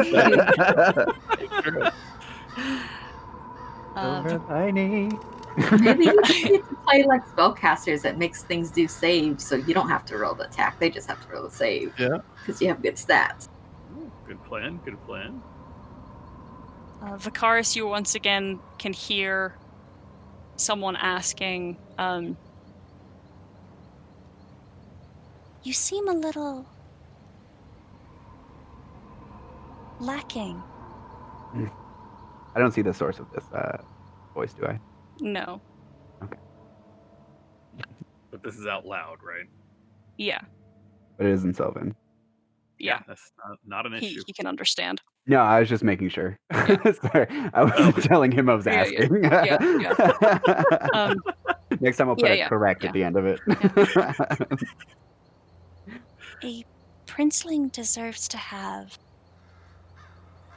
Speaker 3: Over tiny.
Speaker 4: Maybe you should get to play like spellcasters that makes things do saves, so you don't have to roll the attack. They just have to roll the save.
Speaker 6: Yeah.
Speaker 4: Because you have good stats.
Speaker 5: Ooh, good plan. Good plan.
Speaker 1: Vicaris, you once again can hear someone asking,
Speaker 10: You seem a little lacking.
Speaker 3: I don't see the source of this voice, do I?
Speaker 1: No.
Speaker 5: But this is out loud, right?
Speaker 1: Yeah.
Speaker 3: But it is in Sylvan.
Speaker 1: Yeah.
Speaker 5: That's not an issue.
Speaker 1: He can understand.
Speaker 3: No, I was just making sure. Sorry, I wasn't telling him I was
Speaker 1: Yeah,
Speaker 3: asking.
Speaker 1: yeah.
Speaker 3: Next time I'll put
Speaker 1: yeah,
Speaker 3: a correct
Speaker 1: yeah.
Speaker 3: at the end of it.
Speaker 10: A princeling deserves to have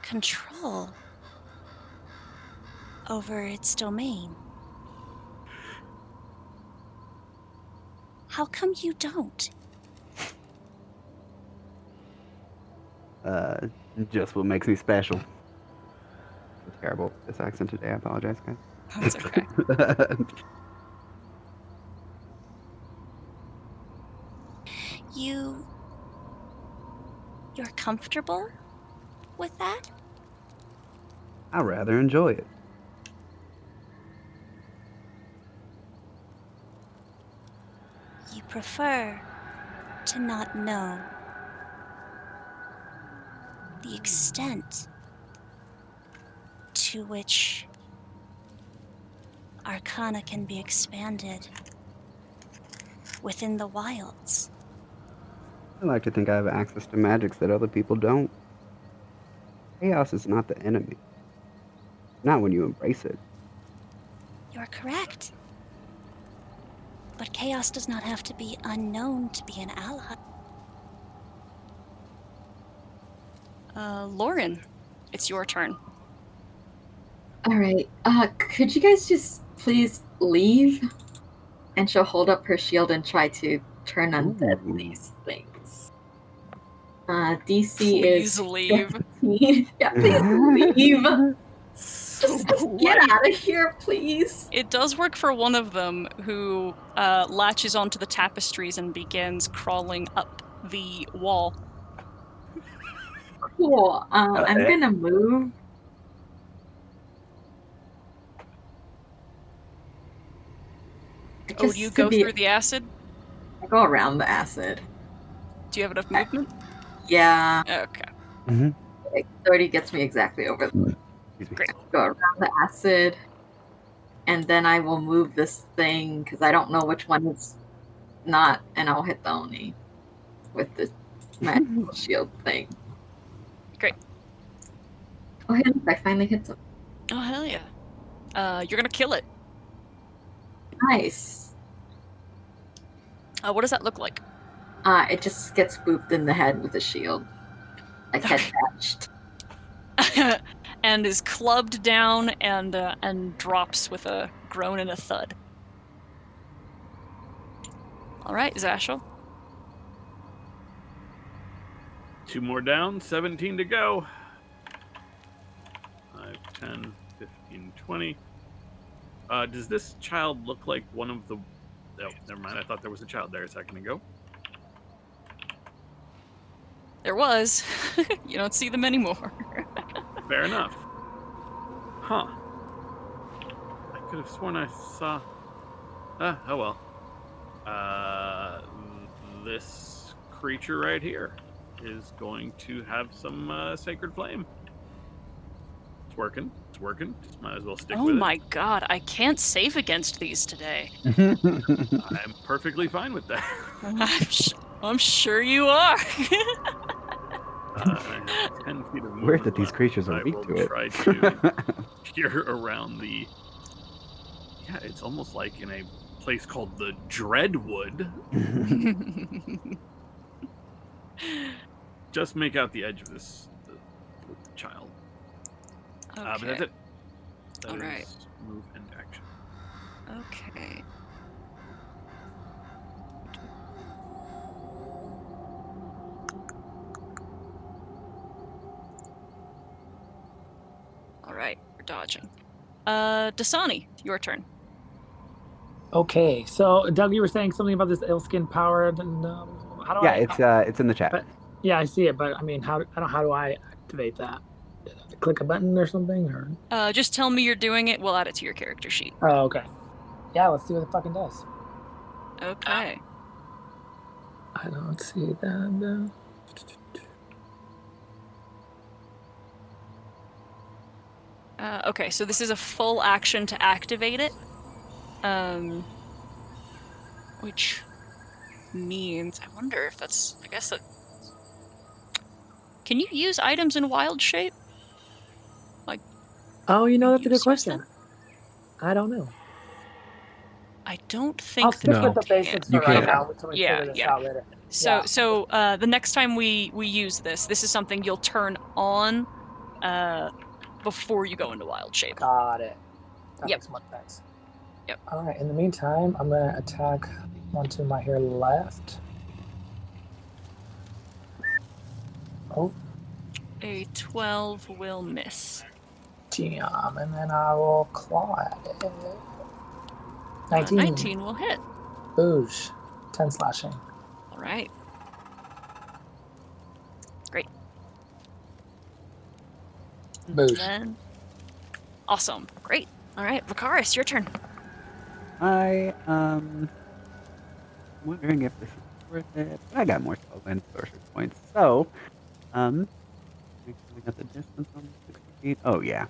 Speaker 10: control over its domain. How come you don't?
Speaker 3: Just what makes me special. It's terrible. This accent today. I apologize, guys.
Speaker 1: That's okay.
Speaker 10: You're comfortable with that?
Speaker 3: I rather enjoy it.
Speaker 10: You prefer to not know the extent to which Arcana can be expanded within the wilds.
Speaker 3: I like to think I have access to magics that other people don't. Chaos is not the enemy. Not when you embrace it.
Speaker 10: You're correct. But chaos does not have to be unknown to be an ally.
Speaker 1: Lauren, it's your turn.
Speaker 4: All right. Could you guys just please leave? And she'll hold up her shield and try to turn undead these things. DC
Speaker 1: Please
Speaker 4: is
Speaker 1: leave.
Speaker 4: 15. Yeah, please leave. Just get out of here, please.
Speaker 1: It does work for one of them who latches onto the tapestries and begins crawling up the wall.
Speaker 4: Cool. I'm gonna move.
Speaker 1: Oh, do you go through the acid?
Speaker 4: I go around the acid.
Speaker 1: Do you have enough movement?
Speaker 4: Yeah.
Speaker 1: Okay.
Speaker 4: Like 30 gets me exactly over the
Speaker 1: Great.
Speaker 4: Go around the acid. And then I will move this thing because I don't know which one is not, and I'll hit the Oni with the magical shield thing.
Speaker 1: Great.
Speaker 4: Oh, hey, I finally hit some.
Speaker 1: Oh, hell yeah. You're gonna kill it.
Speaker 4: Nice.
Speaker 1: What does that look like?
Speaker 4: It just gets booped in the head with a shield. Like head patched.
Speaker 1: And is clubbed down and drops with a groan and a thud. All right, Zashel.
Speaker 5: 2 more down, 17 to go. 5, 10, 15, 20. Does this child look like one of the... Oh, never mind. I thought there was a child there a second ago.
Speaker 1: There was. You don't see them anymore.
Speaker 5: Fair enough. Huh. I could have sworn I saw... oh well. This creature right here is going to have some sacred flame. It's working. It's working. Just might as well stick
Speaker 1: Oh
Speaker 5: with
Speaker 1: my god, I can't save against these today.
Speaker 5: it. I'm perfectly fine with that.
Speaker 1: I'm sure you are.
Speaker 5: 10 feet of
Speaker 3: Weird that
Speaker 5: movement
Speaker 3: these
Speaker 5: left.
Speaker 3: creatures are
Speaker 5: I
Speaker 3: weak
Speaker 5: will
Speaker 3: to it.
Speaker 5: try to peer around the... Yeah, it's almost like in a place called the Dreadwood. Just make out the edge of this the child. But that's it. That
Speaker 1: All
Speaker 5: is
Speaker 1: right.
Speaker 5: move and action.
Speaker 1: Okay. All right, we're dodging. Dasani, your turn.
Speaker 7: Okay, so Doug, you were saying something about this Ilskin powered, and how do
Speaker 3: it's in the chat.
Speaker 7: But, yeah, I see it, but I mean, how do I activate that? Click a button or something, or?
Speaker 1: Just tell me you're doing it. We'll add it to your character sheet.
Speaker 7: Oh, okay. Yeah, let's see what it fucking does.
Speaker 1: Okay.
Speaker 7: I don't see that though.
Speaker 1: Okay, so this is a full action to activate it. Which means I wonder if that's. I guess that. Can you use items in wild shape?
Speaker 7: Oh, you know, that's a good
Speaker 1: Use
Speaker 7: question.
Speaker 1: them?
Speaker 7: I don't know.
Speaker 1: I don't
Speaker 7: I'll
Speaker 1: think
Speaker 7: stick
Speaker 1: that
Speaker 7: with the
Speaker 1: you can.
Speaker 7: basics
Speaker 6: You
Speaker 7: for right
Speaker 6: can't.
Speaker 7: now until we
Speaker 1: Yeah,
Speaker 7: figure this
Speaker 1: yeah.
Speaker 7: out later.
Speaker 1: So,
Speaker 7: Yeah.
Speaker 1: so the next time we use this is something you'll turn on before you go into wild shape.
Speaker 7: Got it. That
Speaker 1: Yep.
Speaker 7: makes more sense.
Speaker 1: Yep.
Speaker 7: All right. In the meantime, I'm gonna attack one to my here left. Oh,
Speaker 1: A 12 will miss.
Speaker 7: damn! And then I will claw at it. 19.
Speaker 1: 19 will hit.
Speaker 7: Boosh. 10 slashing.
Speaker 1: All right. Great.
Speaker 7: Boosh.
Speaker 1: Then, awesome. Great. All right, Vicaris, your turn.
Speaker 3: I wondering if this is worth it. I got more spell and sorcery points, so make sure we got the distance on the 60 feet. Oh yeah,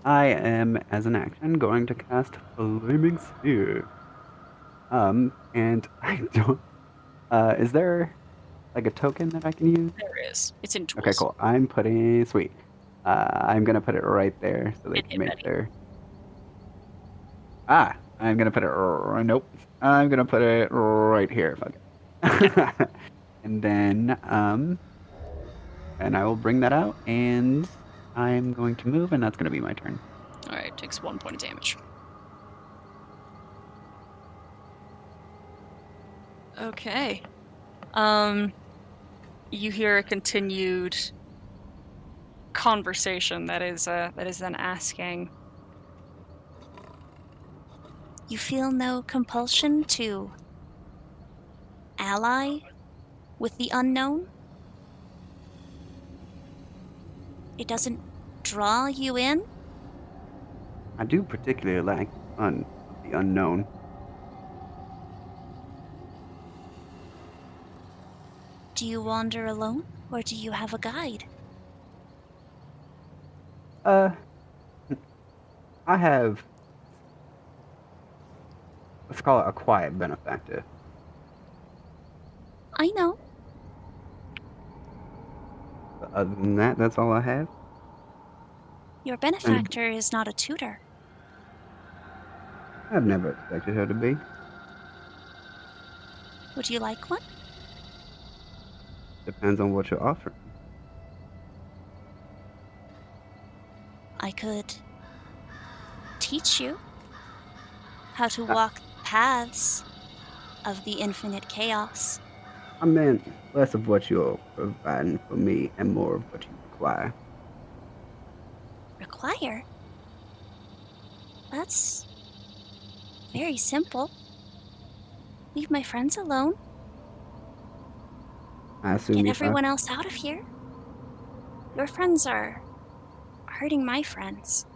Speaker 3: I am as an action going to cast Flaming Sphere. And I don't. Is there like a token that I can use?
Speaker 1: There is. It's in tools.
Speaker 3: Okay, cool. I'm putting sweet. I'm gonna put it right there so they
Speaker 1: And
Speaker 3: can
Speaker 1: hit
Speaker 3: make
Speaker 1: Betty.
Speaker 3: their. I'm gonna put it. Nope. I'm gonna put it right here. Fuck it. And then and I will bring that out, and I'm going to move, and that's gonna be my turn.
Speaker 1: All right, takes 1 point of damage. Okay. You hear a continued conversation that is then asking.
Speaker 10: You feel no compulsion to ally with the unknown? It doesn't draw you in?
Speaker 3: I do particularly like the unknown.
Speaker 10: Do you wander alone, or do you have a guide?
Speaker 3: I have, let's call it a quiet benefactor.
Speaker 10: I know.
Speaker 3: But other than that, that's all I have.
Speaker 10: Your benefactor is not a tutor.
Speaker 3: I've never expected her to be.
Speaker 10: Would you like one?
Speaker 3: Depends on what you're offering.
Speaker 10: I could teach you how to walk paths of the infinite chaos.
Speaker 3: I meant less of what you're providing for me and more of what you require.
Speaker 10: Require? That's very simple. Leave my friends alone.
Speaker 3: I assume
Speaker 10: Get
Speaker 3: you
Speaker 10: everyone else out of here. Your friends are hurting my friends.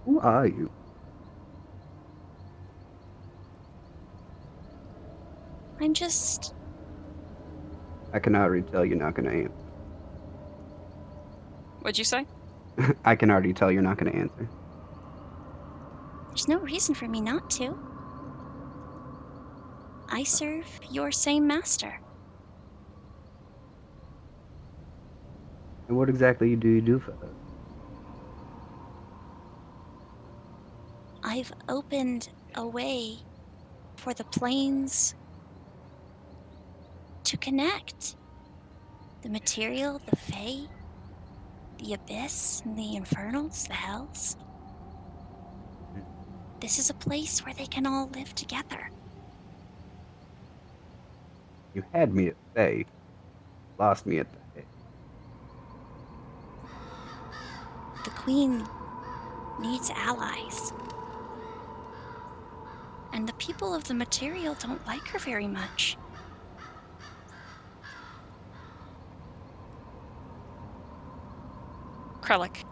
Speaker 3: Who are you?
Speaker 10: I'm just...
Speaker 3: I can already tell you're not gonna answer.
Speaker 1: What'd you say?
Speaker 3: I can already tell you're not gonna answer.
Speaker 10: There's no reason for me not to. I serve your same master.
Speaker 3: And what exactly do you do for us?
Speaker 10: I've opened a way for the planes to connect. The material, the Fae, the abyss, and the infernals, the hells. This is a place where they can all live together.
Speaker 3: You had me at bay, lost me at the head.
Speaker 10: The Queen needs allies. And the people of the material don't like her very much.
Speaker 1: Krellick,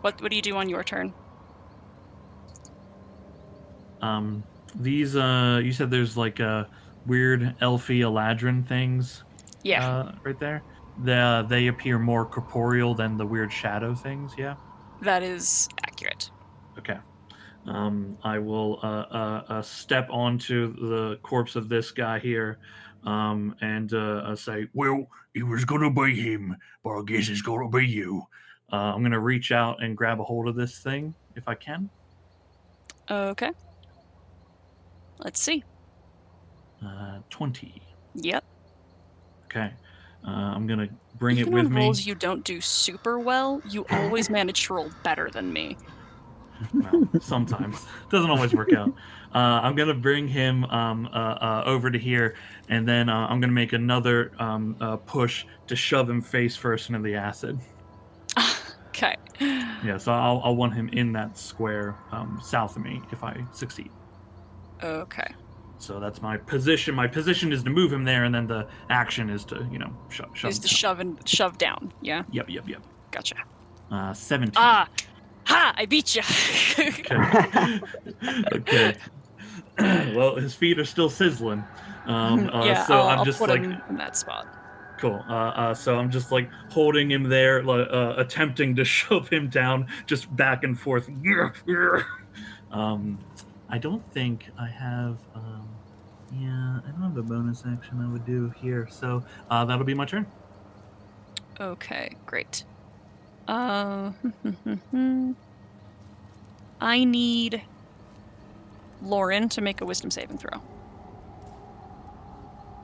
Speaker 1: what do you do on your turn?
Speaker 2: These you said there's like weird elfy Eladrin things
Speaker 1: Yeah,
Speaker 2: right there. They appear more corporeal than the weird shadow things. Yeah.
Speaker 1: that is accurate.
Speaker 2: Okay. I will step onto the corpse of this guy here, and say,
Speaker 8: Well, it was gonna be him, but I guess it's gonna be you.
Speaker 2: I'm gonna reach out and grab a hold of this thing if I can.
Speaker 1: Okay. Let's see.
Speaker 2: 20.
Speaker 1: Yep.
Speaker 2: Okay. I'm gonna bring
Speaker 1: Even
Speaker 2: it with
Speaker 1: on
Speaker 2: me.
Speaker 1: rolls you don't do super well, you always manage to roll better than me.
Speaker 2: Well, sometimes doesn't always work out. I'm gonna bring him over to here, and then I'm gonna make another push to shove him face first into the acid.
Speaker 1: Okay.
Speaker 2: Yeah, so I'll want him in that square south of me if I succeed.
Speaker 1: Okay.
Speaker 2: So that's my position. My position is to move him there, and then the action is to shove
Speaker 1: Is
Speaker 2: him
Speaker 1: to
Speaker 2: down.
Speaker 1: shove down. Yeah.
Speaker 2: Yep.
Speaker 1: Gotcha.
Speaker 2: 17.
Speaker 1: Ah, ha! I beat you.
Speaker 2: Okay. Okay. Well, his feet are still sizzling.
Speaker 1: Yeah.
Speaker 2: So
Speaker 1: I'll
Speaker 2: I'm just
Speaker 1: put
Speaker 2: like,
Speaker 1: him in that spot.
Speaker 2: cool. So I'm just like holding him there, attempting to shove him down, just back and forth. I don't think I have. Yeah, I don't have a bonus action I would do here, so that'll be my turn.
Speaker 1: Okay. Great. I need Lauren to make a wisdom saving throw.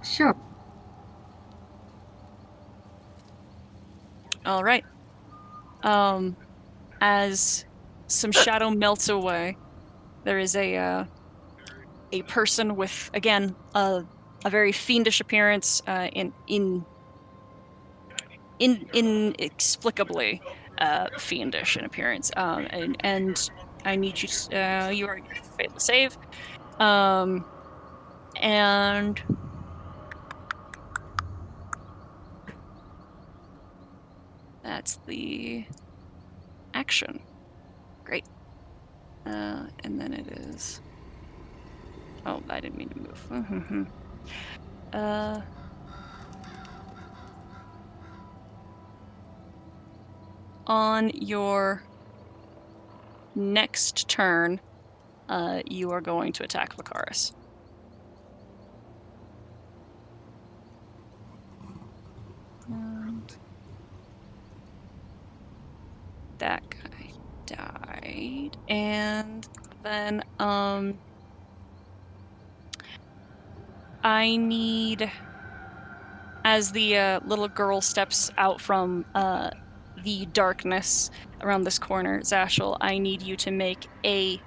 Speaker 4: Sure.
Speaker 1: All right. As some shadow melts away, there is a person with, again, a very fiendish appearance, inexplicably fiendish in appearance. And I need you to, you are failed to save. And that's the action. Great. And then it is. Oh, I didn't mean to move. On your next turn, you are going to attack Lucaris. And that guy died. And then, I need, as the little girl steps out from the darkness around this corner, Zashel, I need you to make a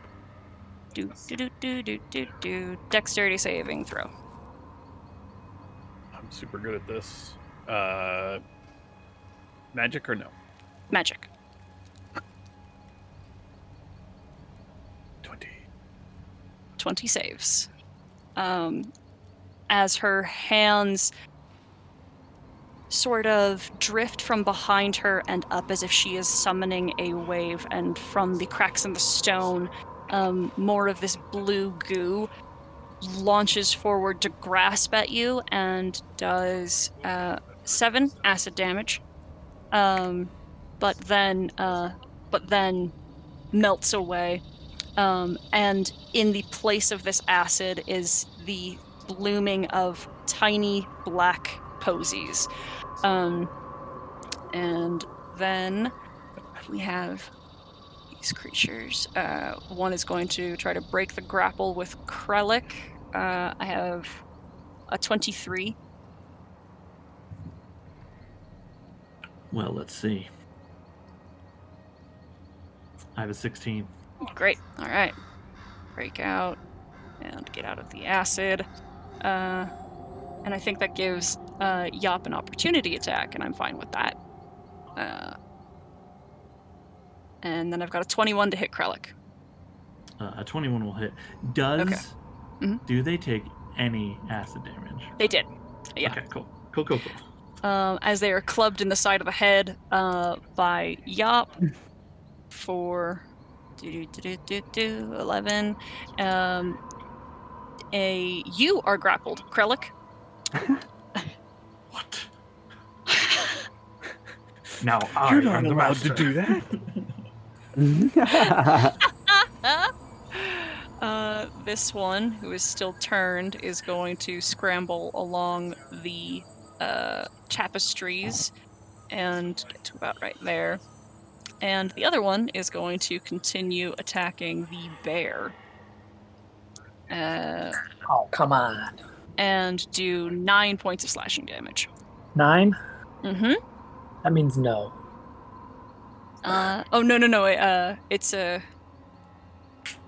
Speaker 1: dexterity saving throw.
Speaker 5: I'm super good at this. Magic or no?
Speaker 1: Magic. 20 saves. As her hands sort of drift from behind her and up as if she is summoning a wave, and from the cracks in the stone, more of this blue goo launches forward to grasp at you and does 7 acid damage, but then melts away. And in the place of this acid is the blooming of tiny black posies. And then we have these creatures. One is going to try to break the grapple with Krellick. I have a 23.
Speaker 2: Well, let's see. I have a 16.
Speaker 1: Great. All right. Break out and get out of the acid. And I think that gives Yop an opportunity attack, and I'm fine with that. And then I've got a 21 to hit Krellick.
Speaker 2: A 21 will hit.
Speaker 1: Okay.
Speaker 2: Do they take any acid damage?
Speaker 1: They did. Yeah.
Speaker 2: Okay, cool.
Speaker 1: As they are clubbed in the side of the head by Yop for 11. You are grappled, Krellick.
Speaker 2: What? Now
Speaker 5: You're
Speaker 2: I
Speaker 5: not
Speaker 2: am the
Speaker 5: allowed to
Speaker 2: master.
Speaker 5: do that.
Speaker 1: This one, who is still turned, is going to scramble along the tapestries and get to about right there. And the other one is going to continue attacking the bear.
Speaker 7: Oh, come on.
Speaker 1: And do 9 points of slashing damage.
Speaker 7: 9?
Speaker 1: Mm-hmm.
Speaker 7: That means no.
Speaker 1: Oh, no. It's a...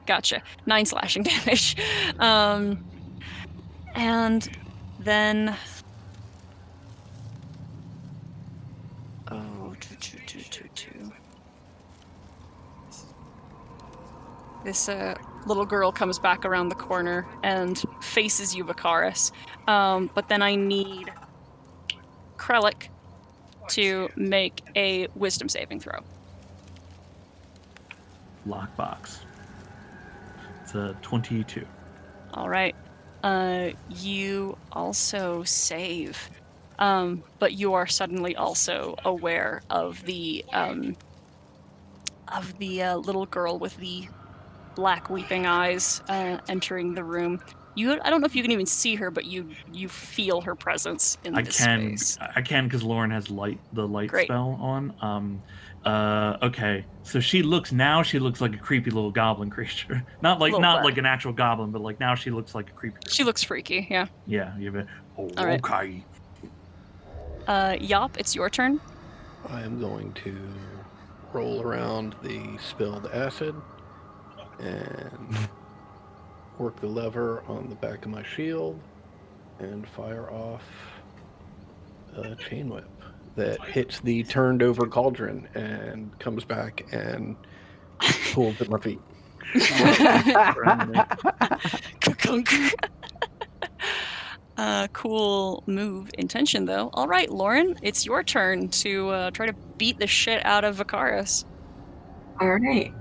Speaker 1: Gotcha. 9 slashing damage. And then... Oh, two. This little girl comes back around the corner and faces you, Vicaris. But then I need Krellick to make a wisdom saving throw.
Speaker 2: Lockbox. It's a 22.
Speaker 1: All right. You also save, but you are suddenly also aware of the little girl with the black weeping eyes entering the room. I don't know if you can even see her, but you feel her presence in this space.
Speaker 2: I can because Lauren has the light
Speaker 1: Great.
Speaker 2: spell on. Okay, so she looks like a creepy little goblin creature. Not like an actual goblin, but like now she looks like a creepy creature.
Speaker 1: She looks freaky, yeah.
Speaker 2: Yeah, you've been. Oh,
Speaker 1: All right.
Speaker 2: okay.
Speaker 1: Yop, it's your turn.
Speaker 6: I am going to roll around the spilled acid and work the lever on the back of my shield and fire off a chain whip that hits the turned over cauldron and comes back and pulls at my feet.
Speaker 1: Cool move intention, though. All right, Lauren, it's your turn to try to beat the shit out of Vicaris.
Speaker 4: All right.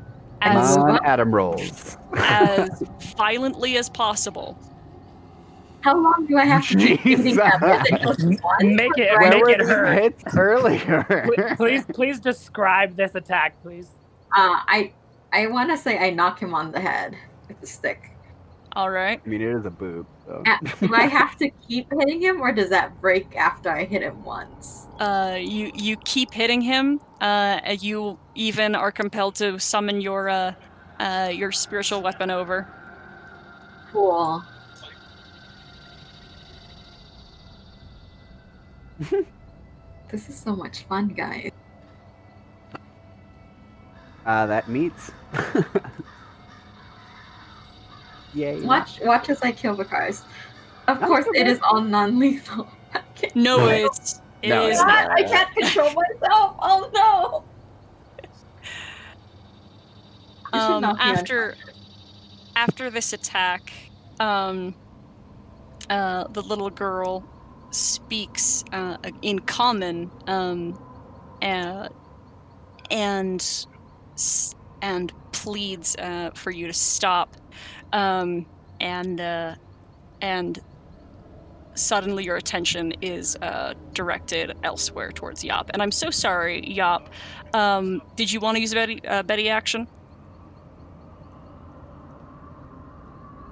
Speaker 3: Come
Speaker 1: As
Speaker 3: on, Adam rolls.
Speaker 1: as violently as possible.
Speaker 4: How long do I have to keep using that? Is it just one?
Speaker 7: Make it,
Speaker 4: Right?
Speaker 7: make
Speaker 3: Where
Speaker 7: it
Speaker 3: were these
Speaker 7: hurt.
Speaker 3: hits earlier?
Speaker 7: Please describe this attack, please.
Speaker 4: I want to say I knock him on the head with the stick.
Speaker 1: All right.
Speaker 3: I mean, it is a boob. So.
Speaker 4: Do I have to keep hitting him, or does that break after I hit him once?
Speaker 1: You keep hitting him. You even are compelled to summon your spiritual weapon over.
Speaker 4: Cool. This is so much fun, guys.
Speaker 3: That meets. Yay.
Speaker 4: Watch as I kill Vicaris. Of course, it is all non-lethal.
Speaker 1: No, it
Speaker 3: No,
Speaker 1: is
Speaker 3: it's
Speaker 1: not.
Speaker 4: I can't control myself. Oh no! You should not be
Speaker 1: After this attack, the little girl speaks in common and pleads for you to stop, and suddenly your attention is directed elsewhere towards Yop. And I'm so sorry, Yop. Did you want to use a Betty action?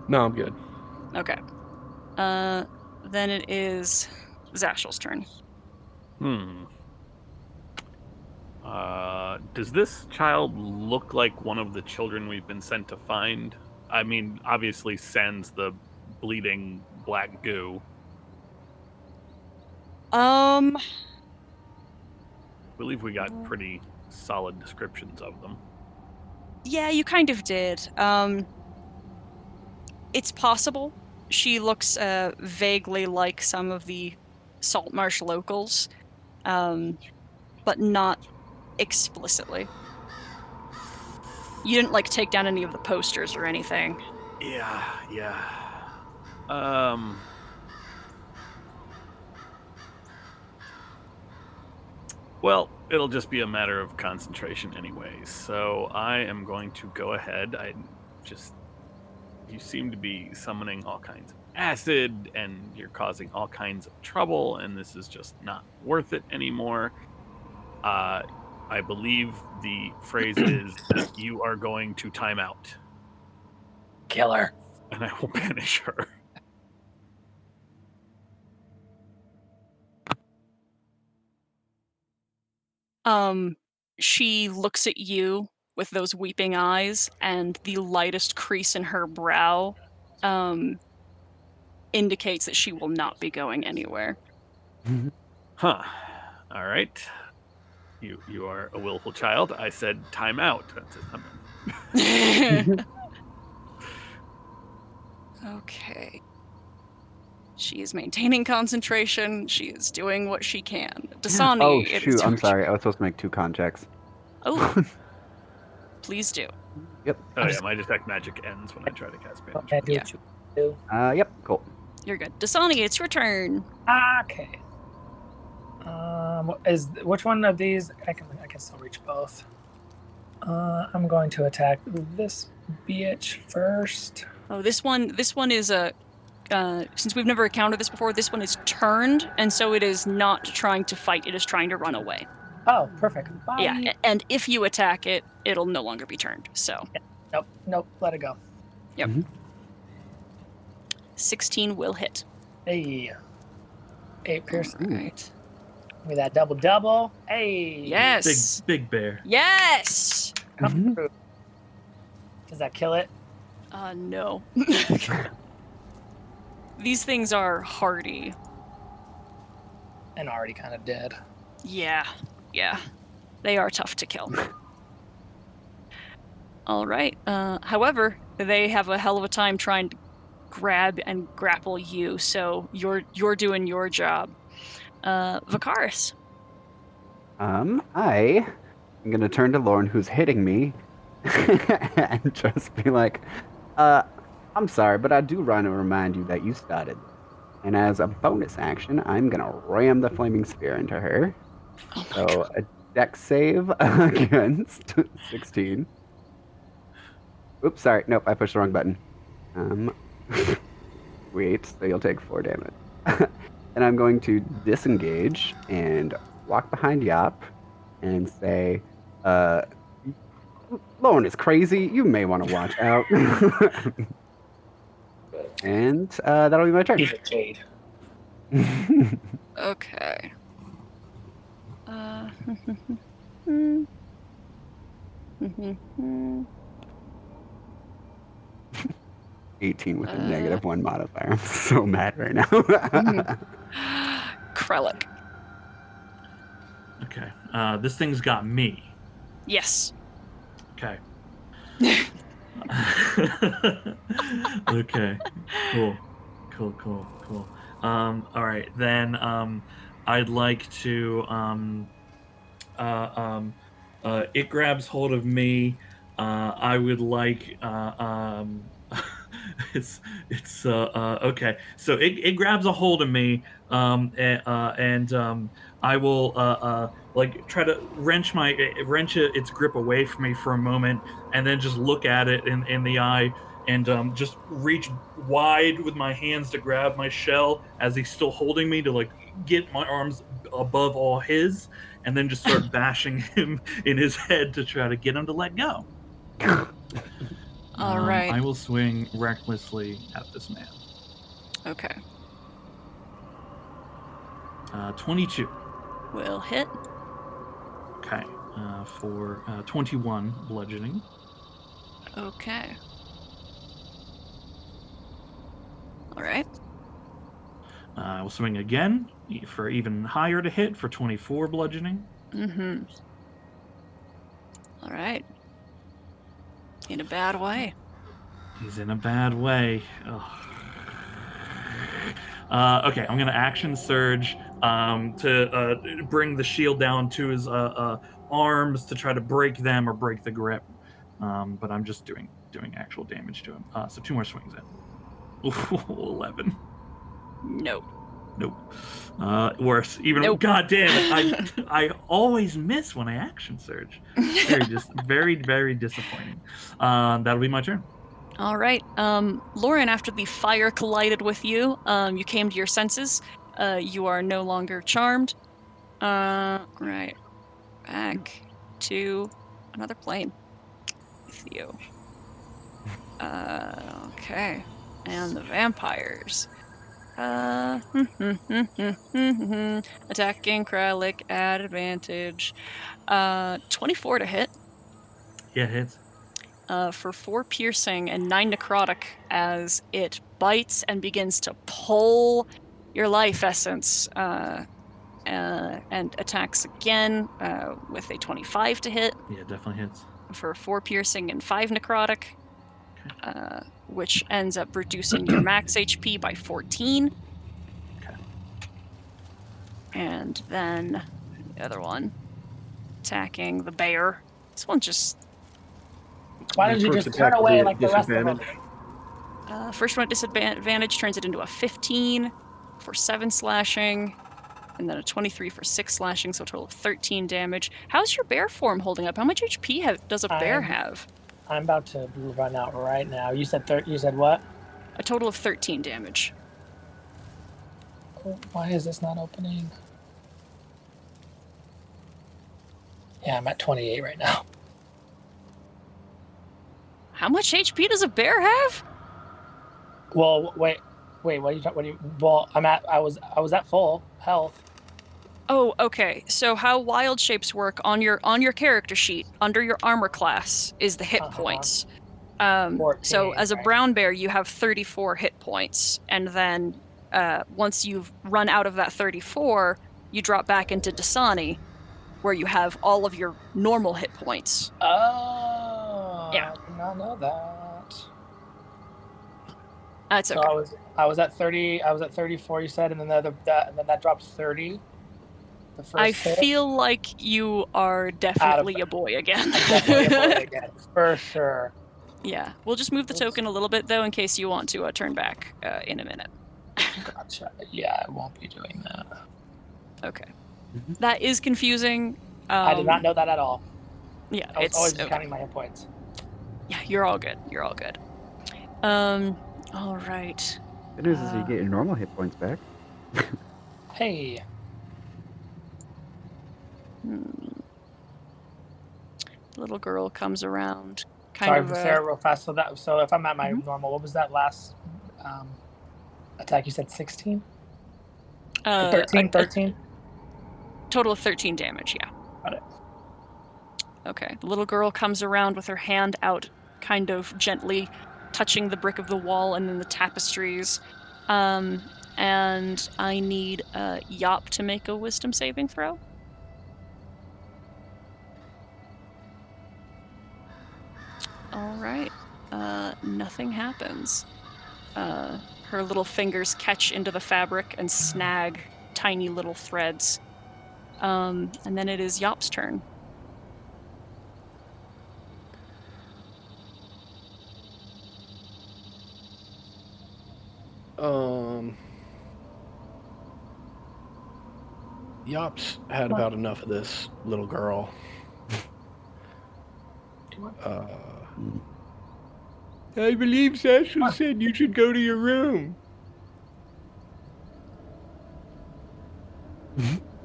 Speaker 6: No, I'm good.
Speaker 1: Okay. Then it is Zashel's turn.
Speaker 5: Does this child look like one of the children we've been sent to find? I mean, obviously Sans the bleeding black goo.
Speaker 1: Um,
Speaker 5: I believe we got pretty solid descriptions of them.
Speaker 1: yeah, you kind of did. It's possible. She looks vaguely like some of the Saltmarsh locals, but not explicitly. You didn't, like, take down any of the posters or anything.
Speaker 5: Yeah. Well, it'll just be a matter of concentration anyways. So I am going to go ahead. I just you seem to be summoning all kinds of acid, and you're causing all kinds of trouble, and this is just not worth it anymore. I believe the phrase is that you are going to time out,
Speaker 7: Kill her.
Speaker 5: and I will banish her.
Speaker 1: She looks at you with those weeping eyes, and the lightest crease in her brow indicates that she will not be going anywhere.
Speaker 5: Huh. All right. You are a willful child. I said time out. That's it.
Speaker 1: Okay. She is maintaining concentration. She is doing what she can. Dasani,
Speaker 3: Oh
Speaker 1: it is
Speaker 3: shoot! I'm
Speaker 1: your
Speaker 3: sorry. I was supposed to make 2 con checks.
Speaker 1: Oh, please do.
Speaker 3: Yep.
Speaker 5: Oh yeah, my detect magic ends when I try to cast banish.
Speaker 7: Okay, do
Speaker 1: Yeah.
Speaker 7: what you do.
Speaker 3: Yep. Cool.
Speaker 1: You're good. Dasani, it's your turn.
Speaker 7: Okay. Which one of these? I can still reach both. I'm going to attack this bitch first.
Speaker 1: Oh, this one is a. Since we've never encountered this before, this one is turned, and so it is not trying to fight. It is trying to run away.
Speaker 7: Oh, perfect. Bye.
Speaker 1: Yeah, and if you attack it, it'll no longer be turned. So.
Speaker 7: Nope. Let it go.
Speaker 1: Yep. 16 will hit.
Speaker 7: Hey. 8 pierce.
Speaker 1: All right.
Speaker 7: Give me that double. Hey.
Speaker 1: Yes.
Speaker 2: Big bear.
Speaker 1: Yes.
Speaker 7: Come through. Does that kill it?
Speaker 1: No. These things are hardy.
Speaker 7: And already kind of dead.
Speaker 1: Yeah. They are tough to kill. All right. However, they have a hell of a time trying to grab and grapple you, so you're doing your job. Vicaris.
Speaker 3: I am gonna turn to Lauren, who's hitting me, and just be like, I'm sorry, but I do want to remind you that you started. And as a bonus action, I'm gonna ram the flaming spear into her.
Speaker 1: Oh my
Speaker 3: So
Speaker 1: god.
Speaker 3: a dex save against 16. Oops, sorry. Nope, I pushed the wrong button. Wait, so you'll take 4 damage. And I'm going to disengage and walk behind Yop and say, Lauren is crazy. You may want to watch out. And that'll be my turn.
Speaker 7: He's a jade.
Speaker 1: Okay.
Speaker 3: 18 with a -1 modifier. I'm so mad right now.
Speaker 1: Krellick.
Speaker 2: Okay. This thing's got me.
Speaker 1: Yes.
Speaker 2: Okay. Okay. Cool. All right. Then I'd like to it grabs hold of me. I would like it's okay. So it grabs a hold of me and I will like try to wrench its grip away from me for a moment, and then just look at it in the eye, and just reach wide with my hands to grab my shell as he's still holding me, to like get my arms above all his, and then just start bashing him in his head to try to get him to let go.
Speaker 1: All right.
Speaker 2: I will swing recklessly at this man.
Speaker 1: Okay.
Speaker 2: 22.
Speaker 1: Will hit.
Speaker 2: Okay. For 21 bludgeoning.
Speaker 1: Okay. All right.
Speaker 2: I will swing again for even higher to hit for 24 bludgeoning.
Speaker 1: Mm-hmm. All right. In a bad way.
Speaker 2: He's in a bad way. Ugh. Okay, I'm going to action surge to bring the shield down to his arms to try to break them or break the grip. But I'm just doing actual damage to him. So 2 more swings in. 11.
Speaker 1: Nope.
Speaker 2: Nope. Worse. Even
Speaker 1: Nope.
Speaker 2: God damn it! I always miss when I action surge. Very very disappointing. That'll be my turn.
Speaker 1: All right. Lauren, after the fire collided with you, you came to your senses. You are no longer charmed. Right. Back to another plane with you. Okay. And the vampires. Attacking Kralik at advantage. 24 to hit.
Speaker 2: Yeah, hits.
Speaker 1: For 4 piercing and 9 necrotic as it bites and begins to pull your life essence. And attacks again with a 25 to hit.
Speaker 2: Yeah, definitely hits.
Speaker 1: For 4 piercing and 5 necrotic. Which ends up reducing your max HP by 14.
Speaker 2: Okay.
Speaker 1: And then the other one attacking the bear. This one just...
Speaker 7: Why don't you
Speaker 6: First
Speaker 7: just turn
Speaker 6: attack
Speaker 7: away
Speaker 6: is
Speaker 7: like the rest of them?
Speaker 6: disadvantage.
Speaker 1: First one at disadvantage turns it into a 15 for 7 slashing. And then a 23 for 6 slashing, so a total of 13 damage. How's your bear form holding up? How much HP does a bear have?
Speaker 7: I'm about to run out right now. You said you said what?
Speaker 1: A total of 13 damage.
Speaker 7: Why is this not opening? Yeah, I'm at 28 right now.
Speaker 1: How much HP does a bear have?
Speaker 7: Well, wait. What do you? Well, I was at full health.
Speaker 1: Oh, okay. So how wild shapes work on your character sheet under your armor class is the hit points.
Speaker 7: 14,
Speaker 1: So as a
Speaker 7: right.
Speaker 1: brown bear, you have 34 hit points, and then once you've run out of that 34, you drop back into Dasani, where you have all of your normal hit points.
Speaker 7: Oh,
Speaker 1: Yeah.
Speaker 7: I did not know that.
Speaker 1: That's okay.
Speaker 7: So I was at 30. I was at 34. You said, and then that dropped 30. The first
Speaker 1: I
Speaker 7: hit.
Speaker 1: feel like you are definitely a boy again.
Speaker 7: Definitely a bullet again, for sure.
Speaker 1: Yeah, we'll just move the token a little bit though, in case you want to turn back in a minute.
Speaker 7: Gotcha. Yeah, I won't be doing that.
Speaker 1: Okay, that is confusing.
Speaker 7: I did not know that at all.
Speaker 1: Yeah,
Speaker 7: I was
Speaker 1: it's
Speaker 7: always
Speaker 1: okay.
Speaker 7: counting my hit points.
Speaker 1: Yeah, you're all good. You're all good. All right.
Speaker 3: Good news is you get your normal hit points back.
Speaker 7: Hey.
Speaker 1: Little girl comes around.
Speaker 7: Sorry, Sarah, real fast. So if I'm at my normal, what was that last attack? You said 16? 13?
Speaker 1: Total of 13 damage, yeah.
Speaker 7: Got it.
Speaker 1: Okay. The little girl comes around with her hand out, kind of gently touching the brick of the wall and then the tapestries. And I need Yop to make a wisdom saving throw. All right. Nothing happens. Her little fingers catch into the fabric and snag tiny little threads. And then it is Yop's turn.
Speaker 6: Yops had about enough of this little girl.
Speaker 9: I believe Sashel said you should go to your room.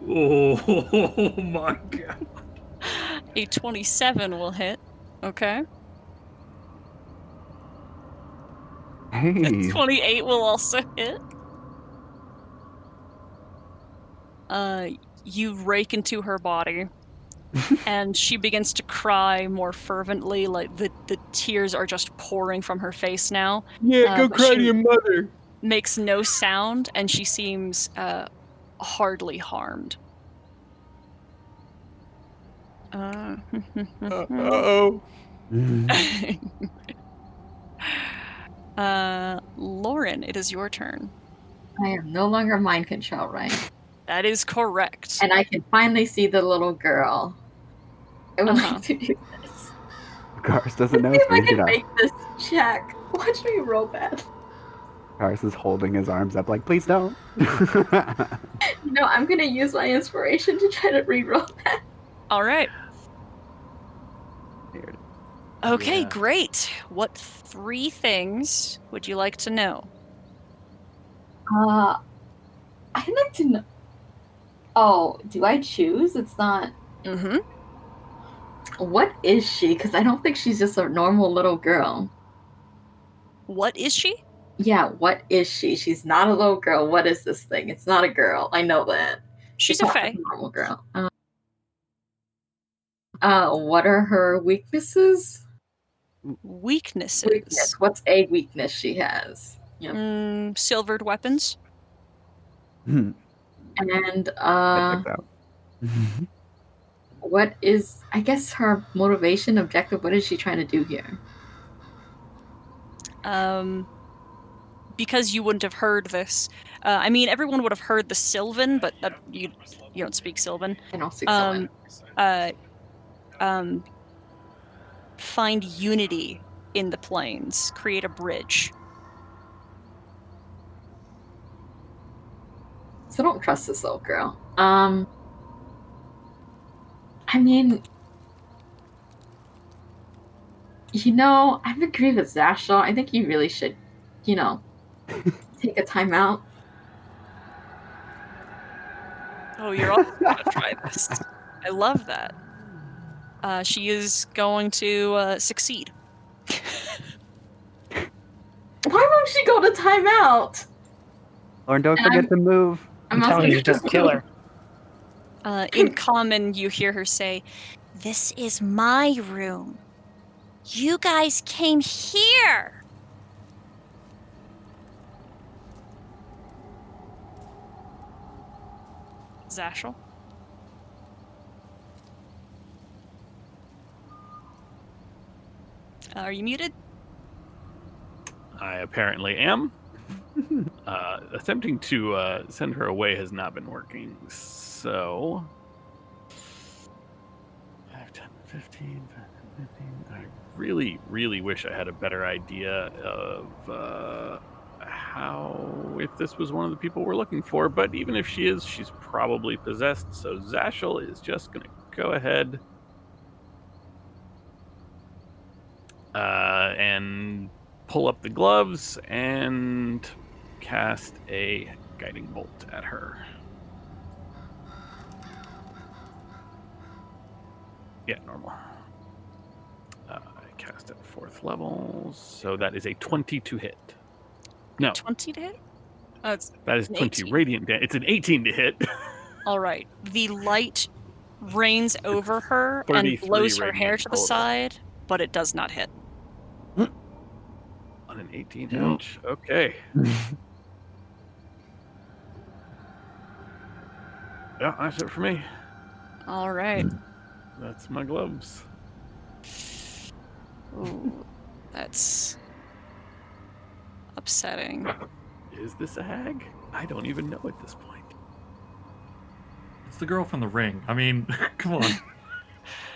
Speaker 2: Oh my god.
Speaker 1: A 27 will hit. Okay.
Speaker 3: Hey.
Speaker 1: 28 will also hit. You rake into her body, and she begins to cry more fervently, like the tears are just pouring from her face now.
Speaker 9: Yeah, go
Speaker 1: but
Speaker 9: cry
Speaker 1: she
Speaker 9: to your mother.
Speaker 1: makes no sound, and she seems hardly harmed.
Speaker 9: Uh-oh.
Speaker 1: Lauren, it is your turn.
Speaker 4: I am no longer mind control, right?
Speaker 1: That is correct.
Speaker 4: And I can finally see the little girl. I would like to do this.
Speaker 3: Cars doesn't know.
Speaker 4: Let's see
Speaker 3: So
Speaker 4: if I
Speaker 3: he's
Speaker 4: can
Speaker 3: gonna-
Speaker 4: make this check. Watch me roll bad.
Speaker 3: Cars is holding his arms up like, please don't.
Speaker 4: No, I'm gonna use my inspiration to try to re-roll that.
Speaker 1: All right.
Speaker 3: Here it is.
Speaker 1: Okay,
Speaker 5: Yeah.
Speaker 1: great. What 3 things would you like to know?
Speaker 4: I'd like to know. Oh, do I choose? It's not.
Speaker 1: Mm-hmm.
Speaker 4: What is she? Because I don't think she's just a normal little girl.
Speaker 1: What is she?
Speaker 4: Yeah, what is she? She's not a little girl. What is this thing? It's not a girl. I know that.
Speaker 1: She's
Speaker 4: It's
Speaker 1: a
Speaker 4: not
Speaker 1: fae.
Speaker 4: a normal girl. What are her weaknesses?
Speaker 1: Weaknesses.
Speaker 4: Weakness. What's a weakness she has? Yep.
Speaker 1: Silvered weapons.
Speaker 3: Hmm,
Speaker 4: And
Speaker 3: that checks out.
Speaker 4: what is, I guess, her motivation, objective? What is she trying to do here?
Speaker 1: Because you wouldn't have heard this. I mean, everyone would have heard the Sylvan, but you don't speak Sylvan.
Speaker 4: I don't speak Sylvan.
Speaker 1: Find unity in the planes. Create a bridge.
Speaker 4: So don't trust this little girl. I mean, I've agreed with Zashel. I think you really should, take a time out.
Speaker 1: Oh, you're all gonna try this. I love that. She is going to succeed.
Speaker 4: Why won't she go to timeout?
Speaker 3: Lauren, don't forget to move.
Speaker 7: I'm telling you, just kill her.
Speaker 1: In common, you hear her say,
Speaker 10: This is my room. You guys came here.
Speaker 1: Zashel. Are you muted?
Speaker 5: I apparently am. Attempting to send her away has not been working. So 5, 10, 15, 15. I really, really wish I had a better idea of if this was one of the people we're looking for. But even if she is, she's probably possessed. So Zashel is just going to go ahead and pull up the gloves and cast a guiding bolt at her. Yeah, normal. I cast at 4th level, so that is a 20 to hit. No,
Speaker 1: 20 to hit?
Speaker 5: that is
Speaker 1: an
Speaker 5: 20
Speaker 1: 18.
Speaker 5: radiant damage. It's an 18 to hit.
Speaker 1: All right. The light rains over her and
Speaker 5: 33
Speaker 1: blows her hair
Speaker 5: radiant
Speaker 1: to the
Speaker 5: total.
Speaker 1: side, but it does not hit.
Speaker 5: On an 18 damage. Okay. Yeah, that's it for me.
Speaker 1: All right.
Speaker 5: That's my gloves.
Speaker 1: Ooh, that's upsetting.
Speaker 5: Is this a hag? I don't even know at this point.
Speaker 2: It's the girl from The Ring. I mean, come on.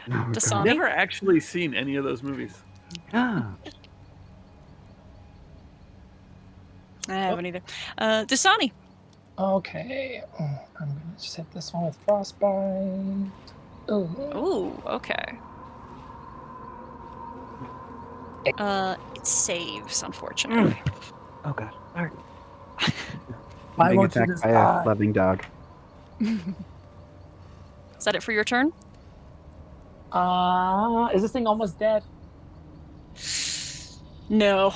Speaker 1: Dasani?
Speaker 5: Never actually seen any of those movies.
Speaker 3: Ah,
Speaker 1: I haven't either. Dasani.
Speaker 7: Okay. I'm gonna just hit this one with frostbite. Ooh.
Speaker 1: Ooh, okay. It saves, unfortunately.
Speaker 3: oh god. Sorry.
Speaker 7: Why
Speaker 3: Being
Speaker 7: won't you
Speaker 3: attacked
Speaker 7: just
Speaker 3: by a
Speaker 7: die?
Speaker 3: loving dog.
Speaker 1: Is that it for your turn?
Speaker 7: Is this thing almost dead?
Speaker 1: No.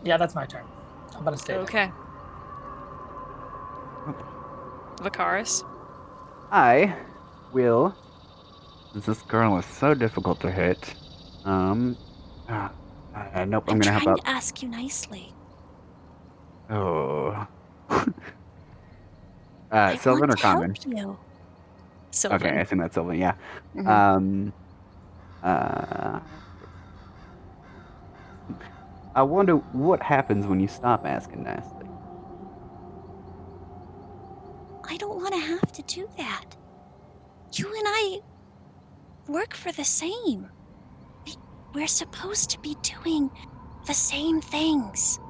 Speaker 7: Yeah, that's my turn. I'm gonna stay.
Speaker 1: Okay. Vicaris.
Speaker 3: I will. Since this girl is so difficult to hit. Nope. I'm gonna
Speaker 10: trying
Speaker 3: help out.
Speaker 10: to ask you nicely.
Speaker 3: Oh.
Speaker 10: I
Speaker 3: Sylvan
Speaker 10: want
Speaker 3: or
Speaker 10: to
Speaker 3: common?
Speaker 10: help you.
Speaker 1: Sylvan.
Speaker 3: Okay, I assume that's Sylvan. Yeah.
Speaker 1: Mhm.
Speaker 3: I wonder what happens when you stop asking nicely.
Speaker 10: I don't want to have to do that. You and I work for the same. We're supposed to be doing the same things.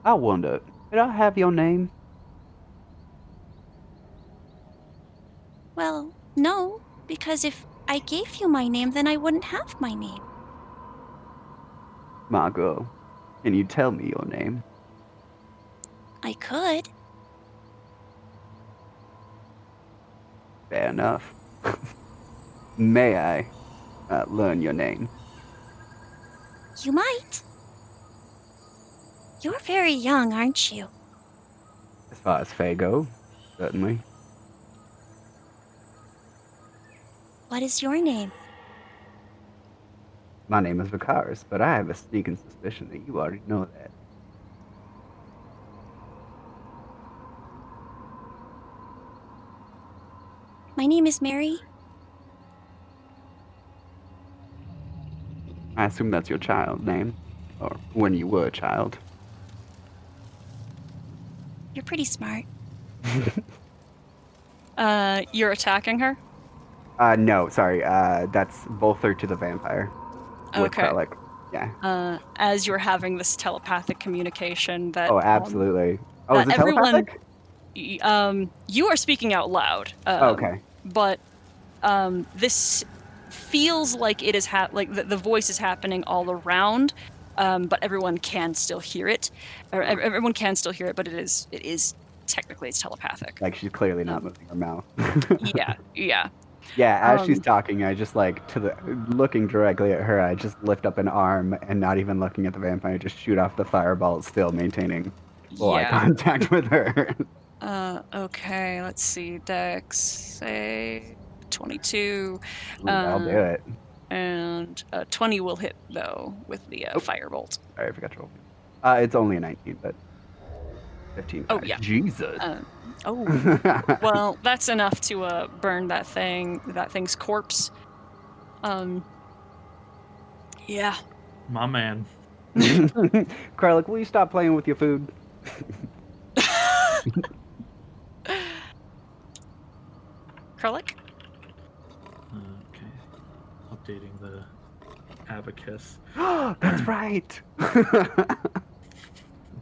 Speaker 3: I wonder, could I have your name?
Speaker 10: Well, no, because if I gave you my name, then I wouldn't have my name.
Speaker 3: Margot, can you tell me your name?
Speaker 10: I could.
Speaker 3: Fair enough. May I learn your name?
Speaker 10: You might. You're very young, aren't you?
Speaker 3: As far as Faye go, certainly.
Speaker 10: What is your name?
Speaker 3: My name is Vicaris, but I have a sneaking suspicion that you already know that.
Speaker 10: My name is Mary.
Speaker 3: I assume that's your child name, or when you were a child.
Speaker 10: You're pretty smart.
Speaker 1: You're attacking her?
Speaker 3: No, sorry. That's Volther to the vampire. With
Speaker 1: Okay.
Speaker 3: Kralik. Yeah.
Speaker 1: As you're having this telepathic communication that
Speaker 3: Oh, absolutely. Oh,
Speaker 1: that
Speaker 3: is it
Speaker 1: everyone-
Speaker 3: telepathic?
Speaker 1: you are speaking out loud.
Speaker 3: Okay.
Speaker 1: But this feels like it is like the voice is happening all around, but everyone can still hear it. Or everyone can still hear it, but it is technically it's telepathic.
Speaker 3: Like she's clearly not moving her mouth.
Speaker 1: Yeah.
Speaker 3: Yeah, as she's talking, I just looking directly at her, I just lift up an arm and not even looking at the vampire, just shoot off the fireball, still maintaining full eye contact with her.
Speaker 1: Okay, let's see. Dex, say 22.
Speaker 3: Ooh, I'll do it.
Speaker 1: And 20 will hit, though, with the firebolt.
Speaker 3: Sorry, I forgot to roll. It's only a 19, but 15.
Speaker 1: Oh, yeah.
Speaker 3: Jesus.
Speaker 1: Well, that's enough to burn that thing's corpse. Yeah.
Speaker 2: My man.
Speaker 3: Kralik, will you stop playing with your food?
Speaker 1: Kralik?
Speaker 2: Okay. Updating the abacus.
Speaker 3: That's right.
Speaker 2: That's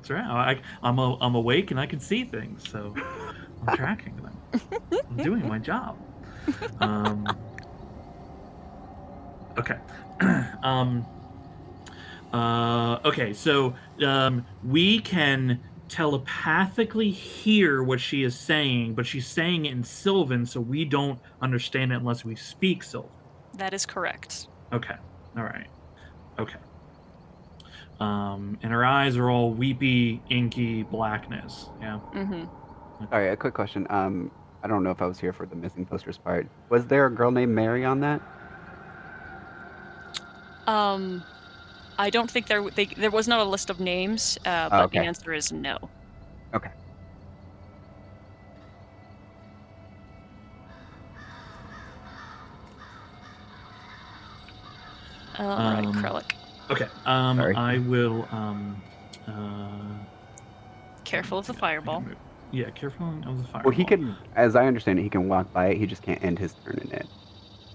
Speaker 2: right. I'm awake and I can see things, so I'm tracking them. I'm doing my job. Okay. Okay. So we can telepathically hear what she is saying, but she's saying it in Sylvan, so we don't understand it unless we speak Sylvan.
Speaker 1: That is correct.
Speaker 2: Okay. All right. Okay. And her eyes are all weepy, inky blackness. Yeah.
Speaker 1: Mm-hmm.
Speaker 3: Sorry, a quick question. I don't know if I was here for the missing posters part. Was there a girl named Mary on that?
Speaker 1: I don't think there was not a list of names, but
Speaker 3: okay.
Speaker 1: the answer is no.
Speaker 3: Okay.
Speaker 1: All right, Kralik.
Speaker 2: Okay.
Speaker 3: Sorry.
Speaker 2: I will.
Speaker 1: Careful of the fireball.
Speaker 2: Yeah, careful of the fireball.
Speaker 3: Well, he can, as I understand it, he can walk by it. He just can't end his turn in it.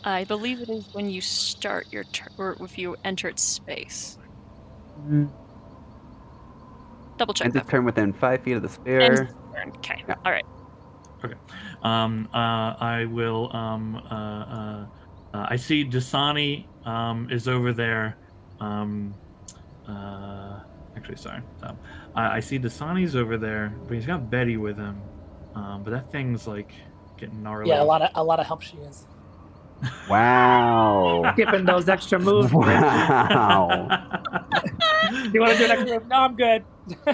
Speaker 1: I believe it is when you start your turn, or if you enter its space. Double check
Speaker 3: Ends
Speaker 1: that.
Speaker 3: his turn within 5 feet of the
Speaker 1: Ends
Speaker 3: sphere.
Speaker 1: its turn. Okay.
Speaker 3: Yeah.
Speaker 1: All right.
Speaker 2: Okay. I will. I see Dasani is over there. Actually, sorry. I see Dasani's over there, but he's got Betty with him. But that thing's like getting gnarly.
Speaker 7: Yeah, a lot of help she is.
Speaker 3: Wow.
Speaker 7: Skipping those extra moves.
Speaker 3: Wow.
Speaker 7: You want to do an extra move? No, I'm good.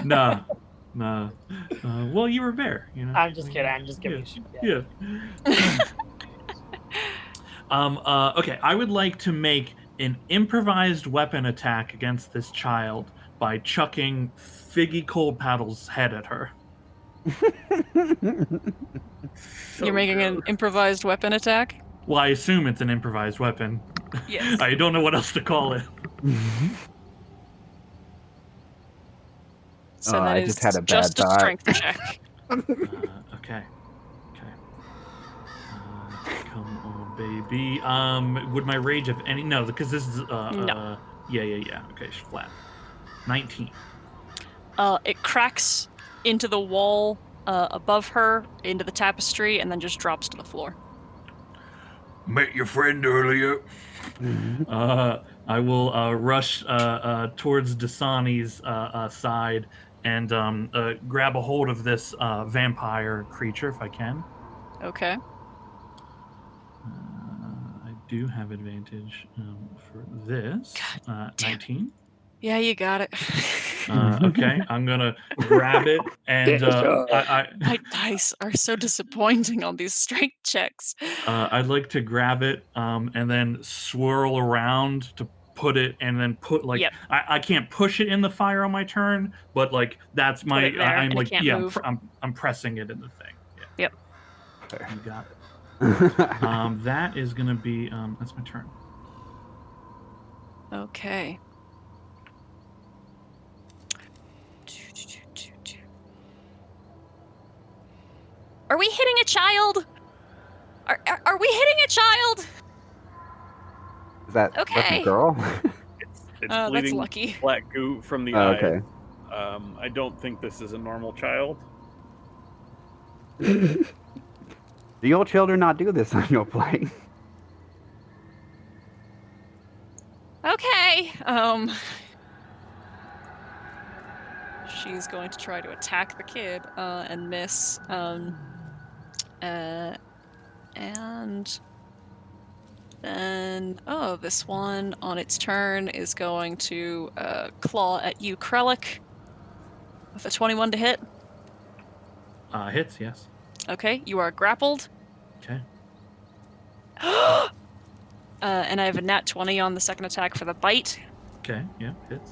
Speaker 2: No. Well, you were a bear, you know.
Speaker 7: I'm just kidding. I'm just giving you shit.
Speaker 2: Yeah. Okay, I would like to make an improvised weapon attack against this child by chucking Figgy Cold Paddle's head at her.
Speaker 1: You're making an improvised weapon attack?
Speaker 2: Well, I assume it's an improvised weapon.
Speaker 1: Yes.
Speaker 2: I don't know what else to call it.
Speaker 1: So
Speaker 3: Oh,
Speaker 1: that
Speaker 3: I
Speaker 1: is
Speaker 3: just had a bad
Speaker 1: just a
Speaker 3: thought.
Speaker 1: strength check.
Speaker 2: Okay. Come on, baby. Would my rage have any? No, because this is
Speaker 1: No.
Speaker 2: Yeah. Okay, she's flat. 19.
Speaker 1: It cracks into the wall above her, into the tapestry, and then just drops to the floor.
Speaker 8: met your friend earlier.
Speaker 2: I will rush towards Dasani's side and grab a hold of this vampire creature if I can.
Speaker 1: Okay.
Speaker 2: I do have advantage for this. 19.
Speaker 1: Yeah, you got it.
Speaker 2: Okay, I'm gonna grab it, and
Speaker 1: My dice are so disappointing on these strength checks.
Speaker 2: I'd like to grab it and then swirl around to put it, and then put like
Speaker 1: Yep.
Speaker 2: I can't push it in the fire on my turn, but like that's my
Speaker 1: it there,
Speaker 2: I'm
Speaker 1: and it
Speaker 2: like
Speaker 1: can't
Speaker 2: yeah
Speaker 1: move.
Speaker 2: I'm pressing it in the thing. Yeah.
Speaker 1: Yep.
Speaker 2: You got it. That is gonna be that's my turn.
Speaker 1: Okay. Are we hitting a child? Are we hitting a child?
Speaker 3: Is that
Speaker 1: Okay.
Speaker 3: a girl?
Speaker 5: It's
Speaker 1: That's
Speaker 5: bleeding
Speaker 1: lucky.
Speaker 5: black goo from the
Speaker 3: Oh,
Speaker 5: eye.
Speaker 3: okay.
Speaker 5: I don't think this is a normal child.
Speaker 3: Do your children not do this on your plane?
Speaker 1: Okay. She's going to try to attack the kid and miss. And then this one on its turn is going to claw at you, Krellick, with a 21 to hit.
Speaker 2: Hits, yes.
Speaker 1: Okay, you are grappled.
Speaker 2: Okay.
Speaker 1: And I have a nat 20 on the second attack for the bite.
Speaker 2: Okay, yeah, hits.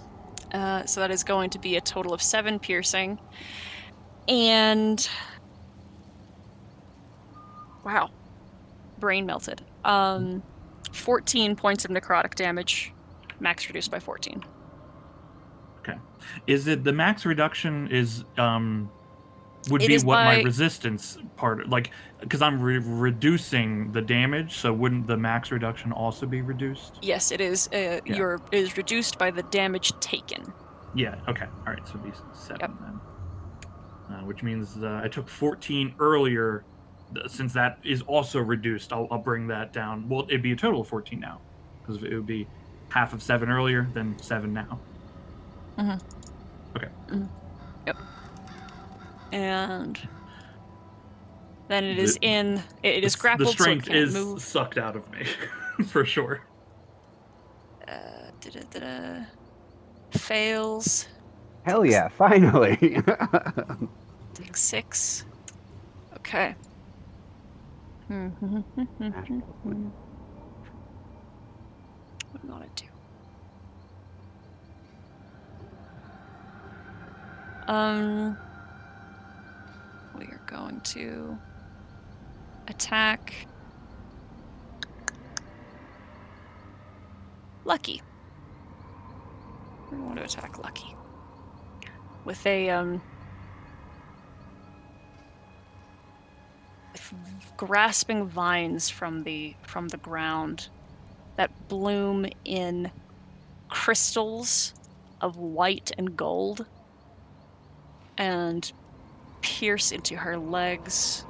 Speaker 1: So that is going to be a total of 7 piercing. And wow. Brain melted. 14 points of necrotic damage. Max reduced by 14.
Speaker 2: Okay. Is it the max reduction is would
Speaker 1: It
Speaker 2: be
Speaker 1: is
Speaker 2: what my
Speaker 1: by-
Speaker 2: resistance part, like, because I'm reducing the damage, so wouldn't the max reduction also be reduced?
Speaker 1: Yes, it is. It is reduced by the damage taken.
Speaker 2: Yeah. Okay. All right. So it'd be 7
Speaker 1: Yep.
Speaker 2: then, which means I took 14 earlier. Since that is also reduced, I'll bring that down. Well, it'd be a total of 14 now, because it would be half of 7 earlier, then 7 now.
Speaker 1: Mhm.
Speaker 2: Okay.
Speaker 1: Mhm. Yep. And then it is grappled.
Speaker 2: The strength
Speaker 1: so it can't
Speaker 2: is
Speaker 1: move.
Speaker 2: sucked out of me, for sure.
Speaker 1: Fails.
Speaker 3: Hell yeah, finally.
Speaker 1: Take 6. Okay. What do I want to do? We are going to attack Lucky. We want to attack Lucky with a grasping vines from the ground that bloom in crystals of white and gold and pierce into her legs.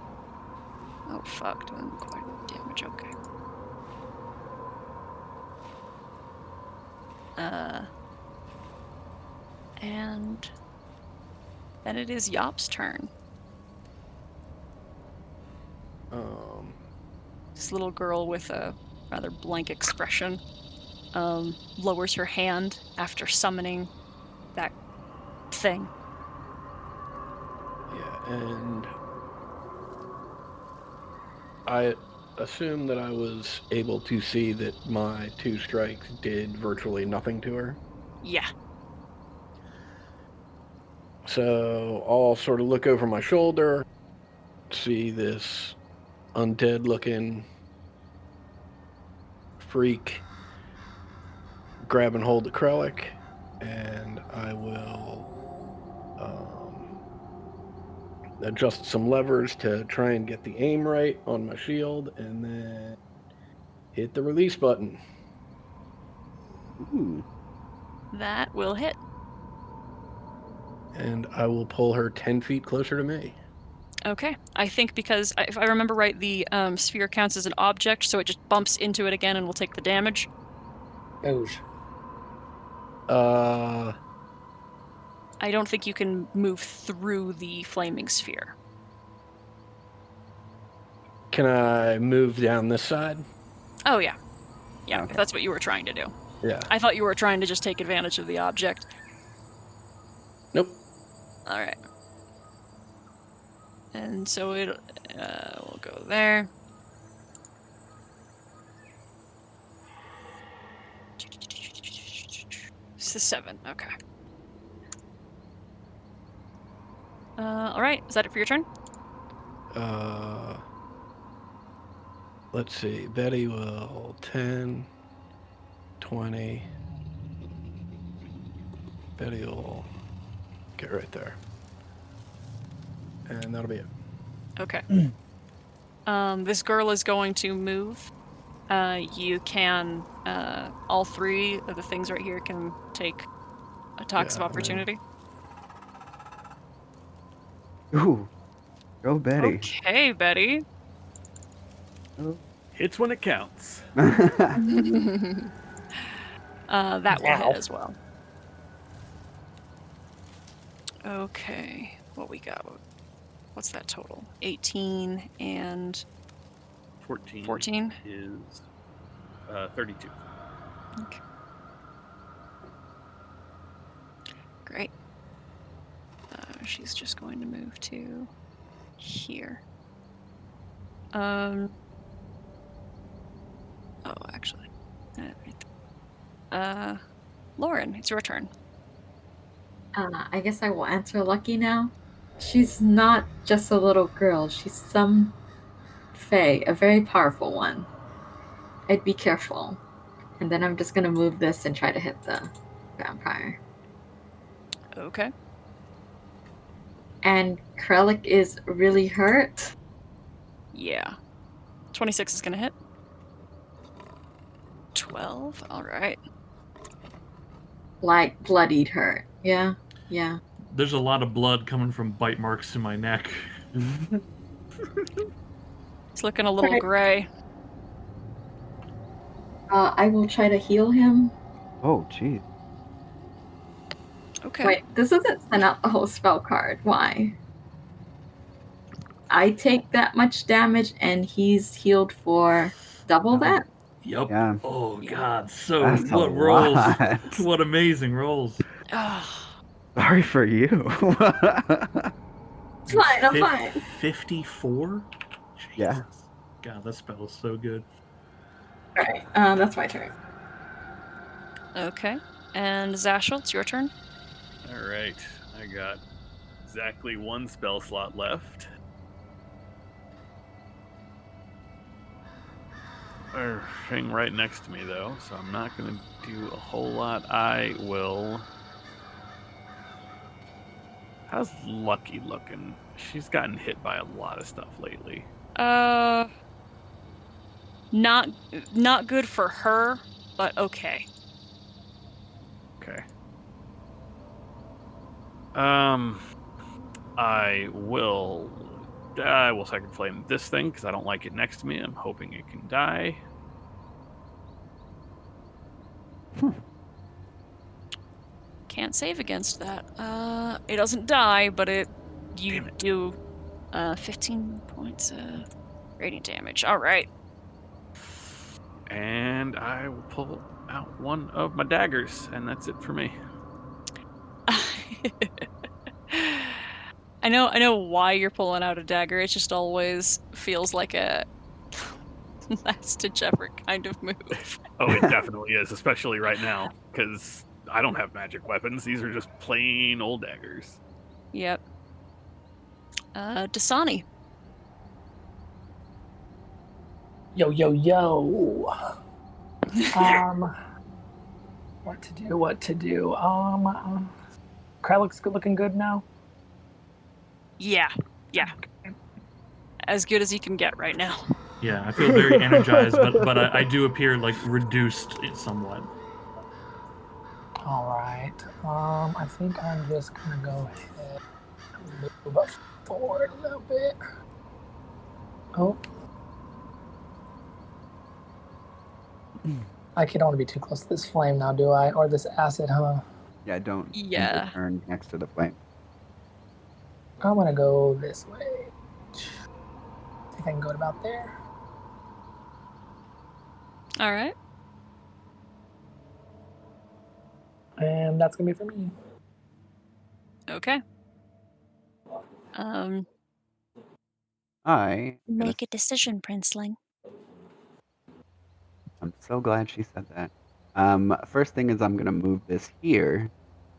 Speaker 1: Oh fuck, doing quite a bit of damage, okay. And then it is Yop's turn. This little girl with a rather blank expression lowers her hand after summoning that thing.
Speaker 6: Yeah, and I assume that I was able to see that my 2 strikes did virtually nothing to her.
Speaker 1: Yeah.
Speaker 6: So I'll sort of look over my shoulder, see this undead-looking freak grab and hold the Krellick, and I will adjust some levers to try and get the aim right on my shield, and then hit the release button.
Speaker 3: Ooh.
Speaker 1: That will hit.
Speaker 6: And I will pull her 10 feet closer to me.
Speaker 1: Okay. I think because, if I remember right, the sphere counts as an object, so it just bumps into it again and will take the damage.
Speaker 7: Ooge.
Speaker 6: Uh,
Speaker 1: I don't think you can move through the flaming sphere.
Speaker 6: can I move down this side?
Speaker 1: Oh, yeah. Yeah,
Speaker 6: Okay.
Speaker 1: if that's what you were trying to do.
Speaker 6: Yeah.
Speaker 1: I thought you were trying to just take advantage of the object.
Speaker 6: Nope.
Speaker 1: All right. And so we'll go there. It's the 7. Okay. All right. Is that it for your turn?
Speaker 6: Let's see. Betty will 10, 20. Betty will get right there. And that'll be it.
Speaker 1: Okay. This girl is going to move. You can, all 3 of the things right here can take attacks of
Speaker 6: Yeah,
Speaker 1: opportunity.
Speaker 3: Ooh, go Betty.
Speaker 1: Okay, Betty.
Speaker 5: Hits when it counts.
Speaker 1: That will
Speaker 7: Ow.
Speaker 1: hit as well. Okay, what we got? What's that total? 18 and
Speaker 5: 14.
Speaker 1: 14?
Speaker 5: Is 32.
Speaker 1: Okay. Great. She's just going to move to here. Oh, actually. Lauren, it's your turn.
Speaker 4: I guess I will answer Lucky now. She's not just a little girl. She's some fae, a very powerful one. I'd be careful. And then I'm just gonna move this and try to hit the vampire.
Speaker 1: Okay.
Speaker 4: And Krellick is really hurt.
Speaker 1: Yeah. 26 is gonna hit. 12? Alright.
Speaker 4: Like bloodied hurt. Yeah. Yeah.
Speaker 2: There's a lot of blood coming from bite marks in my neck.
Speaker 1: It's looking a little
Speaker 4: Right.
Speaker 1: gray.
Speaker 4: I will try to heal him.
Speaker 3: Oh, jeez.
Speaker 1: Okay.
Speaker 4: Wait, this doesn't send out the whole spell card. Why? I take that much damage and he's healed for double that?
Speaker 2: Yup.
Speaker 3: Yeah.
Speaker 2: Oh God. So
Speaker 3: That's a
Speaker 2: what rolls?
Speaker 3: lot.
Speaker 2: What amazing rolls.
Speaker 1: Ugh.
Speaker 3: Sorry for you.
Speaker 4: It's fine, I'm fine.
Speaker 2: 54.
Speaker 3: Yeah.
Speaker 2: Jesus. God, that spell is so good.
Speaker 4: Alright, that's my turn.
Speaker 1: Okay. And Zashel, it's your turn.
Speaker 5: All right. I got exactly 1 spell slot left. They're hanging right next to me, though, so I'm not going to do a whole lot. I will... How's Lucky looking? She's gotten hit by a lot of stuff lately.
Speaker 1: Not good for her, but okay.
Speaker 5: Okay. I will second flame this thing because I don't like it next to me. I'm hoping it can die.
Speaker 1: Can't save against that. It doesn't die, but you
Speaker 5: Damn it.
Speaker 1: do 15 points of radiant damage. All right.
Speaker 5: And I will pull out one of my daggers, and that's it for me.
Speaker 1: I know why you're pulling out a dagger. It just always feels like a last ditch effort kind of move.
Speaker 5: Oh, it definitely is, especially right now, because I don't have magic weapons. These are just plain old daggers.
Speaker 1: Yep. Dasani.
Speaker 7: Yo, yo, yo. What to do? Krellick's looking good now.
Speaker 1: Yeah. As good as he can get right now.
Speaker 2: Yeah, I feel very energized, but I do appear like reduced somewhat.
Speaker 7: All right. I think I'm just gonna go ahead and move up forward a little bit. Oh. I don't want to be too close to this flame now, do I? Or this acid, huh?
Speaker 3: Yeah, don't
Speaker 1: Yeah.
Speaker 3: turn next to the flame.
Speaker 7: I want to go this way. See if I can go to about there.
Speaker 1: All right.
Speaker 7: And that's going to be for me.
Speaker 1: Okay.
Speaker 10: Make a decision, Princeling.
Speaker 3: I'm so glad she said that. First thing is I'm gonna move this here,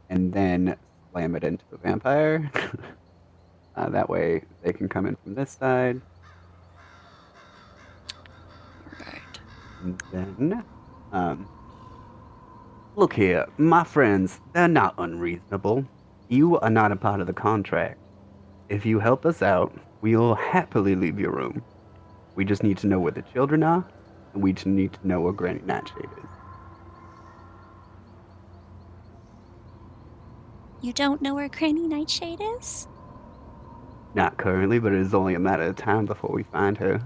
Speaker 3: and then slam it into the vampire. That way they can come in from this side.
Speaker 1: Right.
Speaker 3: And then, look here, my friends, they're not unreasonable. You are not a part of the contract. If you help us out, we'll happily leave your room. We just need to know where the children are, and we just need to know where Granny Nightshade is.
Speaker 10: You don't know where Granny Nightshade is?
Speaker 3: Not currently, but it is only a matter of time before we find her.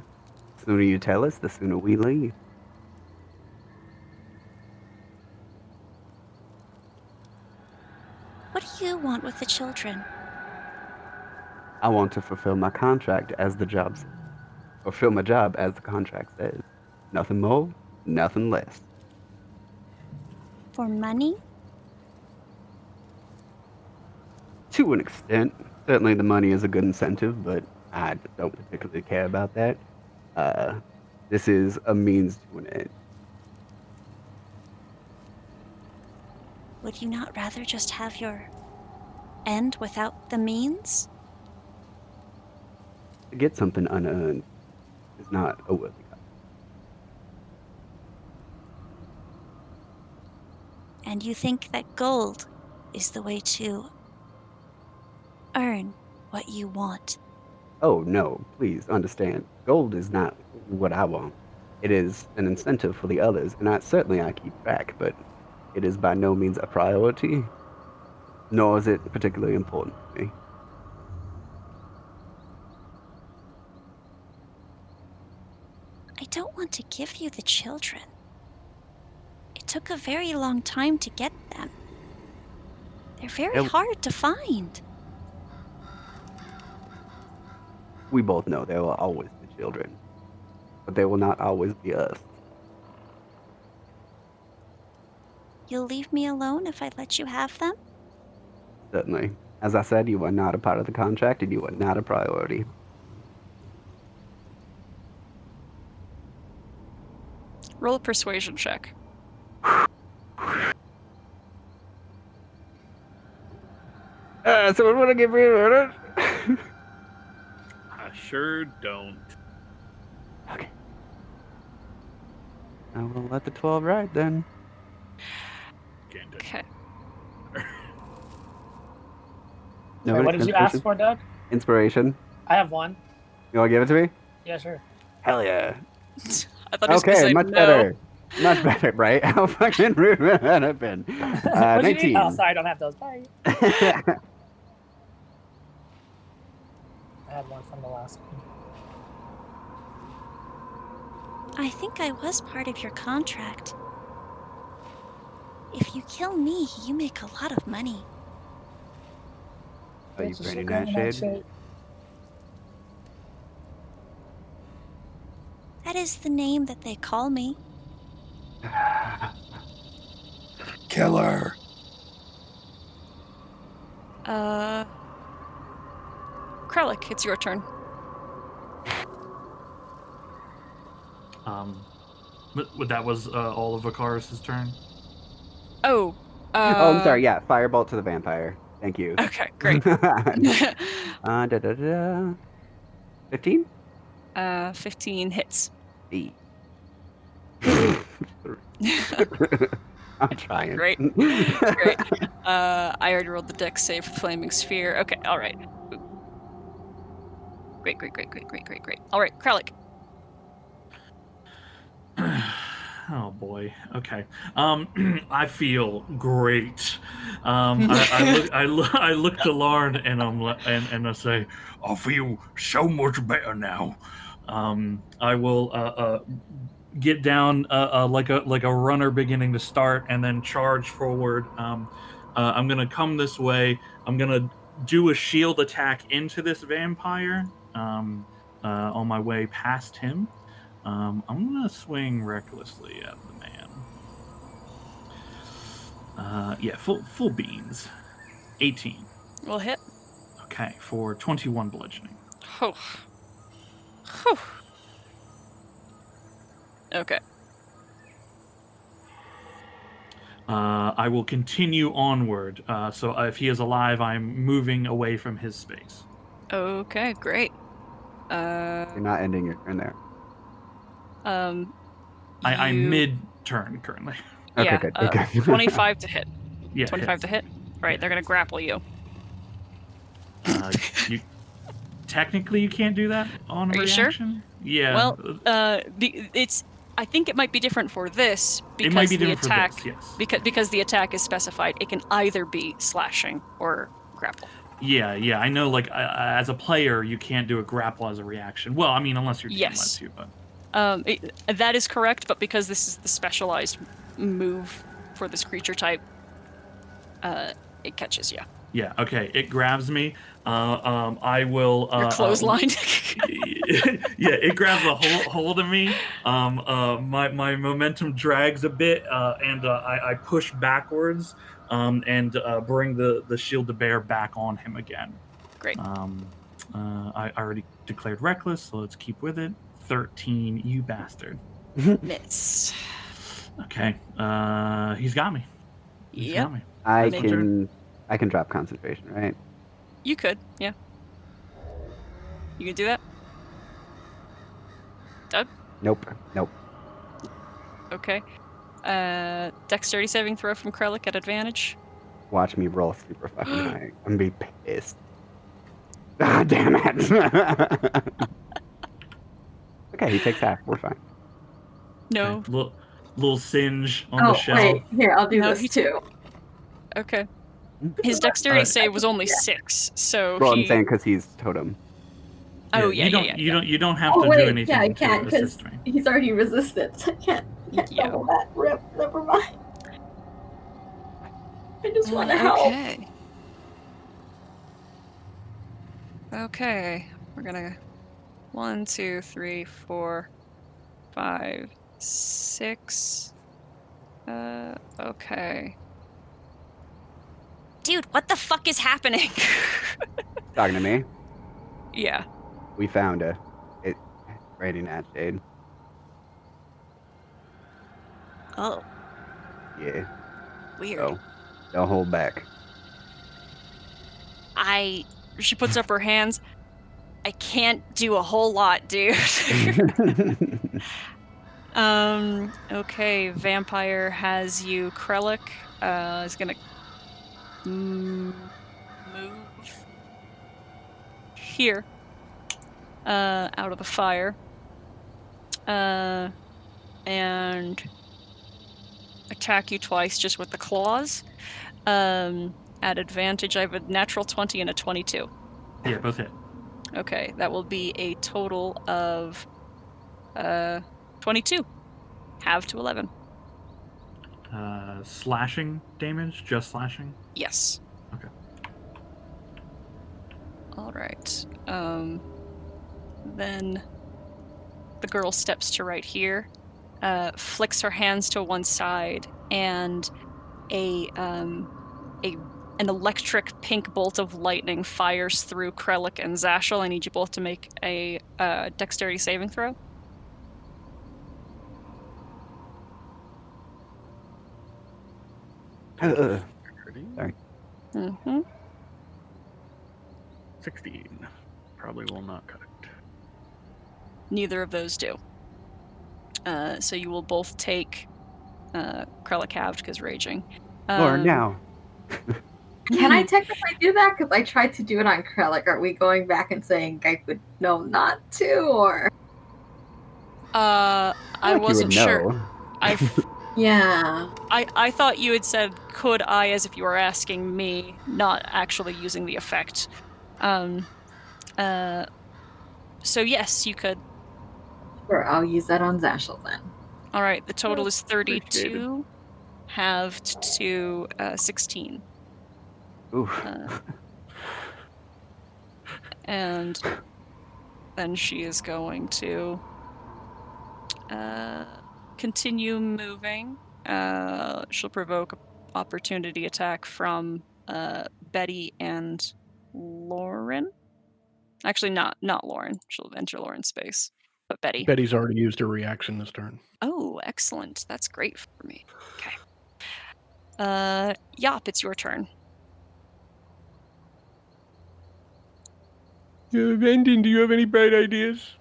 Speaker 3: The sooner you tell us, the sooner we leave.
Speaker 10: What do you want with the children?
Speaker 3: I want to fulfill my contract as the job says. Fulfill my job as the contract says. Nothing more, nothing less.
Speaker 10: For money?
Speaker 3: To an extent. Certainly the money is a good incentive, but I don't particularly care about that. This is a means to an end.
Speaker 10: Would you not rather just have your end without the means?
Speaker 3: To get something unearned is not a worthy cause.
Speaker 10: And you think that gold is the way to earn what you want?
Speaker 3: Oh, no, please understand. Gold is not what I want. It is an incentive for the others, and I keep track, but it is by no means a priority, nor is it particularly important to me.
Speaker 10: I don't want to give you the children. It took a very long time to get them. They're very hard to find.
Speaker 3: We both know there will always be children, but there will not always be us.
Speaker 10: You'll leave me alone if I let you have them?
Speaker 3: Certainly. As I said, you are not a part of the contract, and you are not a priority.
Speaker 1: Roll a persuasion check.
Speaker 3: Someone want to give me a minute?
Speaker 5: I sure don't.
Speaker 3: Okay. I will let the 12 ride then.
Speaker 5: Can't do it.
Speaker 1: Okay.
Speaker 7: Wait, what did you ask for, Doug?
Speaker 3: Inspiration.
Speaker 7: I have one.
Speaker 3: You want to give it to me?
Speaker 7: Yeah, sure.
Speaker 3: Hell yeah.
Speaker 1: I thought he was gonna
Speaker 3: Okay,
Speaker 1: say
Speaker 3: much
Speaker 1: no.
Speaker 3: better. Much better, right? How fucking rude would that have been?
Speaker 7: What do you
Speaker 3: 19.
Speaker 7: need? Oh, sorry, I don't have those. Bye. I had one from the last one.
Speaker 10: I think I was part of your contract. If you kill me, you make a lot of money.
Speaker 3: Oh, you
Speaker 7: Bitch,
Speaker 3: Granny
Speaker 7: you Granny
Speaker 3: Nightshade?
Speaker 7: Nightshade.
Speaker 10: That is the name that they call me.
Speaker 8: Killer.
Speaker 1: Kralik, it's your turn.
Speaker 2: That was all of Vakaris' turn.
Speaker 1: Oh.
Speaker 3: Oh, I'm sorry. Yeah, firebolt to the vampire. Thank you.
Speaker 1: Okay, great.
Speaker 3: 15?
Speaker 1: 15 hits.
Speaker 3: B. I'm trying.
Speaker 1: Great. Great. I already rolled the dex save for the flaming sphere. Okay, all right. Great. All right, Kralik.
Speaker 2: Oh boy. Okay. I feel great. I look to Lauren and and I say, I feel so much better now. I will get down like a runner beginning to start, and then charge forward. I'm gonna come this way. I'm gonna do a shield attack into this vampire. On my way past him. I'm gonna swing recklessly at the man. Yeah, full beans. 18.
Speaker 1: Will hit.
Speaker 2: Okay, for 21 bludgeoning.
Speaker 1: Oh. Whew. Okay.
Speaker 2: I will continue onward. So if he is alive, I'm moving away from his space.
Speaker 1: Okay, great.
Speaker 3: You're not ending your turn there.
Speaker 2: I'm
Speaker 1: you-
Speaker 2: mid-turn currently.
Speaker 3: Okay,
Speaker 1: yeah,
Speaker 3: good. Okay.
Speaker 1: 25 to hit.
Speaker 2: Yeah,
Speaker 1: 25 to hit. Right, they're gonna grapple you.
Speaker 2: You technically you can't do that on a
Speaker 1: Are you sure?
Speaker 2: reaction. Yeah.
Speaker 1: Well, it's. I think it might be different for this because
Speaker 2: it might be
Speaker 1: the
Speaker 2: different
Speaker 1: attack.
Speaker 2: for this. Yes.
Speaker 1: Because the attack is specified, it can either be slashing or grapple.
Speaker 2: Yeah, I know. Like as a player, you can't do a grapple as a reaction. Well, I mean, unless you're
Speaker 1: Yes.
Speaker 2: lets you, but
Speaker 1: That is correct, but because this is the specialized move for this creature type, it catches you.
Speaker 2: yeah. Okay, it grabs me. I will.
Speaker 1: You're clotheslined.
Speaker 2: Yeah, it grabs a hold of me. My momentum drags a bit, and I push backwards, and bring the shield to bear back on him again.
Speaker 1: Great.
Speaker 2: I already declared reckless, so let's keep with it. 13, you bastard.
Speaker 1: Miss.
Speaker 2: Okay. He's got me. He's
Speaker 1: Yep.
Speaker 2: got me.
Speaker 3: I can drop concentration, right?
Speaker 1: You could, yeah. You can do that? Doug?
Speaker 3: Nope.
Speaker 1: Okay. Dexterity saving throw from Krellick at advantage.
Speaker 3: Watch me roll super fucking high. I'm gonna be pissed. Ah, damn it. Okay, he takes half. We're fine.
Speaker 1: No.
Speaker 2: Okay, little singe on the
Speaker 4: Oh,
Speaker 2: shell.
Speaker 4: wait. Here, I'll do
Speaker 1: No,
Speaker 4: this
Speaker 1: he-
Speaker 4: too.
Speaker 1: Okay. His dexterity
Speaker 2: Uh,
Speaker 1: save was only 6, so
Speaker 3: Well,
Speaker 1: he...
Speaker 3: I'm saying because he's totem.
Speaker 1: Oh, yeah,
Speaker 2: You don't have
Speaker 4: Oh,
Speaker 2: to
Speaker 4: wait,
Speaker 2: do anything
Speaker 4: yeah, I
Speaker 2: to
Speaker 4: can't, 'cause-
Speaker 2: assist me.
Speaker 4: He's already resisted. I can't
Speaker 1: Yeah.
Speaker 4: double that. Rip. Never mind. I just want to help.
Speaker 1: Okay. Okay. We're gonna... 1, 2, 3, 4, 5, 6... okay. Dude, what the fuck is happening?
Speaker 3: Talking to me.
Speaker 1: Yeah.
Speaker 3: We found it raiding at Jade.
Speaker 1: Oh,
Speaker 3: Yeah.
Speaker 1: weird.
Speaker 3: So don't hold back.
Speaker 1: She puts up her hands. I can't do a whole lot, dude. Okay, Vampire has you. Krellick is gonna move here, out of the fire, and attack you twice just with the claws. At advantage, I have a natural 20 and a 22.
Speaker 2: Yeah, both hit.
Speaker 1: Okay, that will be a total of 22. Halve to 11.
Speaker 2: Slashing damage, just slashing.
Speaker 1: Yes.
Speaker 2: Okay.
Speaker 1: All right. Then the girl steps to right here, flicks her hands to one side, and an electric pink bolt of lightning fires through Krellick and Zashel. I need you both to make a dexterity saving throw.
Speaker 3: Sorry.
Speaker 1: Mm-hmm.
Speaker 5: 16. Probably will not cut it.
Speaker 1: Neither of those do. So you will both take Krellick halved because raging.
Speaker 3: Or now.
Speaker 4: Can I technically do that? Because I tried to do it on Krellick. Are we going back and saying I would know not to, or?
Speaker 1: I
Speaker 3: Like you
Speaker 1: wasn't
Speaker 3: would
Speaker 1: sure.
Speaker 3: know.
Speaker 4: Yeah.
Speaker 1: I thought you had said could I as if you were asking me, not actually using the effect. So yes, you could.
Speaker 4: Sure, I'll use that on Zashel then.
Speaker 1: All right, the total is
Speaker 9: appreciated.
Speaker 1: 32, halved to 16.
Speaker 3: Oof.
Speaker 1: And then she is going to continue moving. She'll provoke an opportunity attack from Betty and Lauren. Actually, not Lauren. She'll enter Lauren's space, but Betty.
Speaker 6: Betty's already used her reaction this turn.
Speaker 1: Oh, excellent. That's great for me. Okay. Yop, it's your turn.
Speaker 9: Vendon, do you have any bright ideas?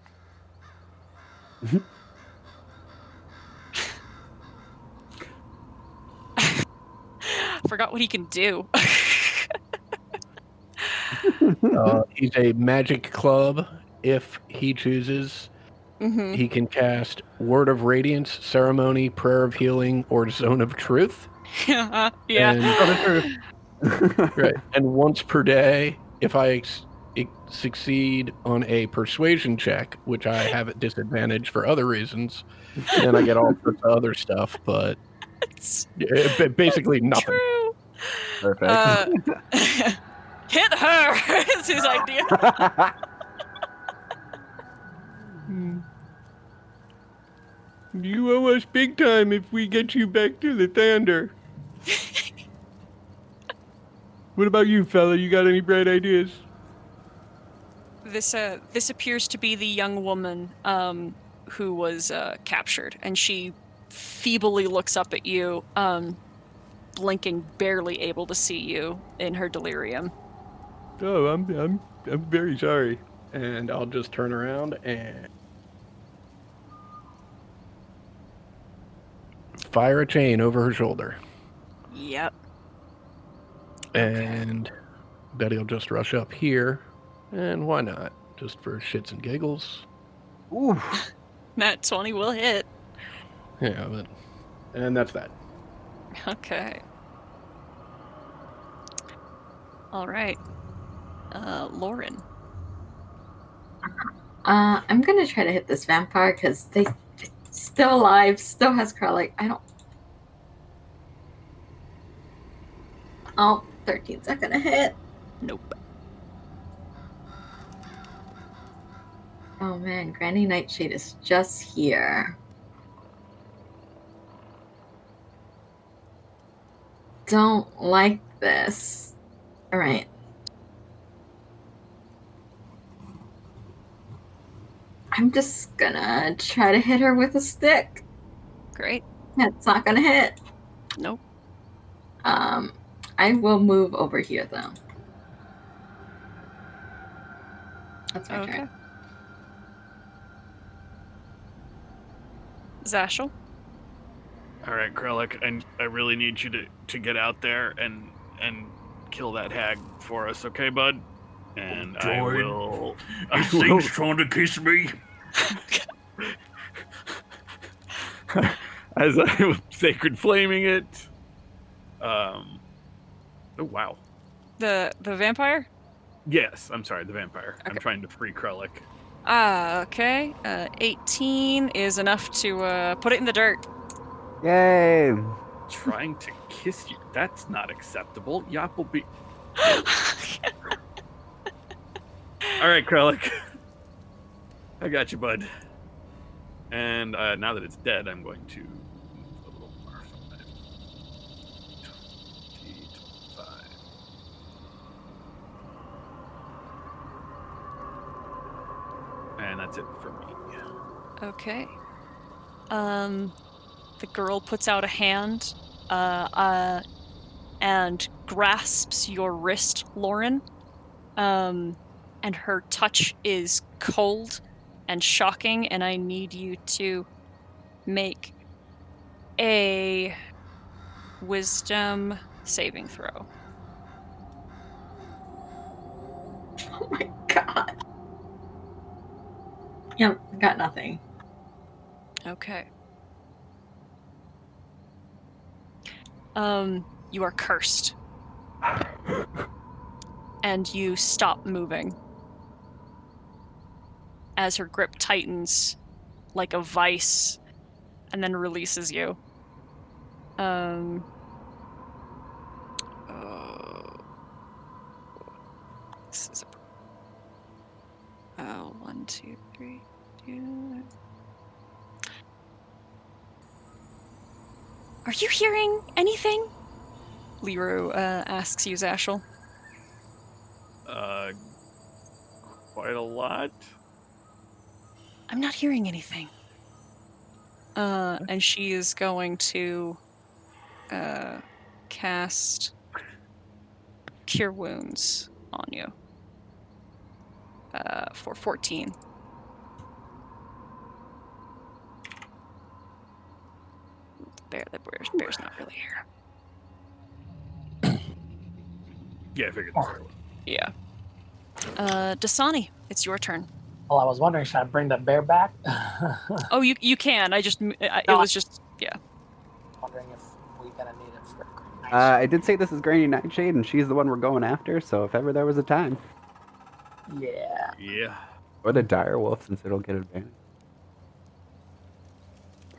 Speaker 1: Forgot what he can do.
Speaker 6: He's a magic club. If he chooses,
Speaker 1: Mm-hmm.
Speaker 6: he can cast Word of Radiance, Ceremony, Prayer of Healing, or Zone of Truth.
Speaker 1: Yeah.
Speaker 6: Right. And once per day, if I succeed on a persuasion check, which I have at disadvantage for other reasons, then I get all sorts of other stuff, but basically nothing.
Speaker 1: True.
Speaker 3: Perfect.
Speaker 1: Hit her is his idea.
Speaker 9: You owe us big time if we get you back to the Thunder. What about you, fella? You got any bright ideas?
Speaker 1: This appears to be the young woman who was captured, and she feebly looks up at you, blinking, barely able to see you in her delirium.
Speaker 9: Oh, I'm very sorry.
Speaker 6: And I'll just turn around and fire a chain over her shoulder.
Speaker 1: Yep.
Speaker 6: And Betty will just rush up here. And why not? Just for shits and giggles.
Speaker 3: Ooh.
Speaker 1: Nat 20 will hit.
Speaker 6: Yeah, but... And that's that.
Speaker 1: Okay. All right. Lauren.
Speaker 4: I'm gonna try to hit this vampire because they still alive, still has Kralik. I don't. Oh, 13's not gonna hit.
Speaker 1: Nope.
Speaker 4: Oh man, Granny Nightshade is just here. Don't like this. Alright. I'm just gonna try to hit her with a stick.
Speaker 1: Great.
Speaker 4: That's not gonna hit.
Speaker 1: Nope.
Speaker 4: I will move over here though. That's my
Speaker 1: Okay.
Speaker 4: turn.
Speaker 1: Zashel.
Speaker 5: All right, Krellick, I really need you to get out there and kill that hag for us, okay, bud? And I
Speaker 8: Jordan,
Speaker 5: will.
Speaker 8: This thing's trying to kiss me.
Speaker 5: As I was sacred flaming it. Oh wow.
Speaker 1: The vampire?
Speaker 5: Yes, I'm sorry, the vampire. I'm
Speaker 1: Okay.
Speaker 5: trying to free Krellick.
Speaker 1: Okay. 18 is enough to put it in the dirt.
Speaker 3: Yay.
Speaker 5: Trying to kiss you. That's not acceptable. Yop will be. All right, Krellick. I got you, bud. And now that it's dead, I'm going to move a little more. 5, 20, 25. And that's it for me.
Speaker 1: Okay. The girl puts out a hand, and grasps your wrist, Lauren. And her touch is cold and shocking, and I need you to make a wisdom saving throw.
Speaker 4: Oh my god. Yep, got nothing.
Speaker 1: Okay. You are cursed. And you stop moving. As her grip tightens like a vice and then releases you. This is a 1, 2, 3, 2. Are you hearing anything? Liru asks you, Zashel.
Speaker 5: Quite a lot.
Speaker 1: I'm not hearing anything. And she is going to cast Cure Wounds on you for 14. Bear's not really here.
Speaker 5: Yeah, I figured.
Speaker 1: Yeah. Dasani, it's your turn.
Speaker 7: Well, I was wondering, should I bring the bear back?
Speaker 1: Oh, you can. It was just, yeah.
Speaker 7: Wondering if we're gonna need it for Green Knight.
Speaker 3: I did say this is Granny Nightshade, and she's the one we're going after. So if ever there was a time,
Speaker 7: Yeah.
Speaker 5: Yeah.
Speaker 3: or the dire wolf, since it'll get advantage.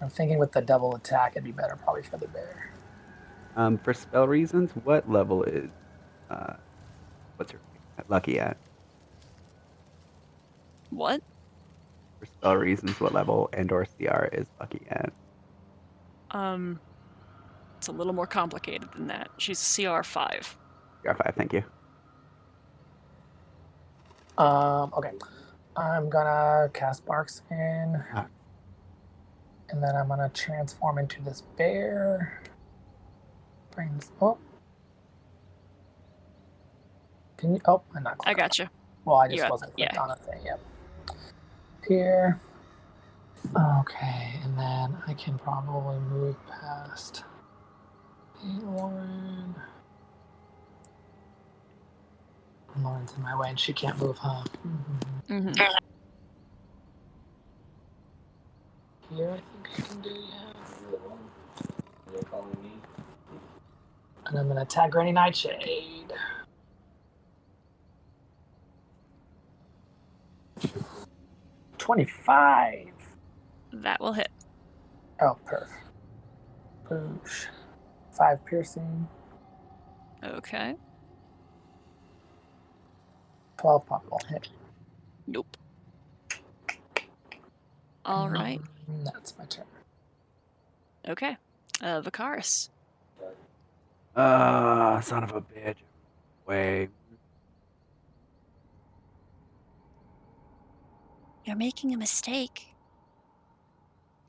Speaker 7: I'm thinking with the double attack, it'd be better probably for the bear.
Speaker 3: For spell reasons, what level is what's her Lucky at?
Speaker 1: What?
Speaker 3: For spell reasons, what level and/or CR is Lucky at?
Speaker 1: It's a little more complicated than that. She's CR 5.
Speaker 3: CR 5, thank you.
Speaker 7: Okay. I'm gonna cast Barks in. And then I'm gonna transform into this bear. Bring this up. Can you? Oh, I'm not.
Speaker 1: I gotcha.
Speaker 7: Well, I just wasn't clicked on a thing. Yep. Here. Okay, and then I can probably move past Lauren. Lauren's in my way, and she can't move, huh?
Speaker 1: Mm-hmm.
Speaker 7: Here, I think I can do. Yeah. And I'm gonna attack Granny Nightshade. $25.
Speaker 1: That will hit.
Speaker 7: Oh, perf. Boosh. 5 piercing.
Speaker 1: Okay.
Speaker 7: 12 pop will hit.
Speaker 1: Nope. All right.
Speaker 7: That's my turn.
Speaker 1: Okay. Vicaris.
Speaker 3: Son of a bitch. Wait.
Speaker 10: You're making a mistake.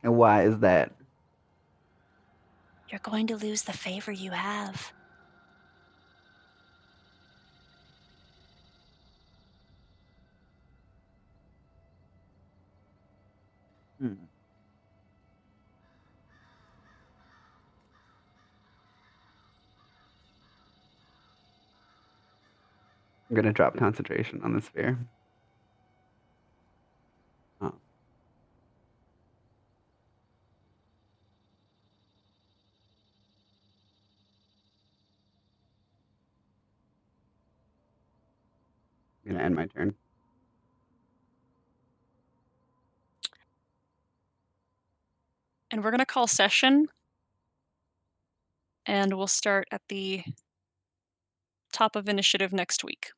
Speaker 3: And why is that?
Speaker 10: You're going to lose the favor you have.
Speaker 3: Hmm. I'm gonna drop concentration on the sphere. Oh. I'm gonna end my turn.
Speaker 1: And we're going to call session. And we'll start at the top of initiative next week.